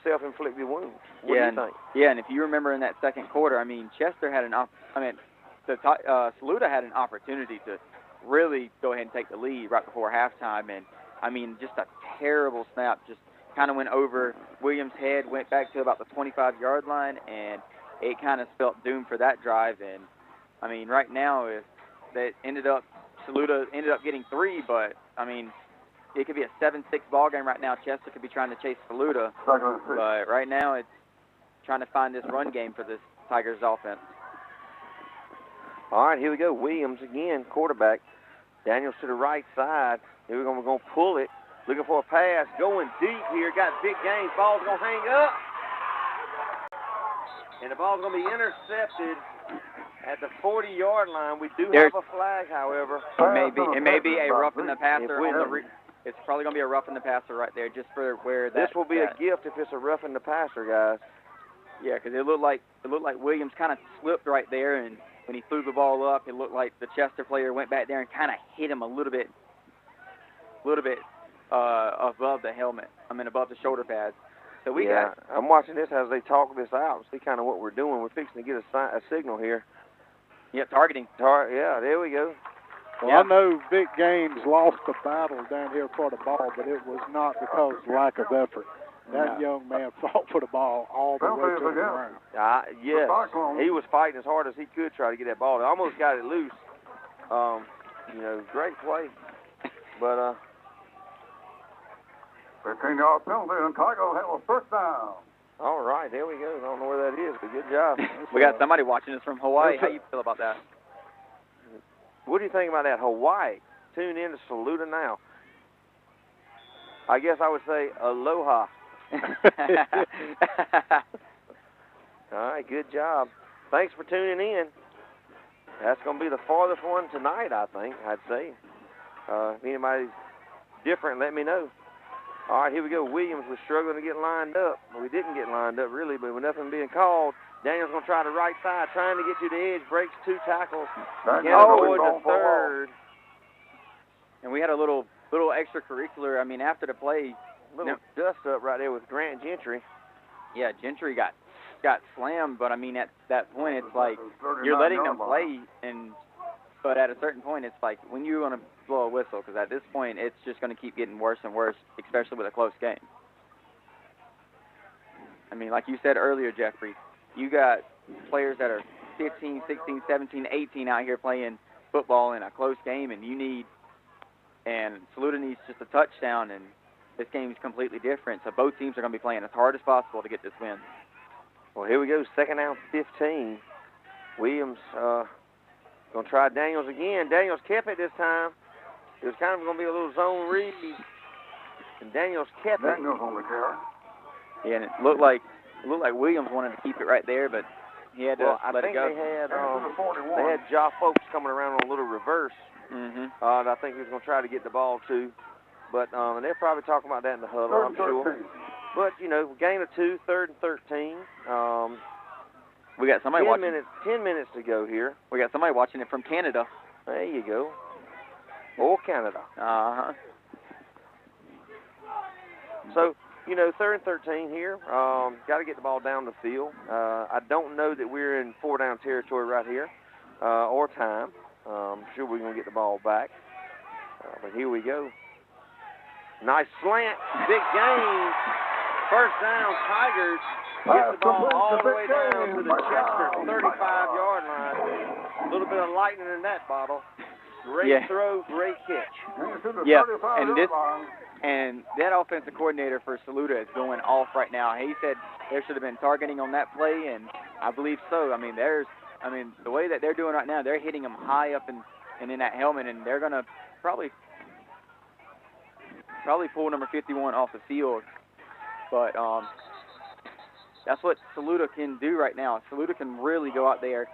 self-inflicted wounds. What do you think? Yeah, and if you remember in that second quarter, I mean, Chester had Saluda had an opportunity to really go ahead and take the lead right before halftime, and I mean, just a terrible snap, just kind of went over Williams' head, went back to about the 25-yard line, and it kind of spelt doom for that drive. And I mean, right now, if that Saluda ended up getting 3, but I mean, it could be a 7-6 ball game right now. Chester could be trying to chase Saluda, but right now it's trying to find this run game for this Tigers offense. All right, here we go. Williams again, quarterback. Daniels to the right side. Here we're going to pull it. Looking for a pass. Going deep here. Got big gains. Ball's going to hang up. And the ball's going to be intercepted at the 40-yard line. We do have a flag, however. It may be a roughing the passer on it's probably going to be a roughing the passer right there, just for where that. This will be a gift if it's a roughing the passer, guys. Yeah, because it looked like Williams kind of slipped right there, and when he threw the ball up, it looked like the Chester player went back there and kind of hit him a little bit above the helmet. Above the shoulder pads. So I'm watching this as they talk this out. See kind of what we're doing. We're fixing to get a signal here. Yeah, targeting. Yeah, there we go. Well, I know Vic Gaines lost the battle down here for the ball, but it was not because of lack of effort. That young man fought for the ball all the way to the ground. Yes, he was fighting as hard as he could try to get that ball. He almost got it loose. Great play. But 15-yard penalty, and Tigers will have a first down. All right, there we go. I don't know where that is, but good job. We got somebody watching us from Hawaii. How you feel about that? What do you think about that? Hawaii. Tune in to SALUDANow. I guess I would say aloha. All right, good job. Thanks for tuning in. That's going to be the farthest one tonight, I think, I'd say. If anybody's different, let me know. All right, here we go. Williams was struggling to get lined up. Well, we didn't get lined up, really, but with nothing being called, Daniels going to try the right side, trying to get to the edge, breaks 2 tackles. Can't avoid the third. And we had a little extracurricular, after the play. Little dust up right there with Grant Gentry. Yeah, Gentry got slammed, but at that point it's like you're letting them play, but at a certain point it's like when you want to blow a whistle, because at this point it's just going to keep getting worse and worse, especially with a close game. Like you said earlier, Jeffrey, you got players that are 15, 16, 17, 18 out here playing football in a close game, and Saluda needs just a touchdown, and this game is completely different. So both teams are going to be playing as hard as possible to get this win. Well, here we go, second down 15. Williams going to try Daniels again. Daniels kept it this time. It was kind of going to be a little zone read, and Daniels kept it. Daniels on the carry. Yeah, and it looked like Williams wanted to keep it right there, but he had to let it go. They had Ja Folks coming around on a little reverse. I think he was going to try to get the ball too. But and they're probably talking about that in the huddle, I'm sure. But, gain of 2, 3rd and 13. We got somebody watching. 10 minutes to go here. We got somebody watching it from Canada. There you go. Or Canada. Uh-huh. So, 3rd and 13 here. Got to get the ball down the field. I don't know that we're in 4-down territory right here. or time. I'm sure we're going to get the ball back. But here we go. Nice slant, big gain. First down, Tigers. Get the ball all the way down to the Chester 35-yard line. A little bit of lightning in that bottle. Great throw, great catch. Yeah, and that offensive coordinator for Saluda is going off right now. He said there should have been targeting on that play, and I believe so. I mean, the way that they're doing right now, they're hitting them high up and in that helmet, and they're going to probably pull number 51 off the field. But that's what Saluda can do right now. Saluda can really go out there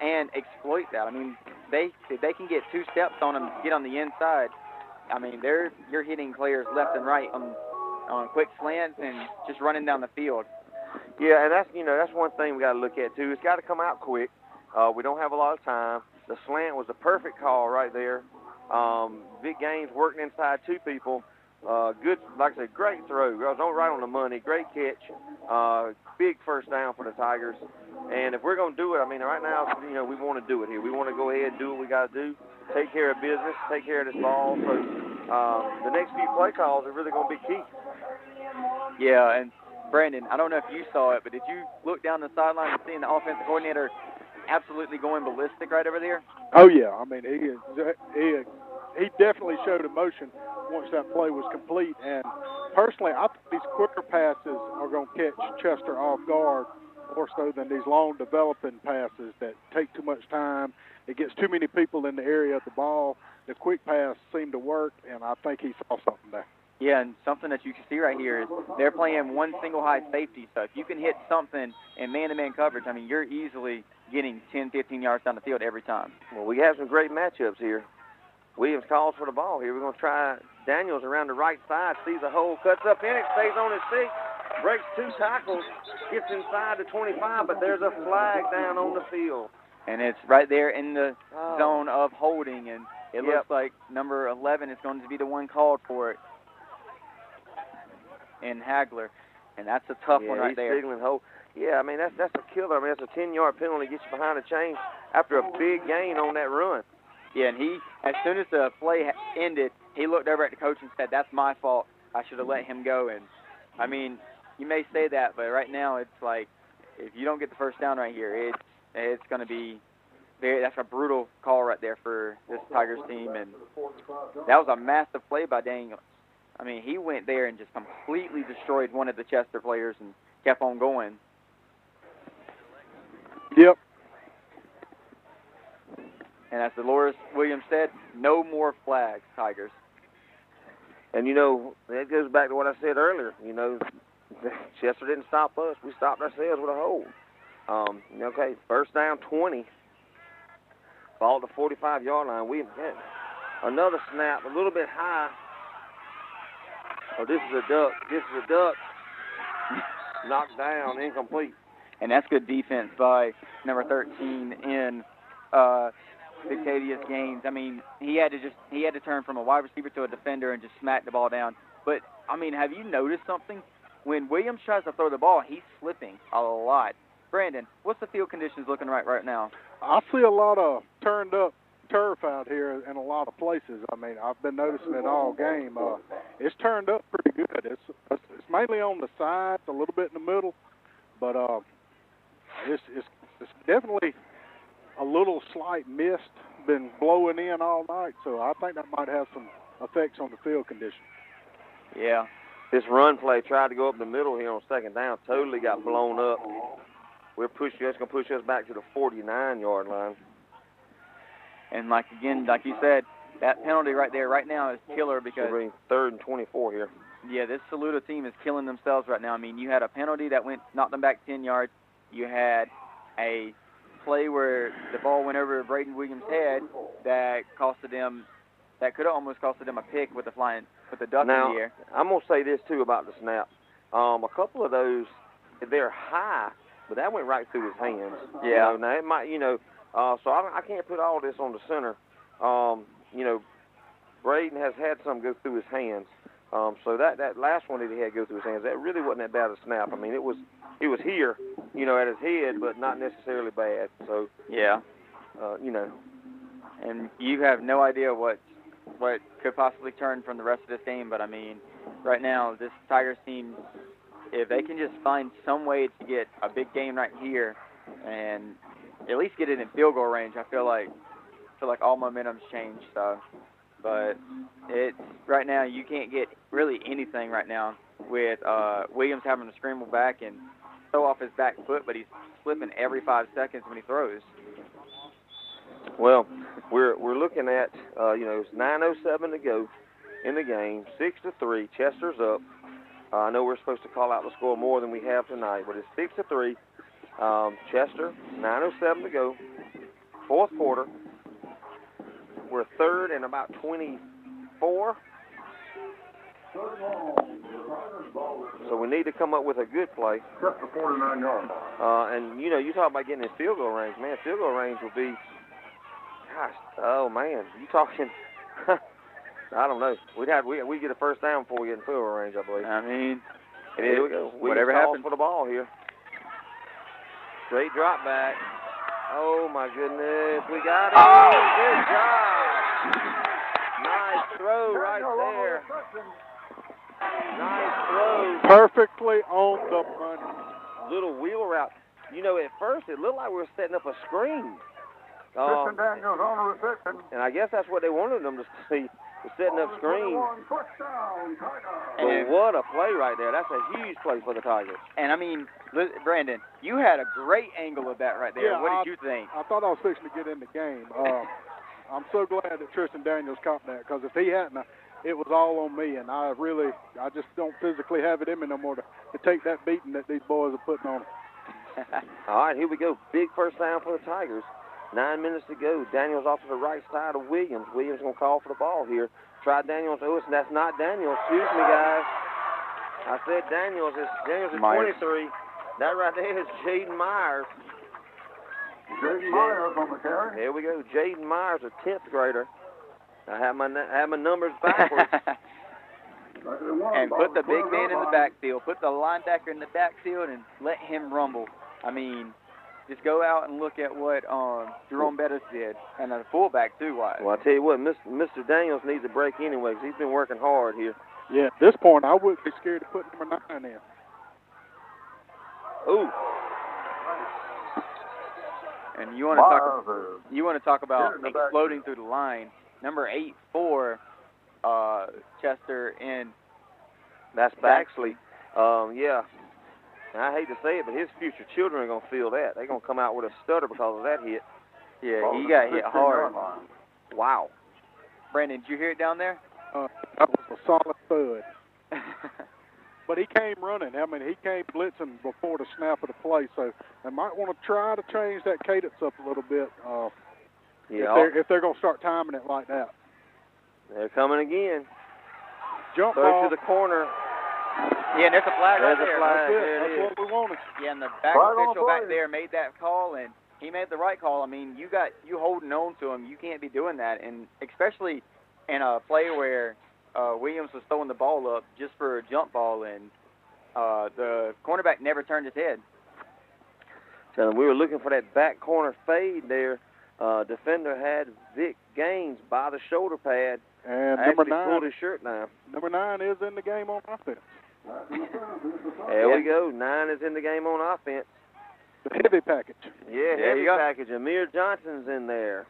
and exploit that. I mean, if they can get 2 steps on them, get on the inside, I mean, you're hitting players left and right on quick slants and just running down the field. Yeah, and that's one thing we got to look at too. It's got to come out quick. We don't have a lot of time. The slant was a perfect call right there. Big gains working inside 2 people. Good, like I said, great throw. I was right on the money. Great catch. Big first down for the Tigers. And if we're going to do it, I mean, right now, we want to do it here. We want to go ahead and do what we got to do. Take care of business. Take care of this ball. So the next few play calls are really going to be key. Yeah, and Brandon, I don't know if you saw it, but did you look down the sideline and see the offensive coordinator absolutely going ballistic right over there? Oh yeah, I mean he definitely showed emotion once that play was complete. And personally, I think these quicker passes are going to catch Chester off guard more so than these long developing passes that take too much time. It gets too many people in the area of the ball. The quick pass seemed to work, and I think he saw something there. Yeah, and something that you can see right here is they're playing one single high safety. So if you can hit something in man-to-man coverage, I mean, you're easily getting 10, 15 yards down the field every time. Well, we have some great matchups here. Williams calls for the ball here. We're going to try Daniels around the right side, sees a hole, cuts up in it, stays on his feet, breaks 2 tackles, gets inside the 25, but there's a flag down on the field. And it's right there in the zone of holding, and it looks like number 11 is going to be the one called for it in Hagler, and that's a tough one right there. Signaling hold. Yeah, I mean, that's a killer. I mean, that's a 10-yard penalty, gets you behind the chain after a big gain on that run. Yeah, and he, as soon as the play ended, he looked over at the coach and said, "That's my fault. I should have let him go." And, I mean, you may say that, but right now it's like if you don't get the first down right here, it's going to be that's a brutal call right there for this Tigers team. And that was a massive play by Daniels. I mean, he went there and just completely destroyed one of the Chester players and kept on going. Yep. And as Dolores Williams said, no more flags, Tigers. And, that goes back to what I said earlier. Chester didn't stop us. We stopped ourselves with a hold. Okay, first down, 20. Ball at the 45-yard line. Williams again. Another snap, a little bit high. Oh, this is a duck. Knocked down, incomplete. And that's good defense by number 13 in Victadius Gaines. I mean, he had to turn from a wide receiver to a defender and just smack the ball down. But, I mean, have you noticed something? When Williams tries to throw the ball, he's slipping a lot. Brandon, what's the field conditions looking like right now? I see a lot of turned up turf out here in a lot of places. I mean, I've been noticing it all game. It's turned up pretty good. It's mainly on the sides, a little bit in the middle, but it's definitely a little slight mist been blowing in all night, so I think that might have some effects on the field condition. Yeah. This run play tried to go up the middle here on second down, totally got blown up. It's going to push us back to the 49-yard line. And, like you said, that penalty right there right now is killer because – third and 24 here. Yeah, this Saluda team is killing themselves right now. I mean, you had a penalty that knocked them back 10 yards. You had a play where the ball went over Braden Williams' head that could have almost costed them a pick with the duck in the air. I'm going to say this, too, about the snap. A couple of those, they're high, but that went right through his hands. Yeah. Now, it might, so I can't put all this on the center. Braden has had some go through his hands. So that last one that he had go through his hands, that really wasn't that bad a snap. I mean, it was here, at his head, but not necessarily bad. So yeah. you know. And you have no idea what could possibly turn from the rest of this game. But I mean, right now this Tigers team, if they can just find some way to get a big game right here, and at least get it in field goal range, I feel like all momentum's changed. So, but it's right now you can't get really anything right now with Williams having to scramble back and throw off his back foot, but he's slipping every 5 seconds when he throws. Well, we're looking at it's 9:07 to go in the game, 6-3. Chester's up. I know we're supposed to call out the score more than we have tonight, but it's 6-3. Chester, 9:07 to go, fourth quarter. We're third and about 24. So we need to come up with a good play. Chester 49 yards. And you talk about getting in field goal range, man. Field goal range will be, gosh, oh man, you talking? I don't know. We get a first down before we get in field goal range, I believe. I mean, here we go. Whatever happens for the ball here. Straight drop back. Oh my goodness, we got it. Oh! Good job. Nice throw right there. Nice throw. Perfectly on the money. Little wheel route. At first it looked like we were setting up a screen. Tristan Daniels on the reception. And I guess that's what they wanted them to see, was setting up screens. Touchdown, Tigers. But what a play right there. That's a huge play for the Tigers. And I mean, Brandon, you had a great angle of that right there. Yeah, What did you think? I thought I was fixing to get in the game. I'm so glad that Tristan Daniels caught that, because if he hadn't, it was all on me, and I just don't physically have it in me no more to take that beating that these boys are putting on them. All right, here we go. Big first down for the Tigers. 9 minutes to go. Daniels off to the right side of Williams. Williams going to call for the ball here. Try Daniels. Oh, that's not Daniels. Excuse me, guys. I said Daniels. Daniels is 23. That right there is Jaden Myers. Jaden Myers on the carry. There we go. Jaden Myers, a 10th grader. I have my numbers backwards. And put the big man in the backfield. Put the linebacker in the backfield and let him rumble. I mean, just go out and look at what Jerome Bettis did, and a fullback too. Wise. Well, I tell you what, Mr. Daniels needs a break anyway, because he's been working hard here. Yeah, at this point, I wouldn't be scared to put number 9 in. Ooh. And you want to talk about exploding through the line. Number 8 for Chester, and that's Baxley. Yeah. And I hate to say it, but his future children are going to feel that. They're going to come out with a stutter because of that hit. Yeah, he got hit hard. Wow. Brandon, did you hear it down there? That was a solid thud. But he came running. I mean, he came blitzing before the snap of the play, so they might want to try to change that cadence up a little bit if they're going to start timing it like that. They're coming again. Jump ball. Throw to the corner. Yeah, and there's a flag right there. That's what we wanted. Yeah, and the back official back there made that call, and he made the right call. I mean, you holding on to him. You can't be doing that, and especially in a play where Williams was throwing the ball up just for a jump ball, and the cornerback never turned his head. So we were looking for that back corner fade there. Defender had Vic Gaines by the shoulder pad. And number 9 pulled his shirt down. Number 9 is in the game on offense. There we go. 9 is in the game on offense. The heavy package. Yeah, heavy package. Amir Johnson's in there.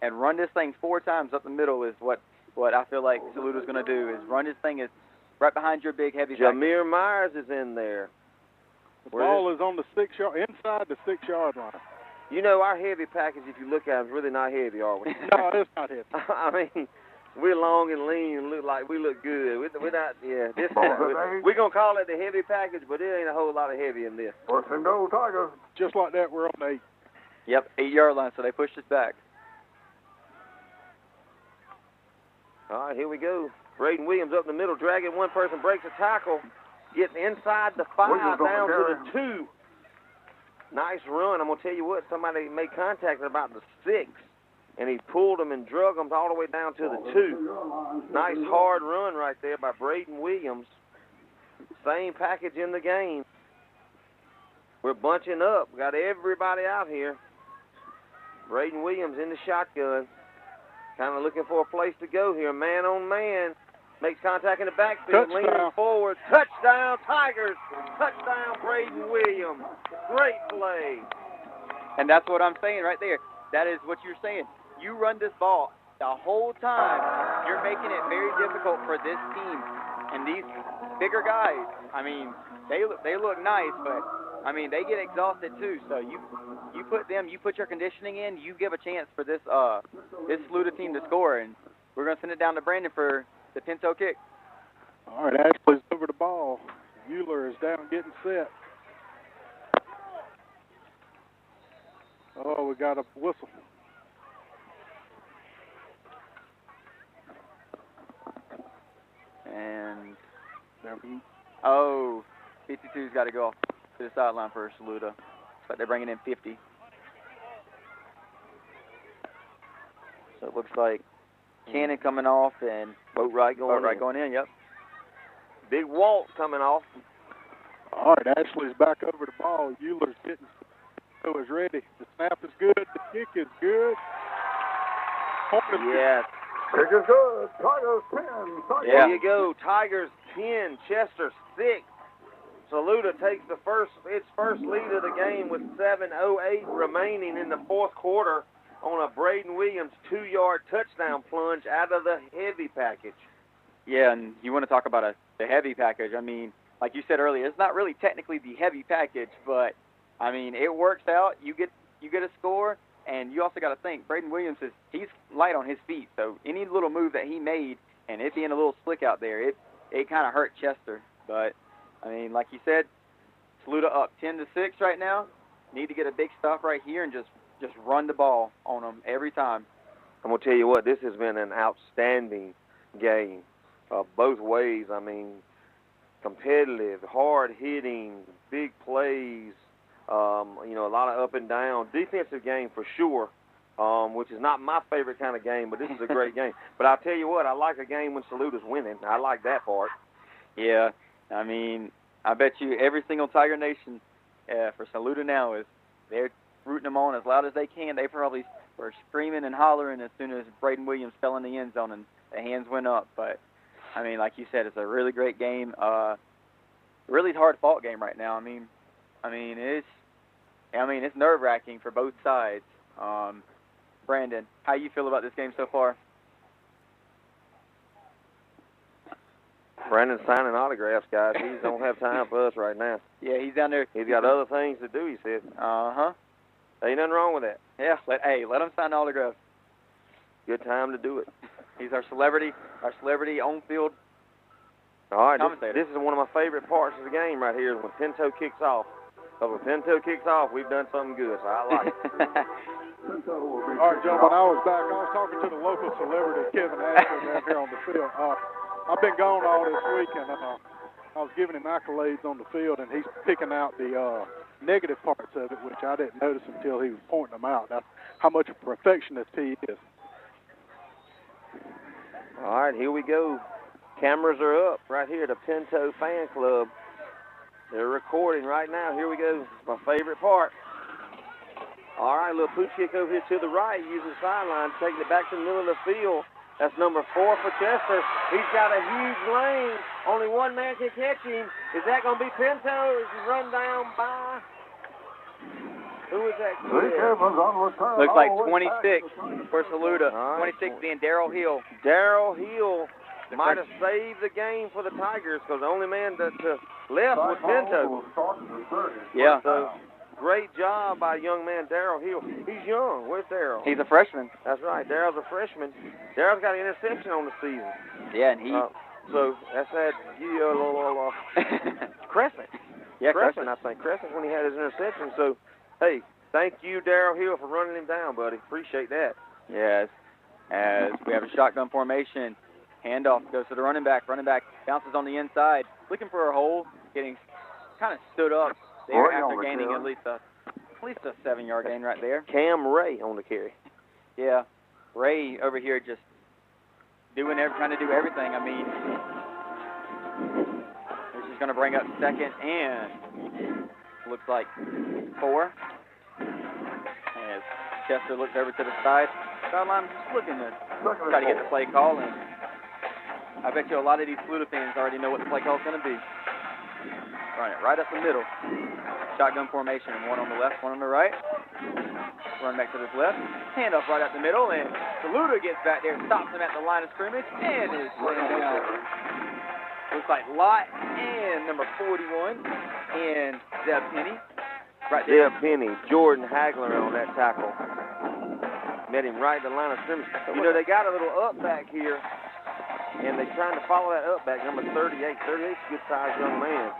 And run this thing 4 times up the middle is what I feel like Saluda's going to do, is run this thing is right behind your big heavy package. Jameer Myers is in there. The ball is on the 6-yard, inside the 6-yard line. You know, our heavy package, if you look at it, is really not heavy, are we? No, it's not heavy. I mean, we're long and lean and look like we look good. We're not, we're going to call it the heavy package, but there ain't a whole lot of heavy in this. First and goal, Tigers. Just like that, we're on the 8. Yep, 8-yard line, so they pushed us back. All right, here we go. Braden Williams up in the middle, dragging one person, breaks a tackle, getting inside the 5, down to the 2. Nice run. I'm going to tell you what, somebody made contact at about the 6, and he pulled them and drug them all the way down to the 2. Nice hard run right there by Braden Williams. Same package in the game. We're bunching up. We got everybody out here. Braden Williams in the shotgun. Kind of looking for a place to go here. Man on man. Makes contact in the backfield. Touchdown. Leaning forward. Touchdown, Tigers. Touchdown, Braden Williams. Great play. And that's what I'm saying right there. That is what you're saying. You run this ball the whole time. You're making it very difficult for this team. And these bigger guys, I mean, they look nice, but, I mean, they get exhausted too. So you put your conditioning in, you give a chance for this Saluda team to score. And we're going to send it down to Brandon for the pinto kick. All right, Ashley's over the ball. Euler is down getting set. Oh, we got a whistle. And, 52's got to go off to the sideline for Saluda. Looks like they're bringing in 50. So it looks like Cannon coming off and Boatwright going in, yep. Big Walt coming off. All right, Ashley's back over the ball. Euler's getting so is ready. The snap is good. The kick is good. Yes. Kick is good. Tigers 10. There you go. Tigers 10, Chester 6. Saluda takes its first lead of the game with 7:08 remaining in the fourth quarter on a Braden Williams 2-yard touchdown plunge out of the heavy package. Yeah, and you want to talk about the heavy package. I mean, like you said earlier, it's not really technically the heavy package, but I mean, it works out. You get a score, and you also got to think Braden Williams he's light on his feet, so any little move that he made, and it being a little slick out there, it kind of hurt Chester. But I mean, like you said, Saluda up 10-6 right now. Need to get a big stop right here and just run the ball on them every time. I'm gonna tell you what, this has been an outstanding game, both ways. I mean, competitive, hard hitting, big plays. A lot of up and down. Defensive game for sure, which is not my favorite kind of game, but this is a great game. But I'll tell you what, I like a game when Saluda's winning. I like that part. Yeah, I mean, I bet you every single Tiger Nation for SALUDANow is they're rooting them on as loud as they can. They probably were screaming and hollering as soon as Braden Williams fell in the end zone and the hands went up. But, I mean, like you said, it's a really great game. Really hard-fought game right now. I mean, it's nerve-wracking for both sides. Brandon, how you feel about this game so far? Brandon's signing autographs, guys. He don't have time for us right now. Yeah, he's down there. He's got other things to do, he said. Uh-huh. Ain't nothing wrong with that. Yeah, let him sign autographs. Good time to do it. He's our celebrity on-field All right, commentator. this is one of my favorite parts of the game right here, when Pinto kicks off. Because when Pinto kicks off, we've done something good, so I like it. All right, gentlemen, I was talking to the local celebrity, Kevin Ashley, down here on the field. I've been gone all this week, and I was giving him accolades on the field, and he's picking out the negative parts of it, which I didn't notice until he was pointing them out. That's how much a perfectionist he is. All right, here we go. Cameras are up right here at the Pinto Fan Club. They're recording right now. Here we go. My favorite part. All right, little pooch kick over here to the right, using the sideline, taking it back to the middle of the field. That's number 4 for Chester. He's got a huge lane. Only one man can catch him. Is that going to be Pinto? Is he run down by? Who is that? Looks like 26 for Saluda. Right. 26 being Darrell Hill. Darrell Hill might have saved the game for the Tigers because the only man that left was Pinto. Yeah. So, great job by young man Darrell Hill. He's young. Where's Darrell? He's a freshman. That's right. Darrell's a freshman. Darrell's got an interception on the season. Yeah, and he... so that's that Crescent. Yeah, Crescent, I think. Crescent when he had his interception. So, hey, thank you, Darrell Hill, for running him down, buddy. Appreciate that. Yes. As we have a shotgun formation. Handoff goes to the running back. Running back bounces on the inside. Looking for a hole. Getting kind of stood up there after gaining at least a 7-yard gain right there. Cam Ray on the carry. Yeah. Ray over here just trying to do everything. I mean, this is going to bring up second and looks like 4. As Chester looks over to the sideline, just looking to try to get the play call. And I bet you a lot of these Saluda fans already know what the play call is going to be. Run it right up the middle. Shotgun formation, one on the left, one on the right. Run back to this left. Hand off right up the middle, and Saluda gets back there, stops him at the line of scrimmage, and is slammed down. Looks like Lott and number 41 and Zeb Penny. Right there. Zeb Penny, Jordan Hagler on that tackle. Met him right at the line of scrimmage. You know, they got a little up back here, and they're trying to follow that up back, number 38. 38's a good-sized young man.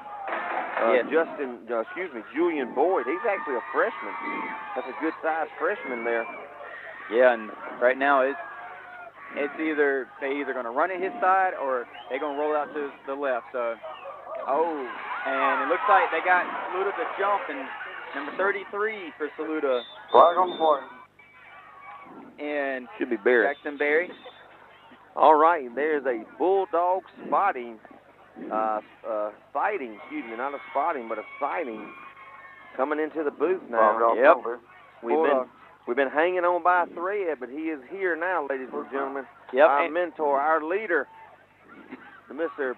Julian Boyd, he's actually a freshman. That's a good-sized freshman there. Yeah, and right now it's either going to run at his side or they're going to roll out to the left. So, and it looks like they got Saluda to jump, and number 33 for Saluda. Flag on the play. And should be Barry. Jackson Berry. All right, there's a Bulldog sighting, not a spotting, but a sighting coming into the booth now. Yep. We've been hanging on by a thread, but he is here now, ladies and gentlemen. Yep. Our mentor, our leader, the Mr.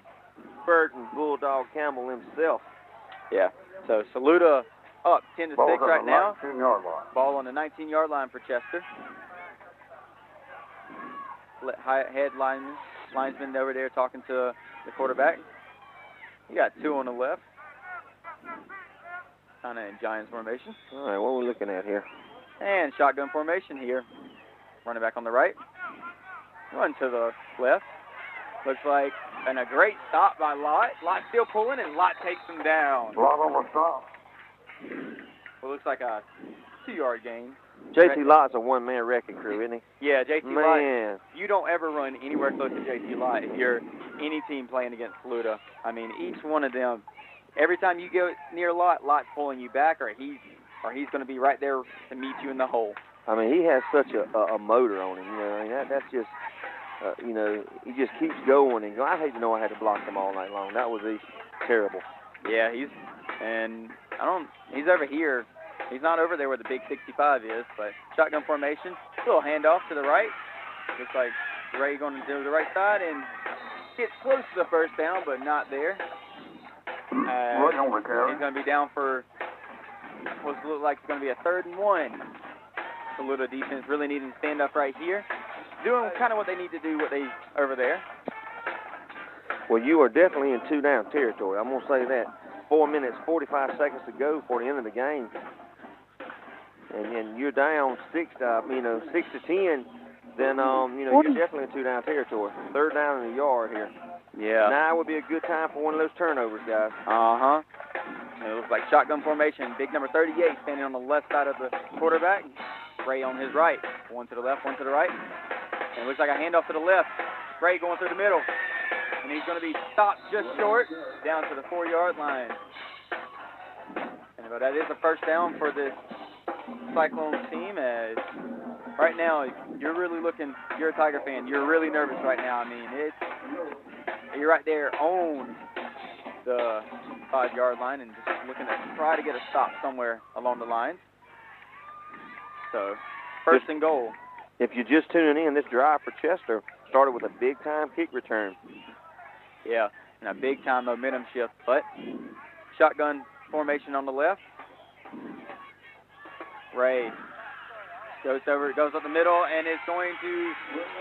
Burton Bulldog Campbell himself. Yeah. So Saluda up 10-6 right now. 19-yard line. Ball on the 19-yard line for Chester. Head linesman over there talking to the quarterback. You got two on the left. Kind of in Giants formation. All right, what are we looking at here? And shotgun formation here. Running back on the right. Run to the left. Looks like, and a great stop by Lott. Lott still pulling, and Lott takes him down. Flag on the stop. Well, looks like a 2-yard gain. J.C. Lott's a one-man wrecking crew, isn't he? Yeah, J.C. Man. Lott. You don't ever run anywhere close to J.C. Lott if you're any team playing against Saluda. I mean, each one of them, every time you go near Lott, Lott's pulling you back, or he's going to be right there to meet you in the hole. I mean, he has such a motor on him. You know, I mean, that's just, he just keeps going and going. I hate to know I had to block him all night long. That was terrible. Yeah, he's over here. He's not over there where the big 65 is, but shotgun formation, little handoff to the right. Looks like Ray going to do the right side and gets close to the first down, but not there. Right on the carry. He's going to be down for what looks like it's going to be a 3rd and 1. Saluda defense really needing to stand up right here, doing kind of what they need to do over there. Well, you are definitely in 2-down territory. I'm going to say that. 4 minutes, 45 seconds to go for the end of the game. And you're down 6 to 10, then, you're definitely in 2-down territory. 3rd down in the yard here. Yeah. Now would be a good time for one of those turnovers, guys. Uh-huh. It looks like shotgun formation. Big number 38 standing on the left side of the quarterback. Ray on his right. One to the left, one to the right. And it looks like a handoff to the left. Ray going through the middle. And he's going to be stopped just short, down to the 4-yard line. And that is a first down for this Cyclones team. As right now, you're really looking, you're a Tiger fan, you're really nervous right now. I mean, you're right there on the 5-yard line and just looking to try to get a stop somewhere along the line. So, first and goal. If you're just tuning in, this drive for Chester started with a big-time kick return. Yeah, and a big-time momentum shift. But shotgun formation on the left. Ray goes up the middle, and is going to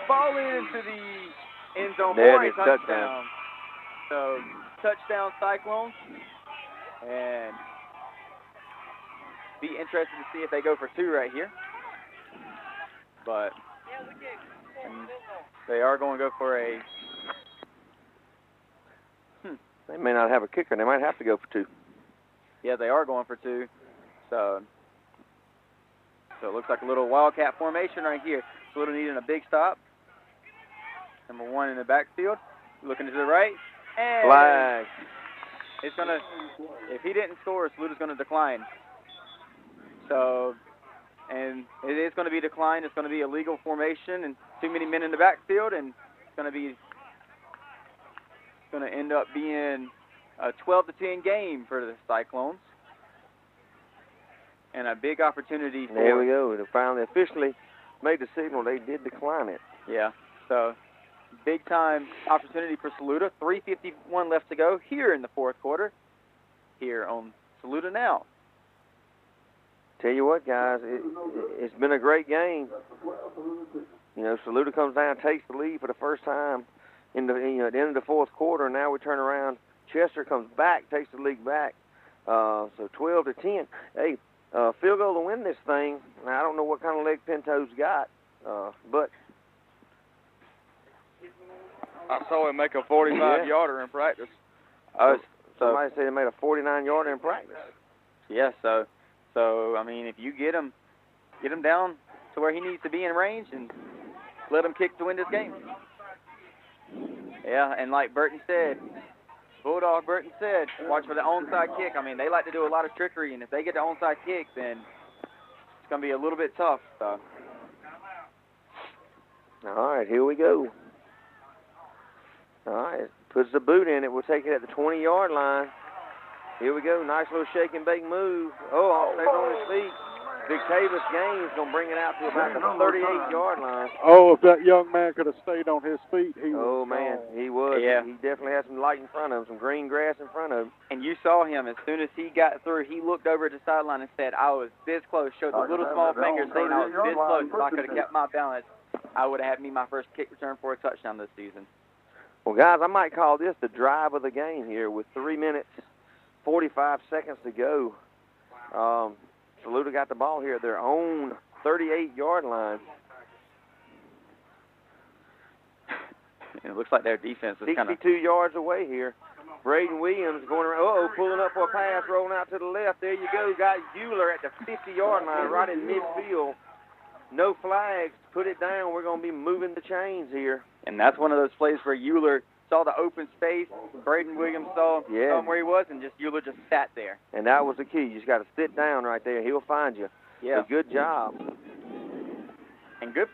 fall into the end zone for a touchdown. So, touchdown Cyclones. And be interested to see if they go for 2 right here. But they are going to go for a... They may not have a kicker. They might have to go for 2. Yeah, they are going for 2. So it looks like a little wildcat formation right here. Saluda needing a big stop. Number 1 in the backfield. Looking to the right. And flag. It's going to... If he didn't score, Saluda's going to decline. So... And it is going to be declined. It's going to be a legal formation and too many men in the backfield, and it's going to end up being a 12-10 game for the Cyclones. and a big opportunity for... There we go. They finally officially made the signal. They did decline it. Yeah, so big-time opportunity for Saluda. 3:51 left to go here in the fourth quarter here on SALUDANow. Tell you what, guys, it's been a great game. You know, Saluda comes down, takes the lead for the first time at the end of the fourth quarter, and now we turn around. Chester comes back, takes the lead back. So 12-10. Hey, field goal to win this thing. Now, I don't know what kind of leg Pinto's got, but I saw him make a 45-yarder in practice. Somebody said he made a 49-yarder in practice. Yeah, so I mean, if you get him down to where he needs to be in range and let him kick to win this game. Yeah, and like Burton said, Bulldog Burton said, watch for the onside kick. I mean, they like to do a lot of trickery, and if they get the onside kick, then it's going to be a little bit tough. So. All right, here we go. All right, puts the boot in it. We'll take it at the 20-yard line. Here we go. Nice little shake and bake move. Oh, stays on his feet. Victavius Gaines going to bring it out to about the 38-yard line. Oh, if that young man could have stayed on his feet, he Oh, was man, gone. he was. Yeah. He definitely had some light in front of him, some green grass in front of him. And you saw him as soon as he got through, he looked over at the sideline and said, I was this close, showed the little small finger saying I was this close. If I could have kept my balance, I would have had me my first kick return for a touchdown this season. Well, guys, I might call this the drive of the game here with 3 minutes, 45 seconds to go. Saluda got the ball here at their own 38-yard line. It looks like their defense is kind of... 62 yards away here. Braden Williams going around, pulling up for a pass, rolling out to the left. There you go. Got Euler at the 50-yard line, right in midfield. No flags. Put it down. We're going to be moving the chains here. And that's one of those plays where Euler saw the open space. Braden Williams saw him where he was, and Euler just sat there. And that was the key. You just got to sit down right there. He'll find you. Yeah. So good job. And good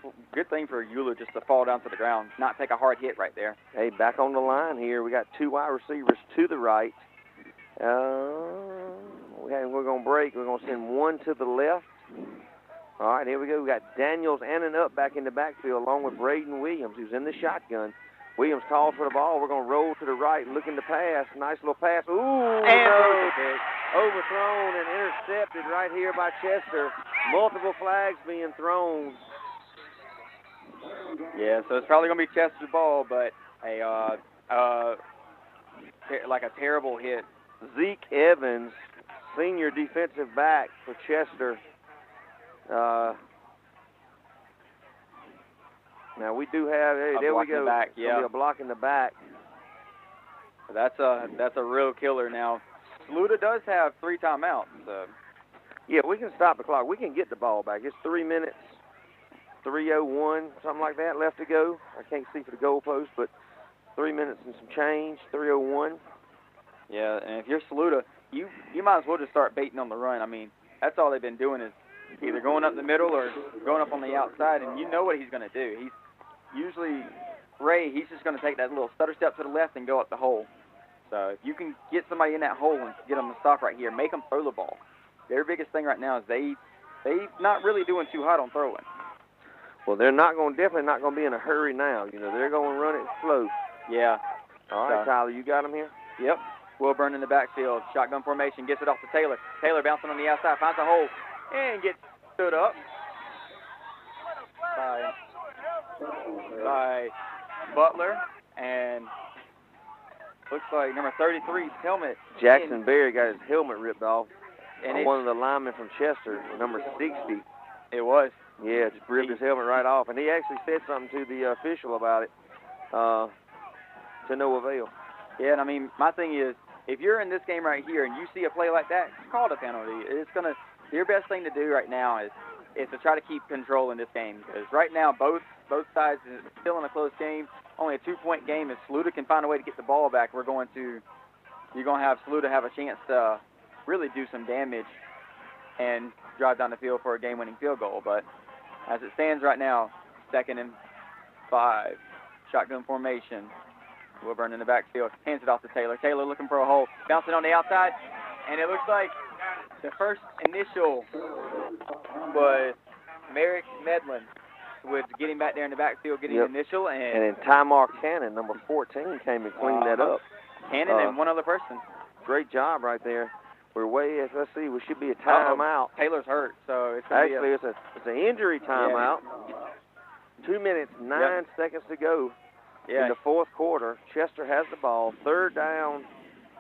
thing for Euler just to fall down to the ground, not take a hard hit right there. Hey, back on the line here. We got two wide receivers to the right. We're going to break. We're going to send one to the left. All right, here we go. We got Daniels and an up back in the backfield along with Braden Williams, who's in the shotgun. Williams calls for the ball. We're going to roll to the right, looking to pass. Nice little pass. Ooh, and overthrown and intercepted right here by Chester. Multiple flags being thrown. Yeah, so it's probably going to be Chester's ball, but like a terrible hit. Zeke Evans, senior defensive back for Chester. Now we do have. Hey, there we go. Back, yeah. A block in the back. That's a real killer. Now, Saluda does have 3 timeouts. Yeah, we can stop the clock. We can get the ball back. It's 3 minutes, 3:01, something like that left to go. I can't see for the goalpost, but 3 minutes and some change, 3:01. Yeah, and if you're Saluda, you might as well just start baiting on the run. I mean, that's all they've been doing is either going up the middle or going up on the outside, and you know what he's going to do. He's usually, he's just going to take that little stutter step to the left and go up the hole. So if you can get somebody in that hole and get them to stop right here, make them throw the ball. Their biggest thing right now is they not really doing too hot on throwing. Well, they're definitely not going to be in a hurry now. You know, they're going to run it slow. Yeah. All right, Tyler, you got him here? Yep. Wilburn in the backfield. Shotgun formation. Gets it off to Taylor. Taylor bouncing on the outside. Finds a hole. And gets stood up by Butler. And looks like number 33's helmet. Jackson Berry got his helmet ripped off. And one of the linemen from Chester, number 60. It was. Yeah, just ripped his helmet right off. And he actually said something to the official about it to no avail. Yeah, and I mean, my thing is, if you're in this game right here and you see a play like that, call it a penalty. Your best thing to do right now is to try to keep control in this game. Because right now, both sides are still in a close game. Only a 2-point game. If Saluda can find a way to get the ball back, you're going to have Saluda have a chance to really do some damage and drive down the field for a game-winning field goal. But as it stands right now, 2nd and 5, shotgun formation. Wilburn in the backfield, hands it off to Taylor. Taylor looking for a hole, bouncing on the outside, and it looks like the first initial was Merrick Medlin with getting back there in the backfield, getting Yep. initial, And and then Tymar Cannon, number 14, came and cleaned that up. Cannon and one other person. Great job right there. We're way, let's see, we should be a timeout. Taylor's hurt, so it's going to Actually, be it's an injury timeout. 2 minutes, 9 seconds to go in the fourth quarter. Chester has the ball, third down,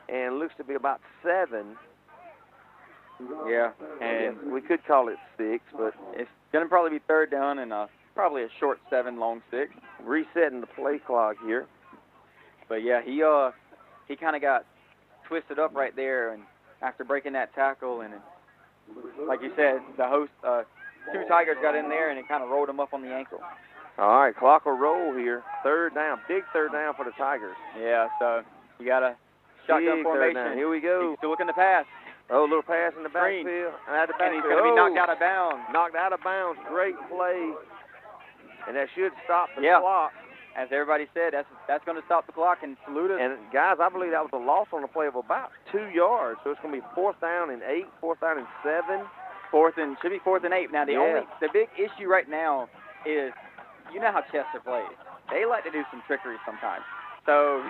and looks to be about 7. Yeah, and we could call it 6, but it's going to probably be third down and probably a short 7, long 6. Resetting the play clock here. But yeah, he kind of got twisted up right there, and after breaking that tackle, and like you said, the host, 2 Tigers got in there, and it kind of rolled him up on the ankle. All right, clock will roll here. Third down, big third down for the Tigers. Yeah, so you got a shotgun Big formation. third down. Here we go. He's still looking to pass. Oh, a little pass in the Screen. backfield. And he's going to be knocked out of bounds. Knocked out of bounds. Great play. And that should stop the clock. As everybody said, that's going to stop the clock, and Saluda. And, guys, I believe that was a loss on the play of about 2 yards. So it's going to be 4th down and 8, 4th down and 7. Should be 4th and 8. Now, the big issue right now is, you know how Chester plays. They like to do some trickery sometimes. So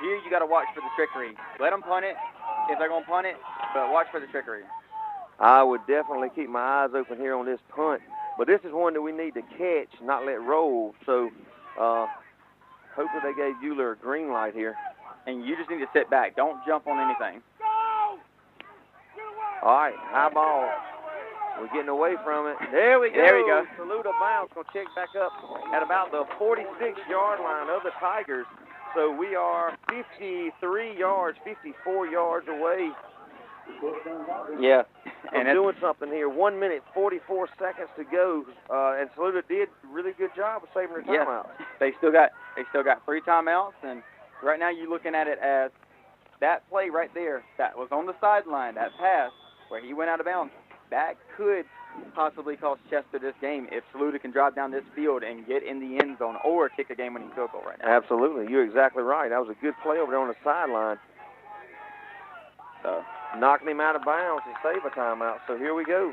here you got to watch for the trickery. Let them punt it if they're going to punt it, but watch for the trickery. I would definitely keep my eyes open here on this punt. But this is one that we need to catch, not let roll. So hopefully they gave Euler a green light here. And you just need to sit back. Don't jump on anything. All right, high ball. We're getting away from it. There we go. There we go. Saluda bounce. Going to check back up at about the 46-yard line of the Tigers. So we are 54 yards away. Yeah. And doing something here. 1 minute, 44 seconds to go. And Saluda did a really good job of saving their timeouts. They still got 3 timeouts, and right now you're looking at it as that play right there that was on the sideline, that pass where he went out of bounds. That could possibly cost Chester this game if Saluda can drive down this field and get in the end zone or kick a game-winning field goal right now. Absolutely. You're exactly right. That was a good play over there on the sideline. Knocking him out of bounds to save a timeout. So here we go.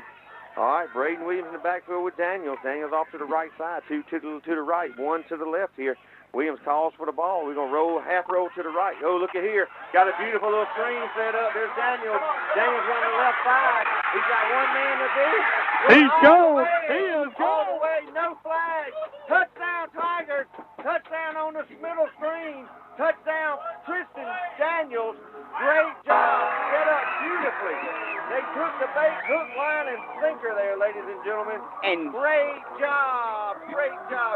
All right, Braden Williams in the backfield with Daniels. Daniels off to the right side, 2 to the right, 1 to the left here. Williams calls for the ball. We're going to half roll to the right. Oh, look at here. Got a beautiful little screen set up. There's Daniels. Daniels on the left side. He's got one man to beat. He's gone. He is all gone. the way. No flag. Touchdown, Tigers. Touchdown on this middle screen. Touchdown, Tristan Daniels. Great job. Set up beautifully. They took the bait, hook, line, and sinker there, ladies and gentlemen. And great job,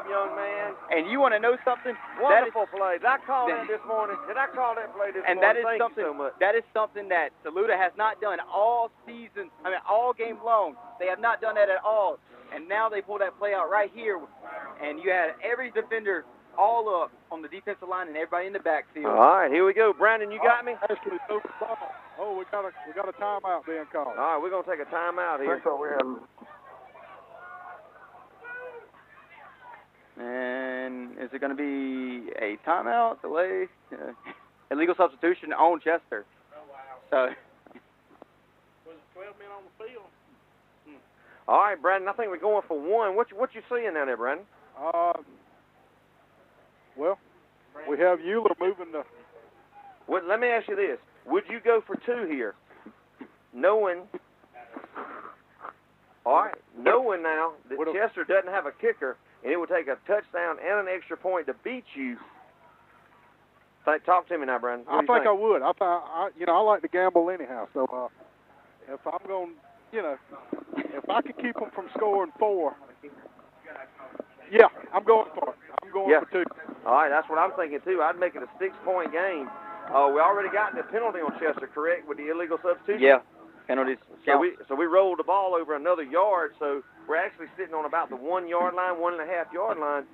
young man. And you want to know something? Wonderful play. Did I call that this morning? Did I call that play this and morning? That is Thank something. you so much. That is something that Saluda has not done all season. All game long. They have not done that at all. And now they pull that play out right here, and you had every defender all up on the defensive line and everybody in the backfield. All right, here we go. Brandon, you got me? Actually, no ball. Oh, we got a timeout being called. All right, we're going to take a timeout here. And is it going to be a timeout, delay, illegal substitution on Chester? So. Was it 12 men on the field? All right, Brandon, I think we're going for 1. What you seeing down there, Brandon? Well, we have Euler moving the. Well, let me ask you this. Would you go for 2 here? Knowing now that Chester doesn't have a kicker, and it would take a touchdown and an extra point to beat you. Talk to me now, Brandon. I think I would. I like to gamble anyhow. So if I'm going, if I could keep them from scoring 4, yeah, I'm going for it. I'm going for 2. All right, that's what I'm thinking too. I'd make it a 6-point game. We already got the penalty on Chester, correct, with the illegal substitution? Yeah, penalties. So we rolled the ball over another yard, so we're actually sitting on about the 1-yard line, 1.5-yard line.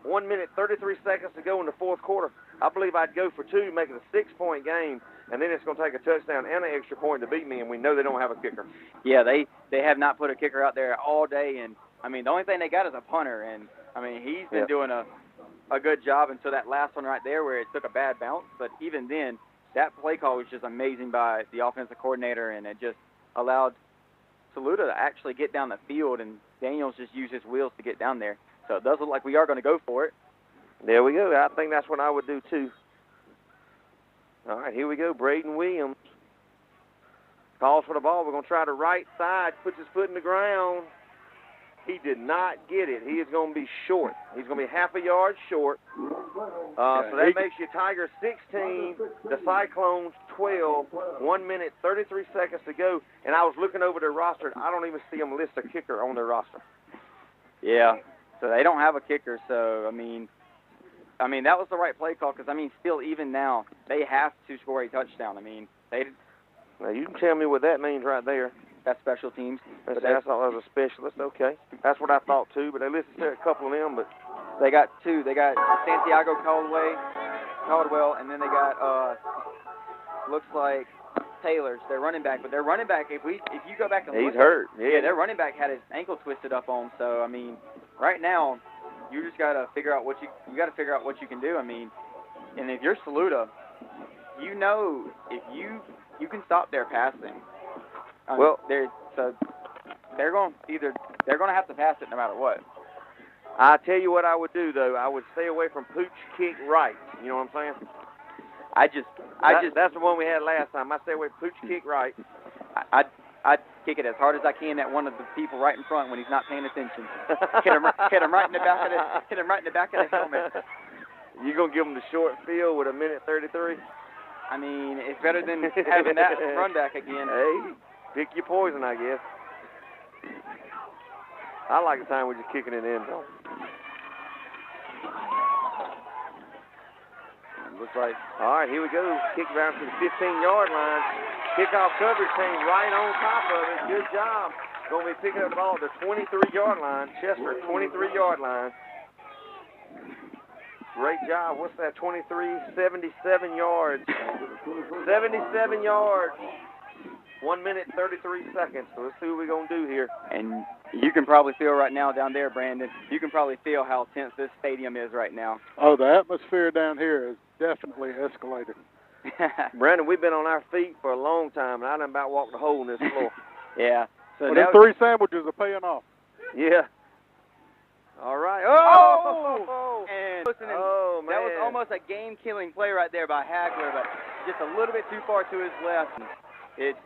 1 minute, 33 seconds to go in the fourth quarter. I believe I'd go for 2, make it a 6-point game, and then it's going to take a touchdown and an extra point to beat me, and we know they don't have a kicker. Yeah, they have not put a kicker out there all day, and, the only thing they got is a punter, and, he's been doing a good job until that last one right there where it took a bad bounce, but even then, that play call was just amazing by the offensive coordinator, and it just allowed Saluda to actually get down the field, and Daniels just used his wheels to get down there. So it does look like we are going to go for it. There we go. I think that's what I would do, too. All right, here we go. Braden Williams calls for the ball. We're going to try the right side, puts his foot in the ground. He did not get it. He is going to be short. He's going to be half a yard short. So that makes you Tigers 16, the Cyclones 12, 1 minute, 33 seconds to go. And I was looking over their roster, and I don't even see them list a kicker on their roster. Yeah, so they don't have a kicker. So, I mean, that was the right play call because, I mean, still, even now, they have to score a touchdown. I mean, now, you can tell me what that means right there. That's special teams. I thought that was a specialist. Okay. That's what I thought, too, but they listed a couple of them. But they got two. They got Santiago Caldwell, and then they got, looks like Taylor's, their running back. But their running back, if you go back and look, he's hurt. Yeah, their running back had his ankle twisted up on. So, I mean, right now, you just got to figure out what you got to figure out what you can do. I mean, and if you're Saluda, you know if you can stop their passing. Well, they're going to have to pass it no matter what. I tell you what I would do though. I would stay away from pooch kick right. You know what I'm saying? That's the one we had last time. I stay away from pooch kick right. I'd kick it as hard as I can at one of the people right in front when he's not paying attention. hit him right in the back of the helmet. You gonna give him the short field with 1:33? I mean, it's better than having that run back again. Hey, pick your poison, I guess. I like the time we're just kicking it in, though. Looks like. All right, here we go. Kick around to the 15-yard line. Kickoff coverage came right on top of it. Good job. Going to be picking up the ball at the 23-yard line. Chester, 23-yard line. Great job. What's that? 23, 77 yards. 77 yards. 1 minute, 33 seconds. So let's see what we're going to do here. And you can probably feel right now down there, Brandon, you can probably feel how tense this stadium is right now. Oh, the atmosphere down here has definitely escalated. Brandon, we've been on our feet for a long time, and I done about walked a hole in this floor. Yeah. So well, them 3 sandwiches are paying off. Yeah. All right. Oh! And oh, man. That was almost a game-killing play right there by Hagler, but just a little bit too far to his left. It's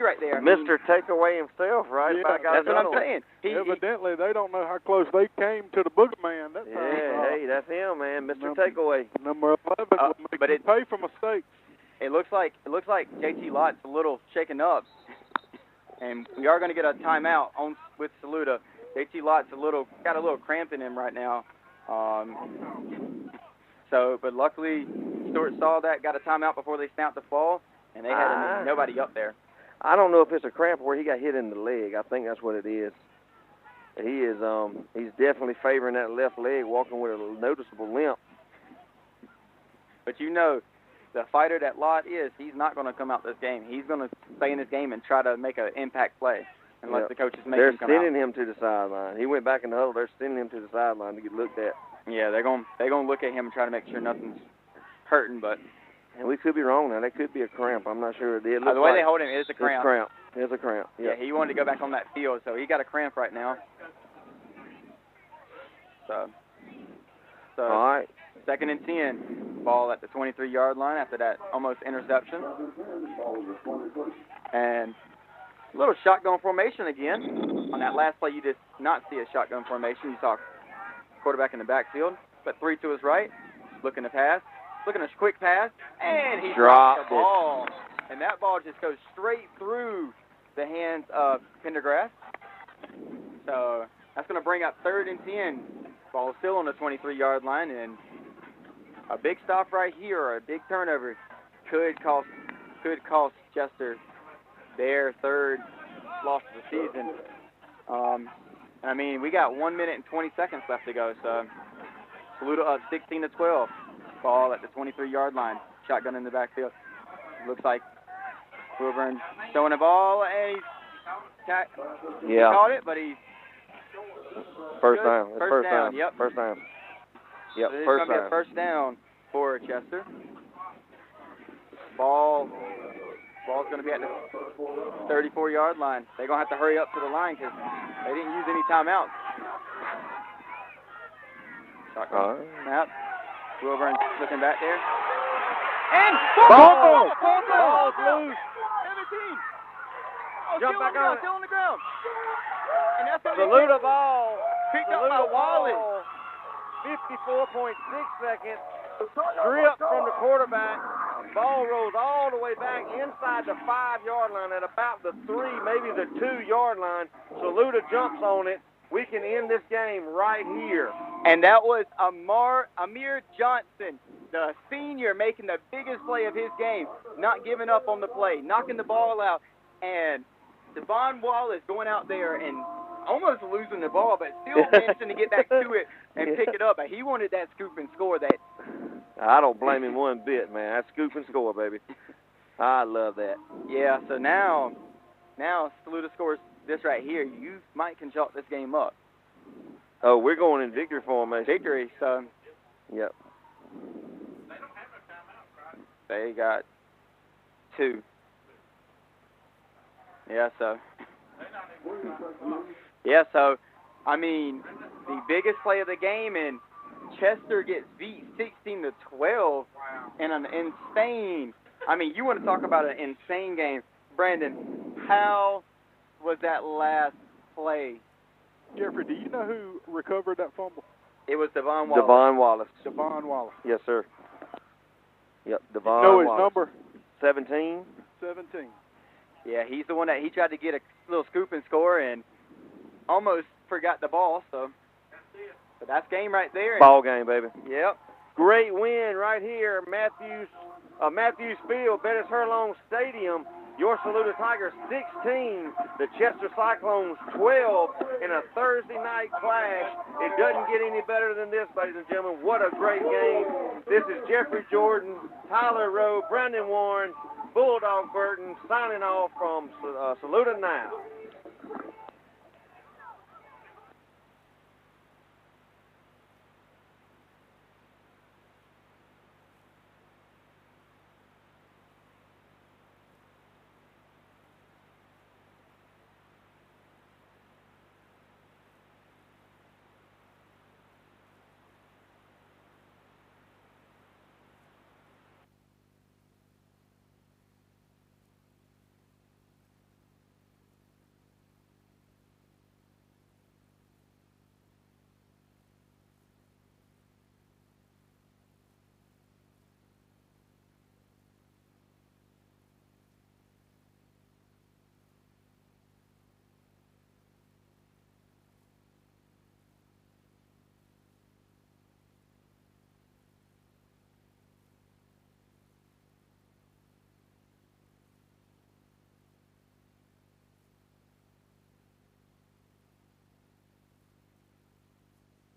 right there. Mr. Takeaway himself, right? Yeah, that's what I'm saying. Evidently, they don't know how close they came to the boogeyman that time. Hey, that's him, man. Mr. Takeaway. Number 11 will make him pay for mistakes. It looks like JT Lott's a little shaken up, and we are going to get a timeout with Saluda. JT Lott's got a little cramp in him right now. But luckily Stewart saw that, got a timeout before they snapped the ball, and they had nobody up there. I don't know if it's a cramp where he got hit in the leg. I think that's what it is. He is he's definitely favoring that left leg, walking with a noticeable limp. But you know, the fighter that Lott is, he's not going to come out this game. He's going to stay in this game and try to make an impact play unless the coaches make him come out. They're sending him to the sideline. He went back in the huddle. They're sending him to the sideline to get looked at. Yeah, they're going to look at him and try to make sure nothing's hurting, but. And we could be wrong now. That could be a cramp. I'm not sure. The way they hold him is a cramp. It's a cramp. Yeah, he wanted to go back on that field, so he got a cramp right now. So all right. 2nd and 10. Ball at the 23-yard line after that almost interception. And a little shotgun formation again. On that last play, you did not see a shotgun formation. You saw quarterback in the backfield, but 3 to his right, looking to pass. Looking at a quick pass, and he dropped the ball. And that ball just goes straight through the hands of Pendergrass. So that's going to bring up 3rd and 10. Ball still on the 23-yard line, and a big stop right here or a big turnover could cost Chester their 3rd loss of the season. I mean, we got 1 minute and 20 seconds left to go, so Saluda up 16-12. Ball at the 23-yard line. Shotgun in the backfield. Looks like Wilburn throwing the ball, and he caught it, but he's first down. First down. Yep. First down. Yep. So first down. Be a first down for Chester. Ball's going to be at the 34-yard line. They're going to have to hurry up to the line because they didn't use any timeouts. Shotgun snap. Wilburn looking back there. And Ball's 17. loose. Jump back on it. Still on the ground. And that's going to Saluda ball. picked up by Wallace. 54.6 seconds. Strip from the quarterback. Ball rolls all the way back inside the 5-yard line at about the 3, maybe the 2-yard line. Saluda jumps on it. We can end this game right here. And that was Amir Johnson, the senior, making the biggest play of his game, not giving up on the play, knocking the ball out. And Devon Wallace going out there and almost losing the ball, but still managing to get back to it and pick it up. But he wanted that scoop and score. That I don't blame him one bit, man. That's scoop and score, baby. I love that. Yeah, so now Saluda scores this right here. You might can chalk this game up. Oh, we're going in victory formation. Victory, so. Yep. They got 2. Yeah, so. Yeah, so, I mean, the biggest play of the game, and Chester gets beat 16-12 in an insane. I mean, you want to talk about an insane game. Brandon, how was that last play? Jeffrey, do you know who recovered that fumble? It was Devon Wallace. Devon Wallace. Yes, sir. Yep, Devon You know his Wallace. number? 17. 17. Yeah, he's the one that he tried to get a little scoop and score and almost forgot the ball. So, but that's game right there. Ball game, baby. Yep. Great win right here, Matthews Field, Bettis Hurlong Stadium. Your Saluda Tigers 16, the Chester Cyclones 12 in a Thursday night clash. It doesn't get any better than this, ladies and gentlemen. What a great game. This is Jeffrey Jordan, Tyler Rowe, Brandon Warren, Bulldog Burton signing off from SALUDANow.